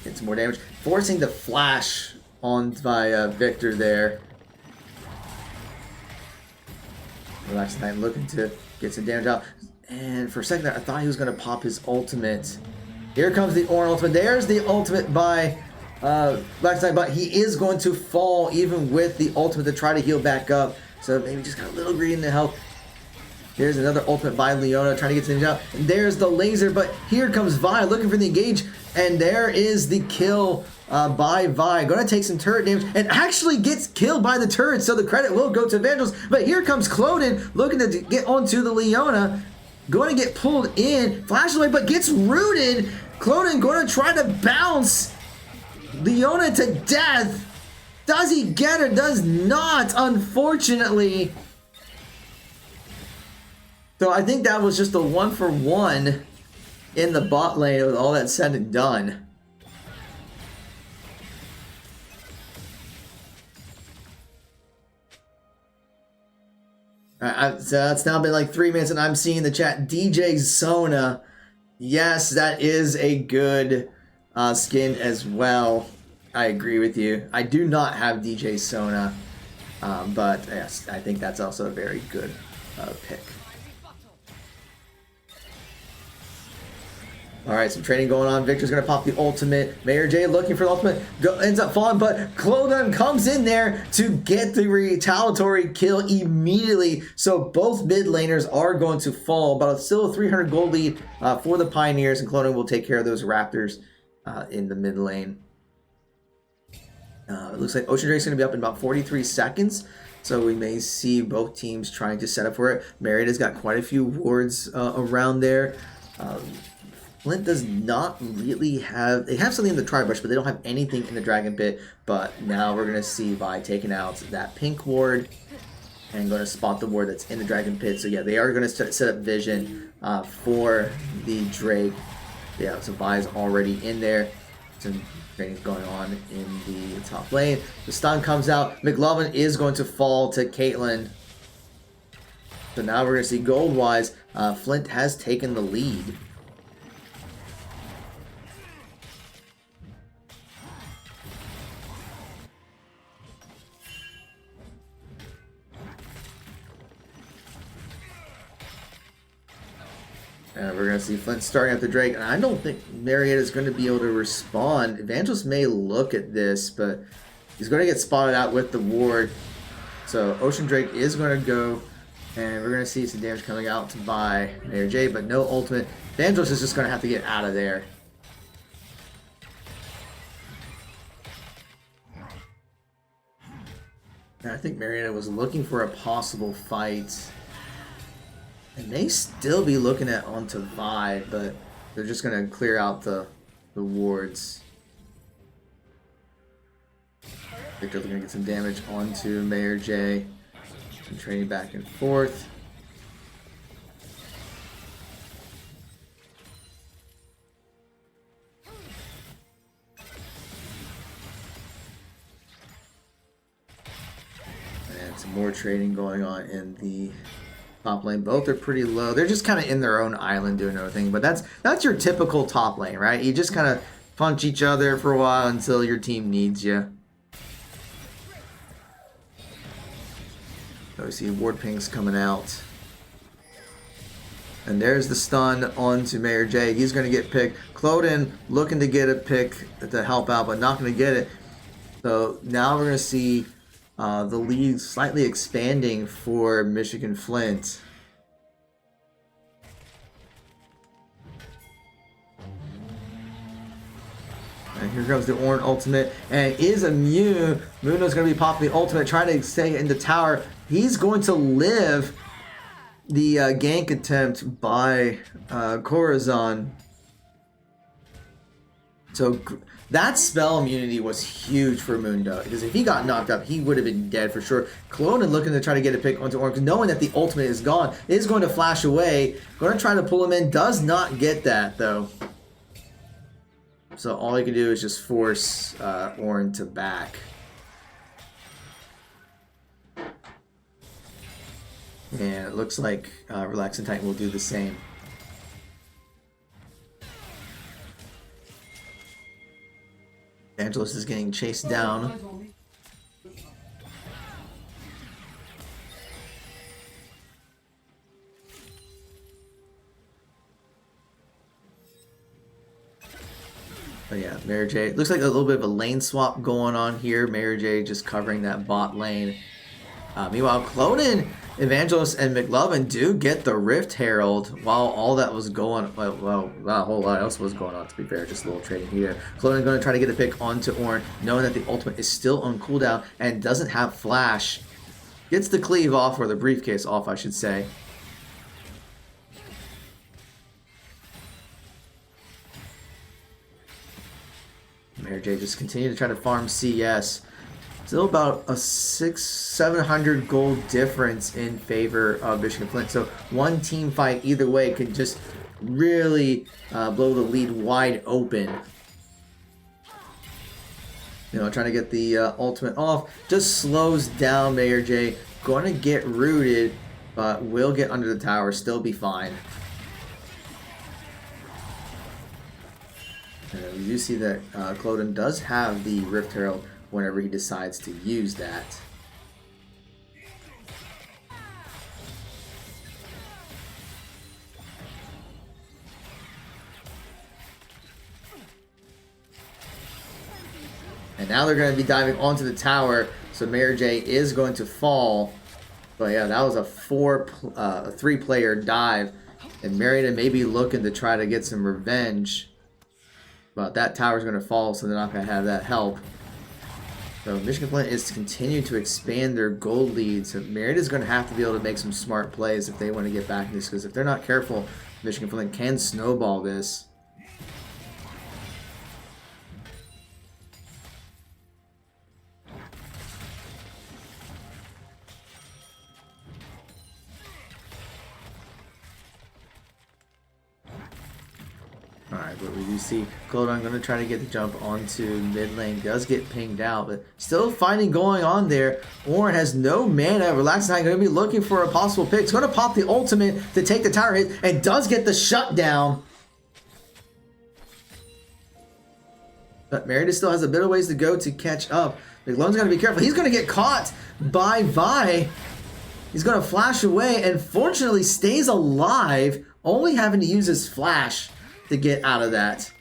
Get some more damage. Forcing the flash on by Victor there. Relaxing Titan looking to get some damage out. And for a second there, I thought he was going to pop his ultimate. Here comes the Orin ultimate. There's the ultimate by Black Knight, but he is going to fall even with the ultimate to try to heal back up. So maybe just got a little greedy in the health. There's another ultimate by Leona trying to get things out. And there's the laser, but here comes Vi looking for the engage. And there is the kill by Vi. Going to take some turret damage and actually gets killed by the turret. So the credit will go to Evangels. But here comes Cloden looking to get onto the Leona. Going to get pulled in. Flashes away, but gets rooted. Cloden going to try to bounce Leona to death. Does he get her? Does not, unfortunately. So I think that was just a 1-for-1 in the bot lane with all that said and done. So it's now been like 3 minutes and I'm seeing in the chat DJ Sona. Yes, that is a good skin as well. I agree with you. I do not have DJ Sona, but yes, I think that's also a very good pick. Alright, some trading going on. Victor's going to pop the ultimate. Mayor J looking for the ultimate. Ends up falling, but Cloden comes in there to get the retaliatory kill immediately. So both mid laners are going to fall, but it's still a 300 gold lead for the Pioneers, and Cloden will take care of those Raptors in the mid lane. It looks like Ocean Drake's going to be up in about 43 seconds. So we may see both teams trying to set up for it. Marietta's got quite a few wards around there. Flint does not really have... They have something in the Tri-Brush, but they don't have anything in the Dragon Pit. But now we're going to see Vi taking out that pink ward and going to spot the ward that's in the Dragon Pit. So yeah, they are going to set up vision for the Drake. Yeah, so Vi's already in there. Some training's going on in the top lane. The stun comes out. McLovin is going to fall to Caitlyn. So now we're going to see gold-wise, Flint has taken the lead. And we're going to see Flint starting at the Drake. And I don't think Marietta is going to be able to respond. Evangelist may look at this, but he's going to get spotted out with the ward. So Ocean Drake is going to go. And we're going to see some damage coming out by Mayor J, but no ultimate. Evangelist is just going to have to get out of there. And I think Marietta was looking for a possible fight. And may still be looking at onto Vi, but they're just going to clear out the wards. I think they're going to get some damage onto Mayor J. And trading back and forth. And some more trading going on in the top lane. Both are pretty low. They're just kind of in their own island doing everything. But that's your typical top lane, right? You just kind of punch each other for a while until your team needs you. So we see Ward Pings coming out. And there's the stun onto Mayor J. He's going to get picked. Cloden looking to get a pick to help out, but not going to get it. So now we're going to see the lead slightly expanding for Michigan-Flint. And here comes the Ornn ultimate, and is immune. Mundo's going to be popping the ultimate, trying to stay in the tower. He's going to live the gank attempt by Corazon. So that spell immunity was huge for Mundo, because if he got knocked up, he would have been dead for sure. Clonen looking to try to get a pick onto Ornn, knowing that the ultimate is gone, is going to flash away. Going to try to pull him in, does not get that though. So all you can do is just force Ornn to back. And it looks like Relaxing Titan will do the same. Angelus is getting chased down. But yeah, Mary J. Looks like a little bit of a lane swap going on here. Mary J just covering that bot lane. Meanwhile, Clonen, Evangelist, and McLovin do get the Rift Herald while all that was going on. Well, not a whole lot else was going on, to be fair. Just a little trading here. Clonen going to try to get a pick onto Ornn, knowing that the ultimate is still on cooldown and doesn't have flash. Gets the cleave off, or the briefcase off, I should say. Mary J just continue to try to farm CS. Still about a 600-700 gold difference in favor of Michigan-Flint. So one team fight either way could just really blow the lead wide open. You know, trying to get the ultimate off. Just slows down Mayor J. Going to get rooted, but will get under the tower. Still be fine. We do see that Cloden does have the Rift Herald whenever he decides to use that. And now they're going to be diving onto the tower, so Mayor J is going to fall. But yeah, that was a 3-player dive, and Marietta may be looking to try to get some revenge. But that tower's going to fall, so they're not going to have that help. So Michigan-Flint is continuing to expand their gold lead. So Marietta's going to have to be able to make some smart plays if they want to get back in this. Because if they're not careful, Michigan-Flint can snowball this. Alright, but we do see Clodon going to try to get the jump onto mid lane. Does get pinged out, but still fighting going on there. Ornn has no mana. Relaxing Titan going to be looking for a possible pick. It's going to pop the ultimate to take the tower hit and does get the shutdown. But Marietta still has a bit of ways to go to catch up. McLone's going to be careful. He's going to get caught by Vi. He's going to flash away and fortunately stays alive, only having to use his flash to get out of that.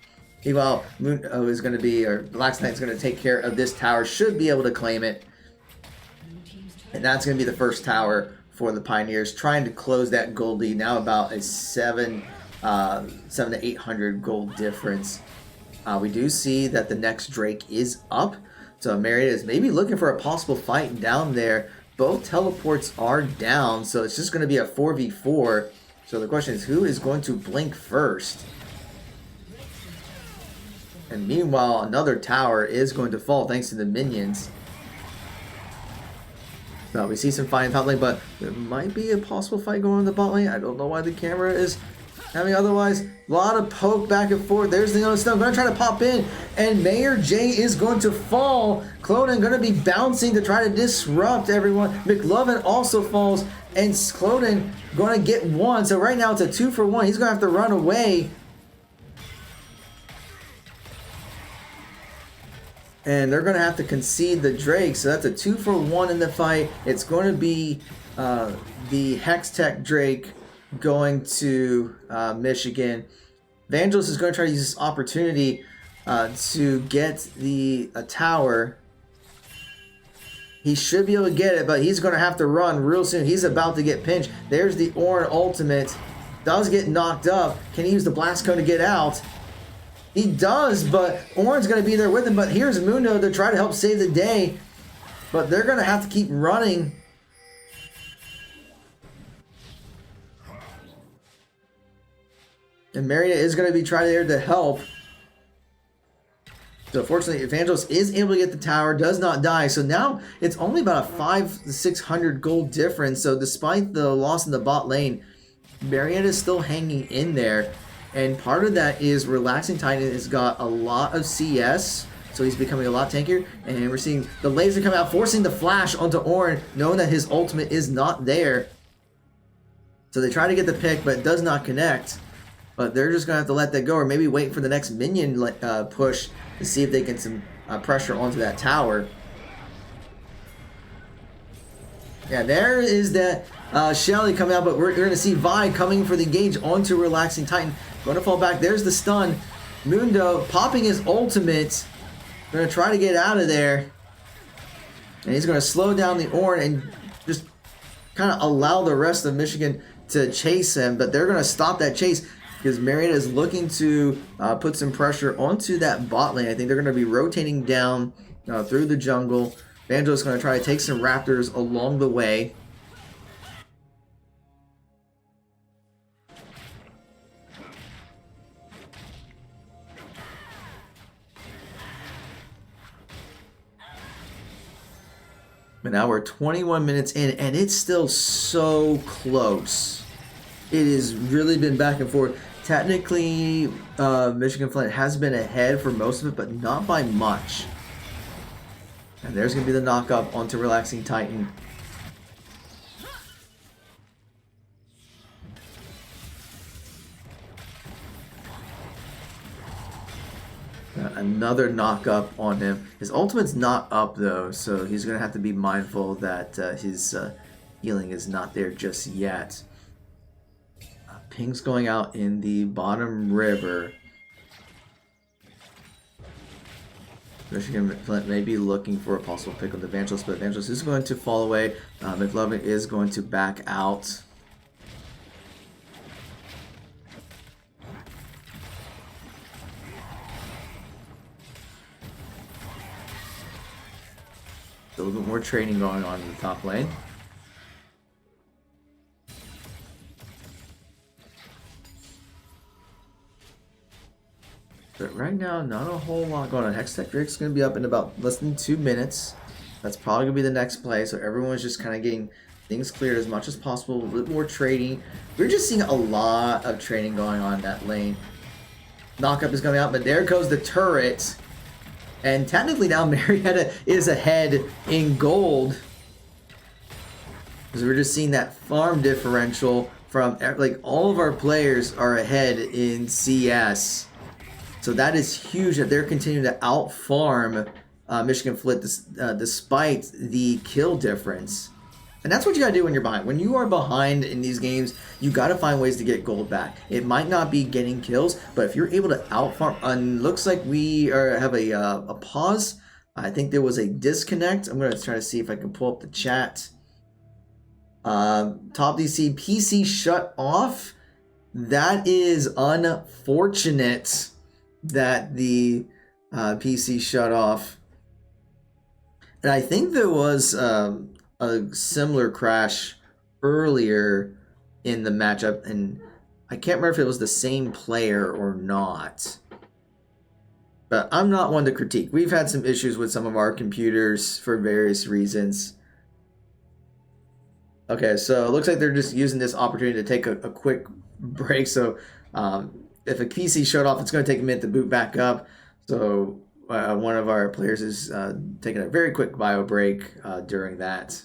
Meanwhile, Moon is going to be, or Relaxing Titan's going to take care of this tower, should be able to claim it. And that's going to be the first tower for the Pioneers, trying to close that gold lead. Now about a 7 to 800 gold difference. We do see that the next Drake is up. So Marietta is maybe looking for a possible fight down there. Both teleports are down, so it's just going to be a 4v4. So the question is, who is going to blink first? And meanwhile, another tower is going to fall thanks to the minions. So we see some fighting top lane, but there might be a possible fight going on in the bot lane. I don't know why the camera is having otherwise. A lot of poke back and forth. There's the other stone. Going to try to pop in, and Mayor J is going to fall. Clodon going to be bouncing to try to disrupt everyone. McLovin also falls, and Clodon going to get one. So right now it's a 2-for-1. He's going to have to run away. And they're going to have to concede the Drake. So that's a 2-for-1 in the fight. It's going to be the Hextech Drake going to Michigan. Vangelis is going to try to use this opportunity to get the tower. He should be able to get it, but he's going to have to run real soon. He's about to get pinched. There's the Ornn ultimate. Does get knocked up. Can he use the blast cone to get out? He does, but Ornn's going to be there with him. But here's Mundo to try to help save the day. But they're going to have to keep running. And Marietta is going to be trying there to help. So fortunately, Evangelist is able to get the tower, does not die. So now it's only about a 500 to 600 gold difference. So despite the loss in the bot lane, Marietta is still hanging in there. And part of that is Relaxing Titan has got a lot of CS. So he's becoming a lot tankier. And we're seeing the laser come out, forcing the flash onto Ornn, knowing that his ultimate is not there. So they try to get the pick, but it does not connect. But they're just going to have to let that go, or maybe wait for the next minion push to see if they get some pressure onto that tower. Yeah, there is that Shelly coming out, but we're going to see Vi coming for the engage onto Relaxing Titan. Going to fall back. There's the stun. Mundo popping his ultimate. Going to try to get out of there. And he's going to slow down the Ornn and just kind of allow the rest of Michigan to chase him. But they're going to stop that chase, because Marietta is looking to put some pressure onto that bot lane. I think they're going to be rotating down through the jungle. Banjo's going to try to take some Raptors along the way. But now we're 21 minutes in, and it's still so close. It has really been back and forth. Technically, Michigan-Flint has been ahead for most of it, but not by much. And there's going to be the knock-up onto Relaxing Titan. Another knock-up on him. His ultimate's not up, though, so he's going to have to be mindful that his healing is not there just yet. Ping's going out in the bottom river. Michigan-Flint may be looking for a possible pick on the Evangelist, but Evangelist is going to fall away. McLovin is going to back out. A little bit more trading going on in the top lane. But right now, not a whole lot going on. Hextech Drake's going to be up in about less than 2 minutes. That's probably going to be the next play. So everyone's just kind of getting things cleared as much as possible. A little bit more trading. We're just seeing a lot of trading going on in that lane. Knockup is coming out, but there goes the turret. And technically now Marietta is ahead in gold. Because we're just seeing that farm differential from, like, all of our players are ahead in CS. So that is huge that they're continuing to out-farm Michigan-Flint despite the kill difference. And that's what you gotta do when you're behind. When you are behind in these games, you gotta find ways to get gold back. It might not be getting kills, but if you're able to out-farm, looks like we have a pause. I think there was a disconnect. I'm gonna try to see if I can pull up the chat. Top DC PC shut off. That is unfortunate that the PC shut off. And I think there was a similar crash earlier in the matchup, and I can't remember if it was the same player or not. But I'm not one to critique. We've had some issues with some of our computers for various reasons. Okay, so it looks like they're just using this opportunity to take a quick break. So if a PC shut off, it's going to take a minute to boot back up. So one of our players is taking a very quick bio break during that.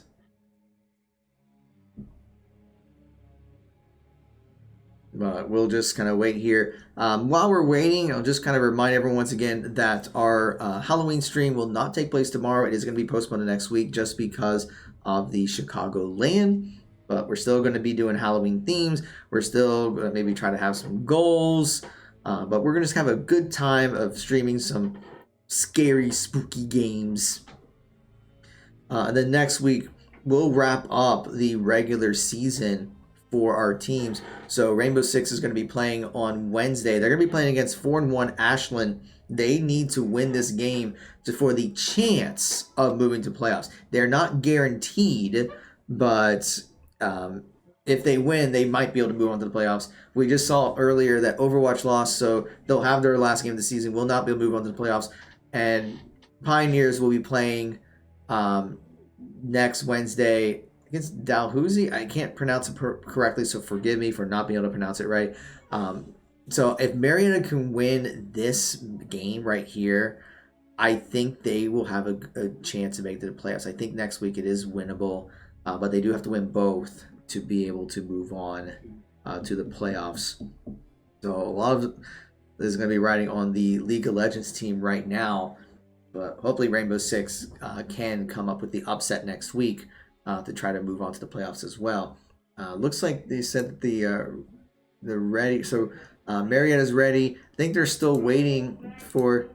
But we'll just kind of wait here. While we're waiting, I'll just kind of remind everyone once again that our Halloween stream will not take place tomorrow. It is going to be postponed to next week just because of the Chicago LAN. But we're still going to be doing Halloween themes. We're still going to maybe try to have some goals. But we're going to just have a good time of streaming some scary, spooky games. And then next week, we'll wrap up the regular season for our teams. So Rainbow Six is going to be playing on Wednesday. They're going to be playing against 4-1 Ashland. They need to win this game for the chance of moving to playoffs. They're not guaranteed, but if they win, they might be able to move on to the playoffs. We just saw earlier that Overwatch lost, so they'll have their last game of the season, will not be able to move on to the playoffs. And Pioneers will be playing next Wednesday against Dalhousie. I can't pronounce it correctly, so forgive me for not being able to pronounce it right. So if Marietta can win this game right here, I think they will have a chance to make it to the playoffs. I think next week it is winnable, but they do have to win both to be able to move on to the playoffs. So a lot of this is going to be riding on the League of Legends team right now, but hopefully Rainbow Six can come up with the upset next week to try to move on to the playoffs as well. Looks like they said that they're ready. So Marietta's ready. I think they're still waiting for.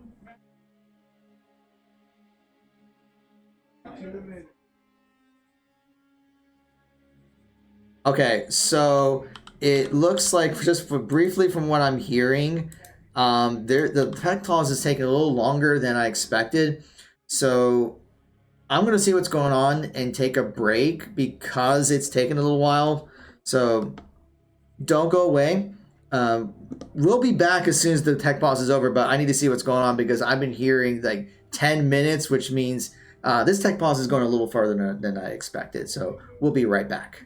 Okay, so it looks like, just briefly from what I'm hearing, the tech pause is taking a little longer than I expected. So I'm going to see what's going on and take a break because it's taken a little while. So don't go away. We'll be back as soon as the tech pause is over, but I need to see what's going on because I've been hearing like 10 minutes, which means this tech pause is going a little farther than I expected. So we'll be right back.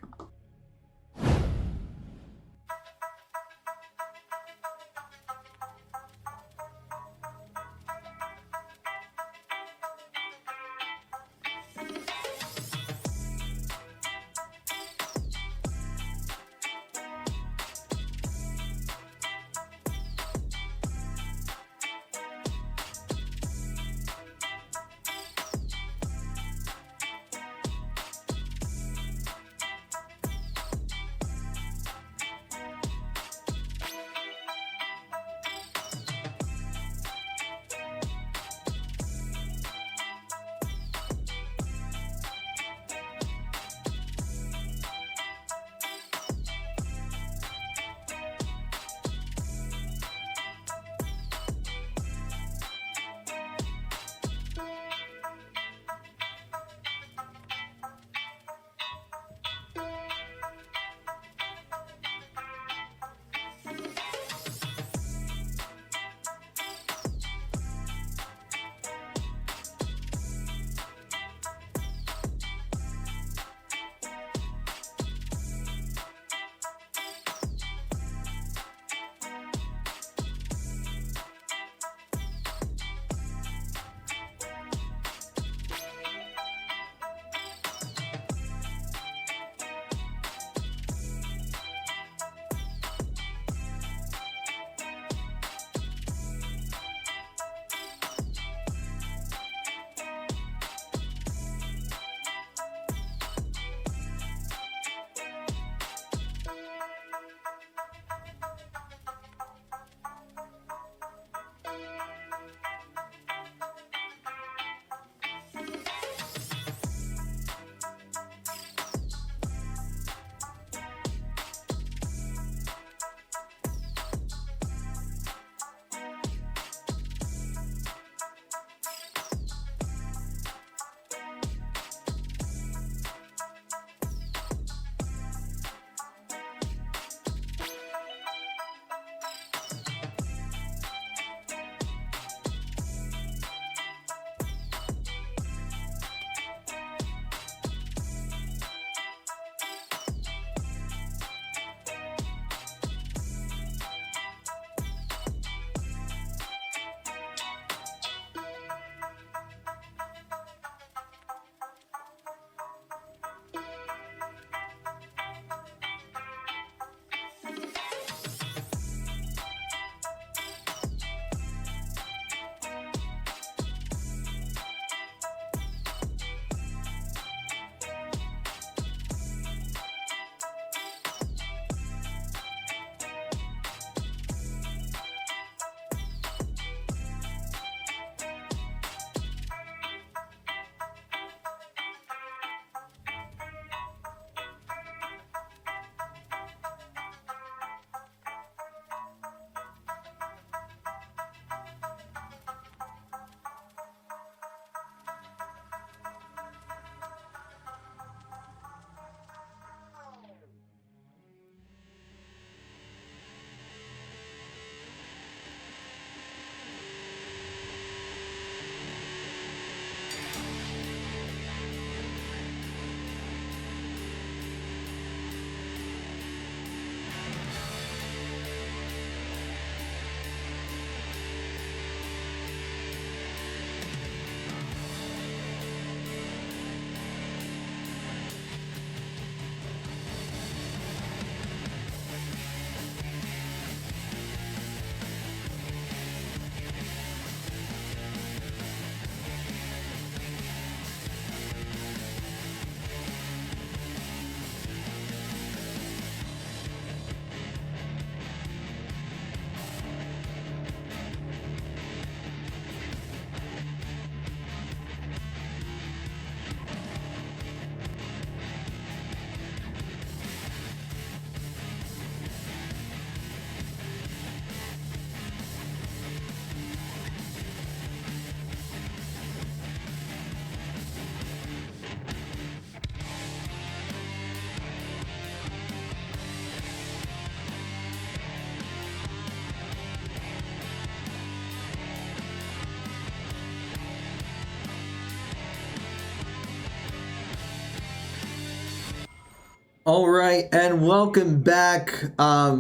All right, and welcome back.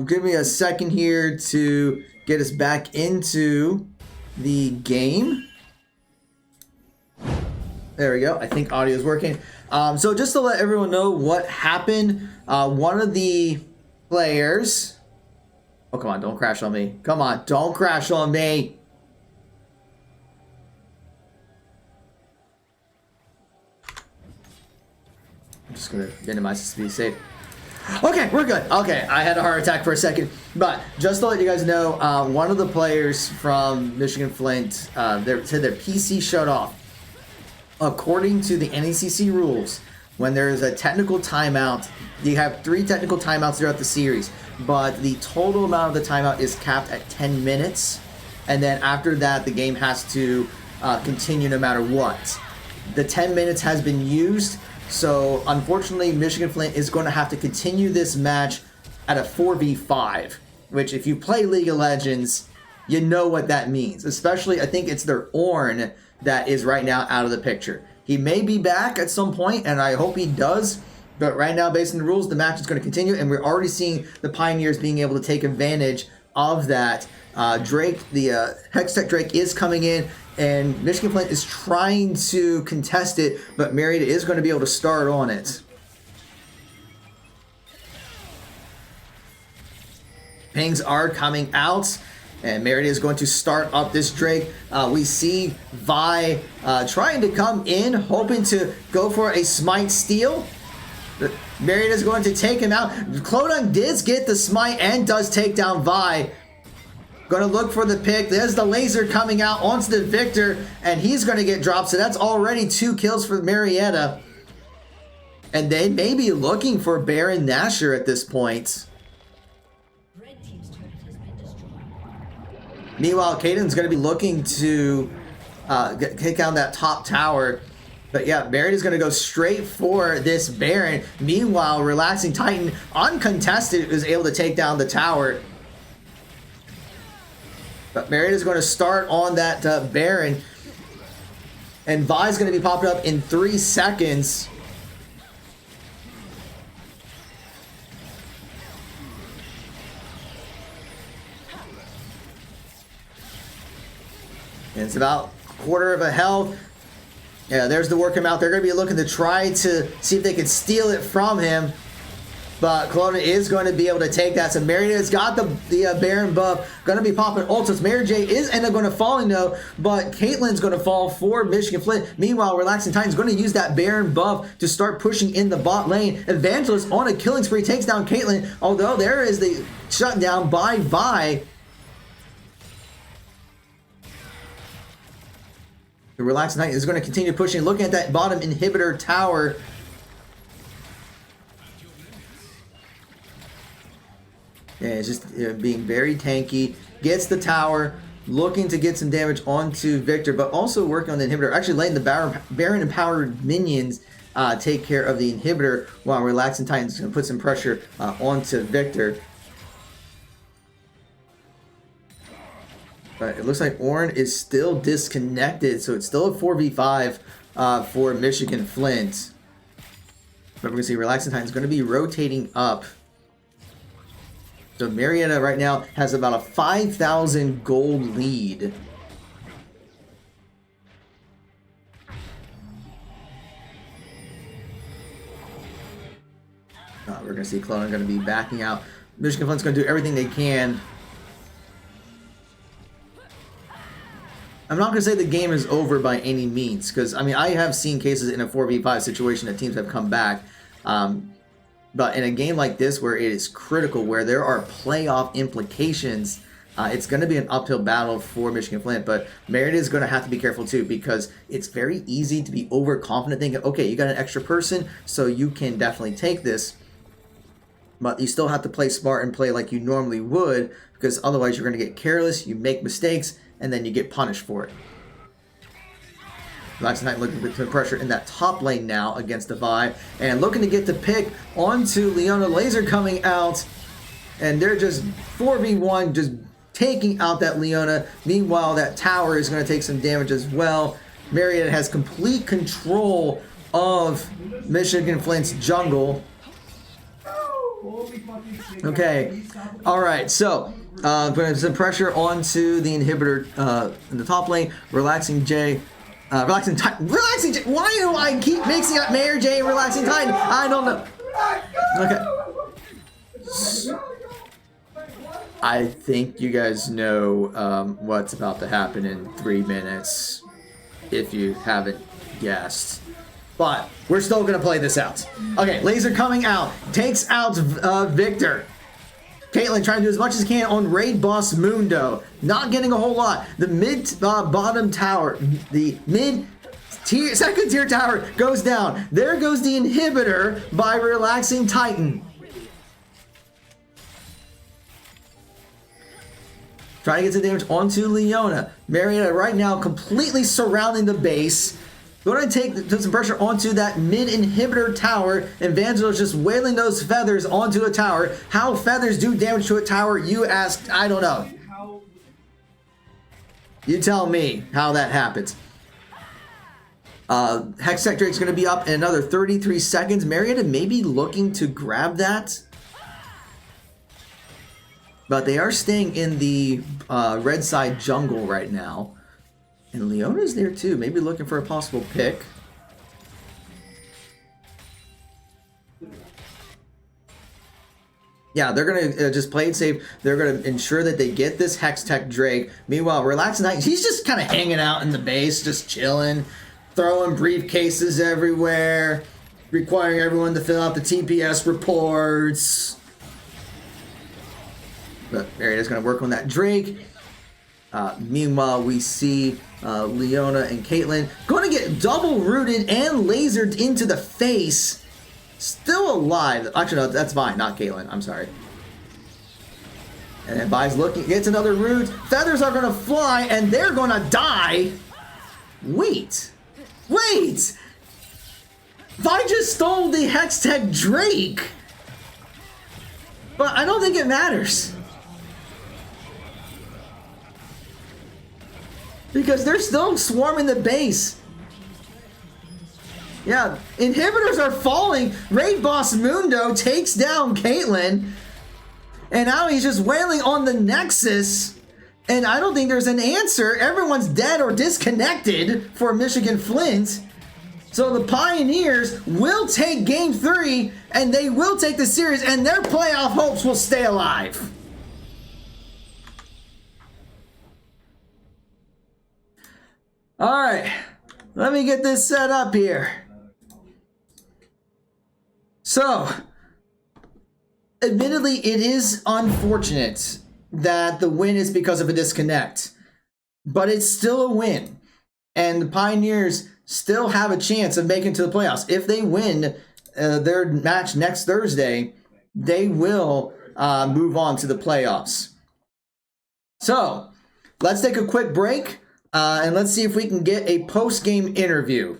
Give me a second here to get us back into the game. There we go. I think audio is working. So just to let everyone know what happened, one of the players... Oh, come on, don't crash on me. Come on, don't crash on me. I'm just going to minimize this to be safe. Okay, we're good. Okay, I had a heart attack for a second. But just to let you guys know, one of the players from Michigan-Flint said their PC shut off. According to the NECC rules, when there is a technical timeout, you have 3 technical timeouts throughout the series, but the total amount of the timeout is capped at 10 minutes, and then after that, the game has to continue no matter what. The 10 minutes has been used, so unfortunately, Michigan-Flint is going to have to continue this match at a 4v5, which if you play League of Legends, you know what that means. Especially, I think it's their Ornn that is right now out of the picture. He may be back at some point, and I hope he does. But right now, based on the rules, the match is going to continue, and we're already seeing the Pioneers being able to take advantage of that. Drake, the Hextech Drake, is coming in, and Michigan-Flint is trying to contest it, but Marietta is going to be able to start on it. Pings are coming out. And Marietta is going to start up this Drake. We see Vi trying to come in, hoping to go for a smite steal. Marietta is going to take him out. Clodon did get the smite and does take down Vi. Going to look for the pick. There's the laser coming out onto the Victor, and he's going to get dropped. So that's already 2 kills for Marietta. And they may be looking for Baron Nashor at this point. Meanwhile, Caden's going to be looking to take down that top tower. But yeah, Baron is going to go straight for this Baron. Meanwhile, Relaxing Titan, uncontested, is able to take down the tower. But Marietta is going to start on that Baron. And Vi is going to be popping up in 3 seconds. And it's about a quarter of a health. Yeah, there's the work him out. They're going to be looking to try to see if they can steal it from him. But Kelowna is going to be able to take that. So Marietta's got the Baron buff. Going to be popping ults. Mary J is end up going to fall, though. But Caitlyn's going to fall for Michigan-Flint. Meanwhile, Relaxing Titan's going to use that Baron buff to start pushing in the bot lane. Evangelist on a killing spree takes down Caitlyn. Although there is the shutdown by Vi. The Relaxing Titan is going to continue pushing. Looking at that bottom inhibitor tower. Yeah, it's just being very tanky. Gets the tower. Looking to get some damage onto Victor. But also working on the inhibitor. Actually letting the Baron empowered minions take care of the inhibitor. While Relaxing Titan is going to put some pressure onto Victor. But it looks like Ornn is still disconnected, so it's still a 4v5 for Michigan-Flint. But we're going to see Relaxing Titan is going to be rotating up. So Marietta right now has about a 5,000 gold lead. We're going to see Kelowna going to be backing out. Michigan-Flint's going to do everything they can. I'm not going to say the game is over by any means, because, I mean, I have seen cases in a 4v5 situation that teams have come back. But in a game like this, where it is critical, where there are playoff implications, it's going to be an uphill battle for Michigan-Flint. But Marietta is going to have to be careful, too, because it's very easy to be overconfident, thinking, okay, you got an extra person, so you can definitely take this. But you still have to play smart and play like you normally would, because otherwise you're going to get careless, you make mistakes, and then you get punished for it. Relaxing Titan looking to put pressure in that top lane now against the Vi. And looking to get the pick onto Leona. Laser coming out. And they're just 4v1, just taking out that Leona. Meanwhile, that tower is going to take some damage as well. Marietta has complete control of Michigan-Flint's jungle. Okay. All right. So, putting some pressure onto the inhibitor in the top lane. Relaxing J. Relaxing J. Why do I keep mixing up Mayor J and Relaxing Titan? I don't know. Okay. I think you guys know what's about to happen in 3 minutes, if you haven't guessed. But we're still going to play this out. Okay, laser coming out. Takes out Victor. Caitlyn trying to do as much as can on Raid Boss Mundo. Not getting a whole lot. The bottom tower, the mid-tier, second tier tower goes down. There goes the inhibitor by Relaxing Titan. Trying to get some damage onto Leona. Marietta right now completely surrounding the base. Going to take some pressure onto that mid-inhibitor tower, and Vangelo's just wailing those feathers onto a tower. How feathers do damage to a tower, you asked, I don't know. You tell me how that happens. Hextech Drake's going to be up in another 33 seconds. Marietta may be looking to grab that. But they are staying in the red side jungle right now. And Leona's there too, maybe looking for a possible pick. Yeah, they're going to just play it safe. They're going to ensure that they get this Hextech Drake. Meanwhile, Relaxing Titan, he's just kind of hanging out in the base, just chilling, throwing briefcases everywhere, requiring everyone to fill out the TPS reports. But Marietta's going to work on that Drake. Meanwhile, we see Leona and Caitlyn going to get double rooted and lasered into the face. Still alive. Actually, no, that's Vi, not Caitlyn. I'm sorry. And then Vi's looking, gets another root. Feathers are going to fly, and they're going to die. Wait. Vi just stole the Hextech Drake. But I don't think it matters. Because they're still swarming the base. Yeah, inhibitors are falling. Raid Boss Mundo takes down Caitlyn. And now he's just wailing on the Nexus. And I don't think there's an answer. Everyone's dead or disconnected for Michigan-Flint. So the Pioneers will take Game 3. And they will take the series. And their playoff hopes will stay alive. All right, let me get this set up here. So, admittedly, it is unfortunate that the win is because of a disconnect, but it's still a win. And the Pioneers still have a chance of making it to the playoffs. If they win their match next Thursday, they will move on to the playoffs. So, let's take a quick break. And let's see if we can get a post-game interview.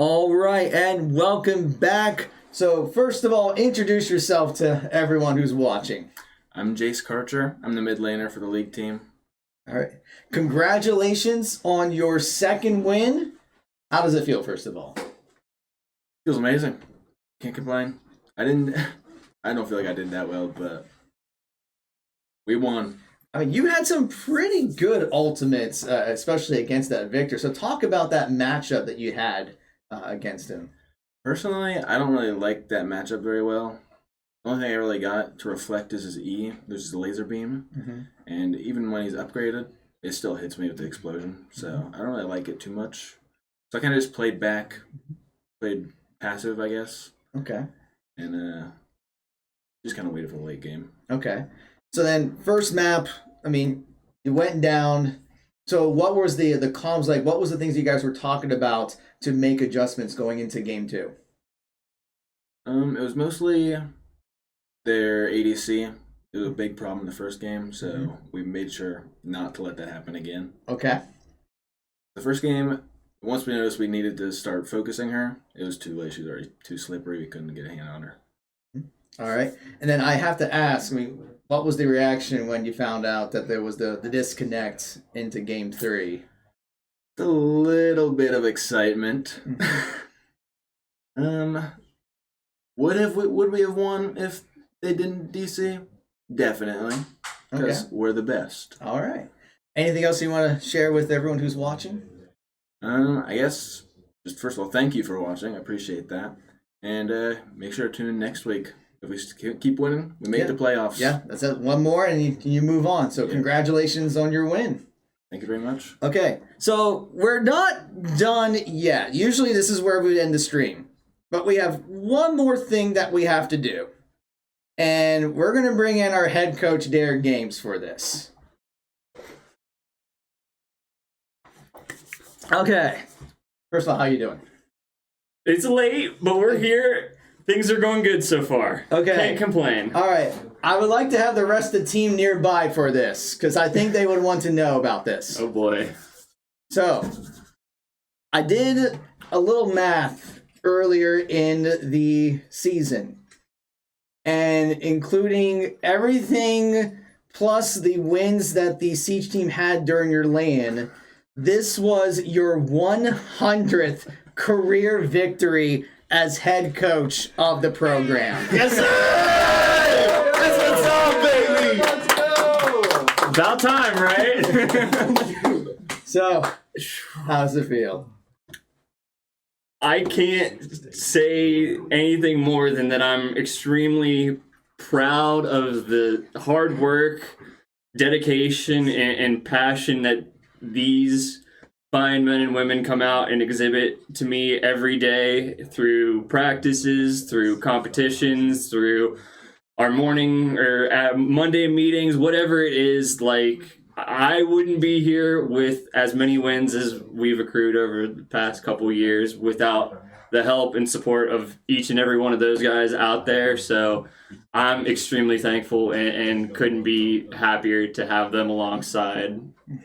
All right, and welcome back. So first of all, introduce yourself to everyone who's watching. I'm Jace Karcher. I'm the mid laner for the league team. All right. Congratulations on your second win. How does it feel, first of all? Feels amazing. Can't complain. I don't feel like I did that well, but we won. I mean, you had some pretty good ultimates, especially against that Victor. So talk about that matchup that you had against him. Personally, I don't really like that matchup very well. The only thing I really got to reflect is his E. There's his laser beam. Mm-hmm. And even when he's upgraded, it still hits me with the explosion. So I don't really like it too much. So I kind of just played passive, I guess. Okay. And just kind of waited for the late game. Okay. So then, first map, I mean, you went down. So what was the comms like? What was the things you guys were talking about to make adjustments going into game 2? It was mostly their ADC. It was a big problem in the first game, so we made sure not to let that happen again. Okay. The first game, once we noticed we needed to start focusing her, it was too late. She was already too slippery. We couldn't get a hand on her. All right. And then I have to ask, I mean, what was the reaction when you found out that there was the disconnect into game 3? A little bit of excitement. Would we have won if they didn't DC? Definitely. Because we're the best. All right. Anything else you want to share with everyone who's watching? I guess, just first of all, thank you for watching. I appreciate that. And make sure to tune in next week. If we keep winning, we make the playoffs. Yeah, that's it. One more and you move on. So congratulations on your win. Thank you very much. Okay, so we're not done yet. Usually this is where we end the stream. But we have one more thing that we have to do. And we're going to bring in our head coach, Derek Games, for this. Okay. First of all, how you doing? It's late, but we're here. Things are going good so far. Okay. Can't complain. All right. I would like to have the rest of the team nearby for this, because I think they would want to know about this. Oh boy. So, I did a little math earlier in the season, and including everything plus the wins that the Siege team had during your LAN, this was your 100th career victory as head coach of the program. Yes, sir! That's what's up, baby! Let's go! About time, right? So, how's it feel? I can't say anything more than that I'm extremely proud of the hard work, dedication, and passion that these fine men and women come out and exhibit to me every day through practices, through competitions, through our morning or Monday meetings, whatever it is. Like, I wouldn't be here with as many wins as we've accrued over the past couple years without the help and support of each and every one of those guys out there. So I'm extremely thankful and couldn't be happier to have them alongside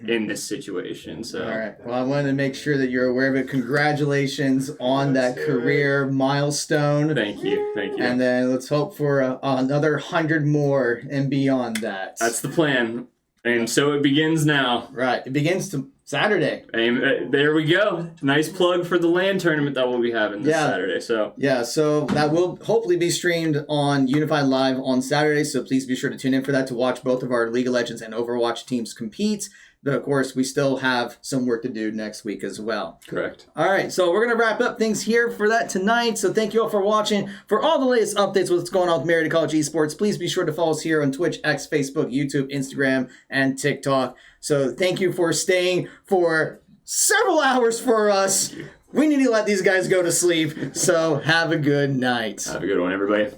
in this situation. So All right. Well, I wanted to make sure that you're aware of it. Congratulations on that career milestone. Thank you. And then let's hope for another 100 more and beyond that. That's the plan. And so it begins now. Right. It begins to Saturday. And there we go. Nice plug for the LAN tournament that we'll be having this Saturday. So that will hopefully be streamed on Unified Live on Saturday. So please be sure to tune in for that to watch both of our League of Legends and Overwatch teams compete. But of course, we still have some work to do next week as well. Correct. All right, so we're going to wrap up things here for that tonight. So thank you all for watching. For all the latest updates with what's going on with Marietta College Esports, please be sure to follow us here on Twitch, X, Facebook, YouTube, Instagram, and TikTok. So thank you for staying for several hours for us. We need to let these guys go to sleep. So have a good night. Have a good one, everybody.